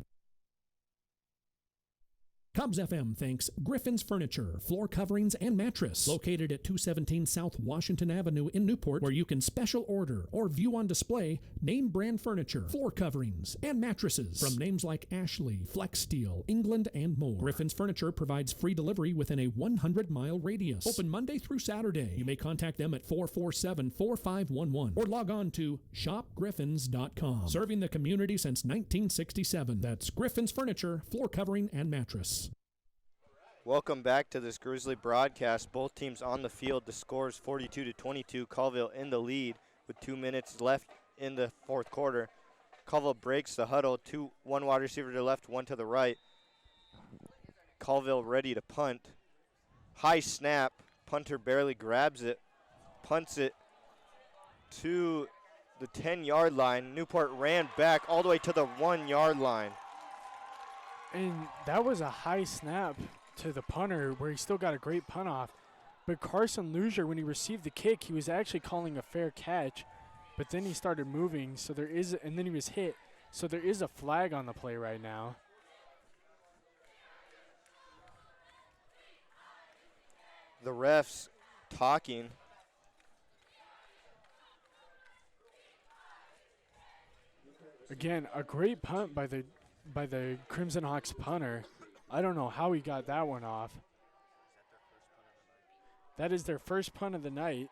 Speaker 5: Cubs FM thanks Griffin's Furniture, floor coverings, and mattress, located at 217 South Washington Avenue in Newport, where you can special order or view on display name brand furniture, floor coverings, and mattresses from names like Ashley, Flex Steel, England, and more. Griffin's Furniture provides free delivery within a 100-mile radius. Open Monday through Saturday. You may contact them at 447-4511 or log on to shopgriffins.com. Serving the community since 1967. That's Griffin's Furniture, floor covering, and mattress.
Speaker 2: Welcome back to this Grizzly broadcast. Both teams on the field. The score is 42-22. Colville in the lead with 2 minutes left in the 4th quarter. Colville breaks the huddle. 1 wide receiver to the left, 1 to the right. Colville ready to punt. High snap. Punter barely grabs it. Punts it to the 10-yard line. Newport ran back all the way to the 1-yard line.
Speaker 1: And that was a high snap to the punter where he still got a great punt off. But Carson Luzier, when he received the kick, he was actually calling a fair catch. But then he started moving, so there is, and then he was hit. So there is a flag on the play right now.
Speaker 2: The refs talking.
Speaker 1: Again, a great punt by the Crimson Hawks punter. I don't know how he got that one off. That is their first punt of the night.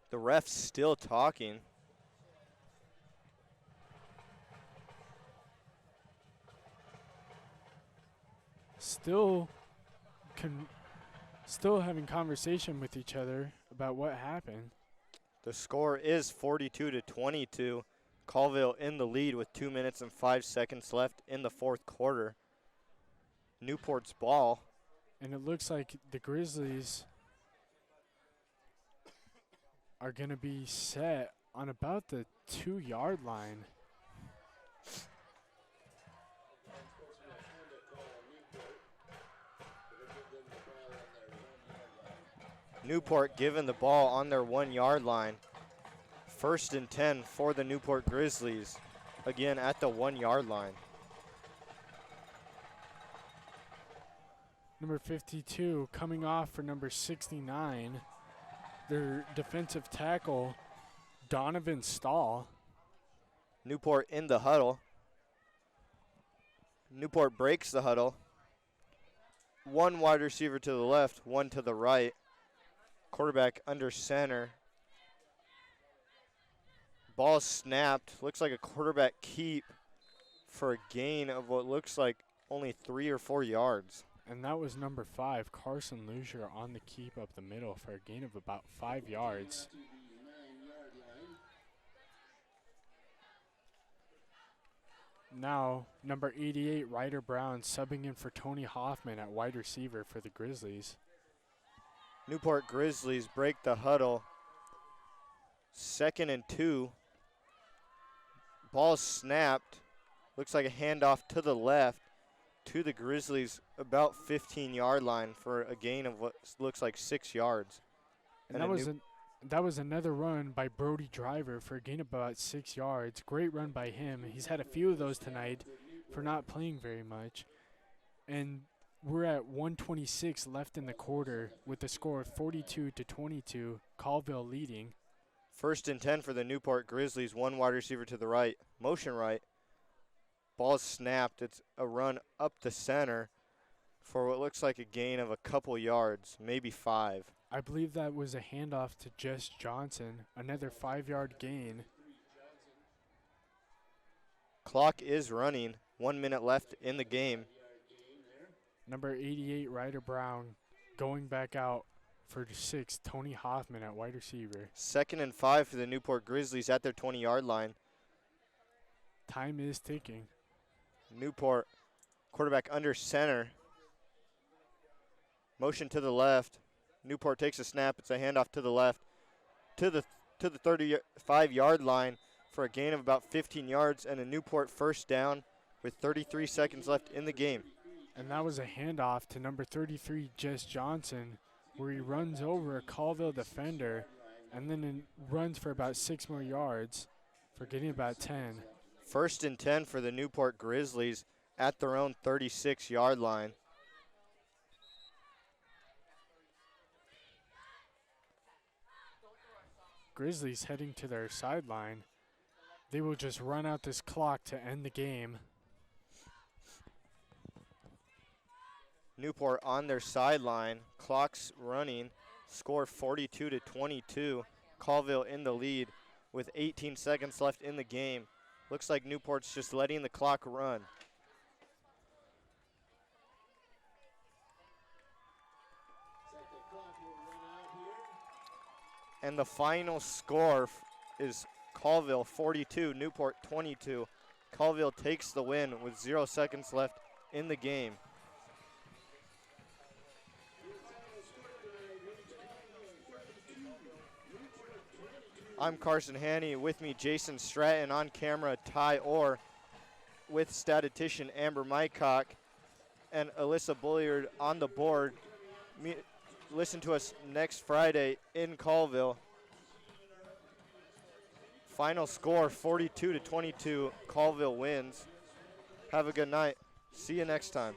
Speaker 2: The ref's still talking.
Speaker 1: Still having conversation with each other about what happened.
Speaker 2: The score is 42-22. Colville in the lead with 2 minutes and 5 seconds left in the 4th quarter. Newport's ball.
Speaker 1: And it looks like the Grizzlies are going to be set on about the 2-yard line.
Speaker 2: Newport given the ball on their 1-yard line. 1st and 10 for the Newport Grizzlies. Again at the 1-yard line.
Speaker 1: Number 52 coming off for number 69. Their defensive tackle, Donovan Stahl.
Speaker 2: Newport in the huddle. Newport breaks the huddle. 1 wide receiver to the left, 1 to the right. Quarterback under center. Ball snapped. Looks like a quarterback keep for a gain of what looks like only 3 or 4 yards.
Speaker 1: And that was number 5, Carson Luzier, on the keep up the middle for a gain of about 5 yards. Now, number 88, Ryder Brown, subbing in for Tony Hoffman at wide receiver for the Grizzlies.
Speaker 2: Newport Grizzlies break the huddle. 2nd and 2. Ball snapped. Looks like a handoff to the left to the Grizzlies about 15-yard line for a gain of what looks like 6 yards.
Speaker 1: And that was another run by Brody Driver for a gain of about 6 yards. Great run by him. He's had a few of those tonight for not playing very much. And we're at 1:26 left in the quarter with a score of 42-22, Colville leading.
Speaker 2: 1st and 10 for the Newport Grizzlies. One wide receiver to the right, motion right. Ball snapped. It's a run up the center for what looks like a gain of a couple yards, maybe 5.
Speaker 1: I believe that was a handoff to Jess Johnson, another 5-yard gain.
Speaker 2: Clock is running. 1 minute left in the game.
Speaker 1: Number 88, Ryder Brown, going back out for 6, Tony Hoffman at wide receiver.
Speaker 2: 2nd and 5 for the Newport Grizzlies at their 20-yard line.
Speaker 1: Time is ticking.
Speaker 2: Newport quarterback under center. Motion to the left. Newport takes a snap. It's a handoff to the left to the 35-yard line for a gain of about 15 yards and a Newport first down with 33 seconds left in the game.
Speaker 1: And that was a handoff to number 33, Jess Johnson, where he runs over a Colville defender and then runs for about 6 more yards for getting about 10.
Speaker 2: 1st and 10 for the Newport Grizzlies at their own 36-yard line.
Speaker 1: Grizzlies heading to their sideline. They will just run out this clock to end the game.
Speaker 2: Newport on their sideline. Clock's running. Score 42-22. Colville in the lead with 18 seconds left in the game. Looks like Newport's just letting the clock run. And the final score is Colville 42, Newport 22. Colville takes the win with 0 seconds left in the game. I'm Carson Haney. With me, Jason Stratton. On camera, Ty Orr. With statistician Amber Mycock and Alyssa Bulliard on the board. Listen to us next Friday in Colville. Final score 42-22. Colville wins. Have a good night. See you next time.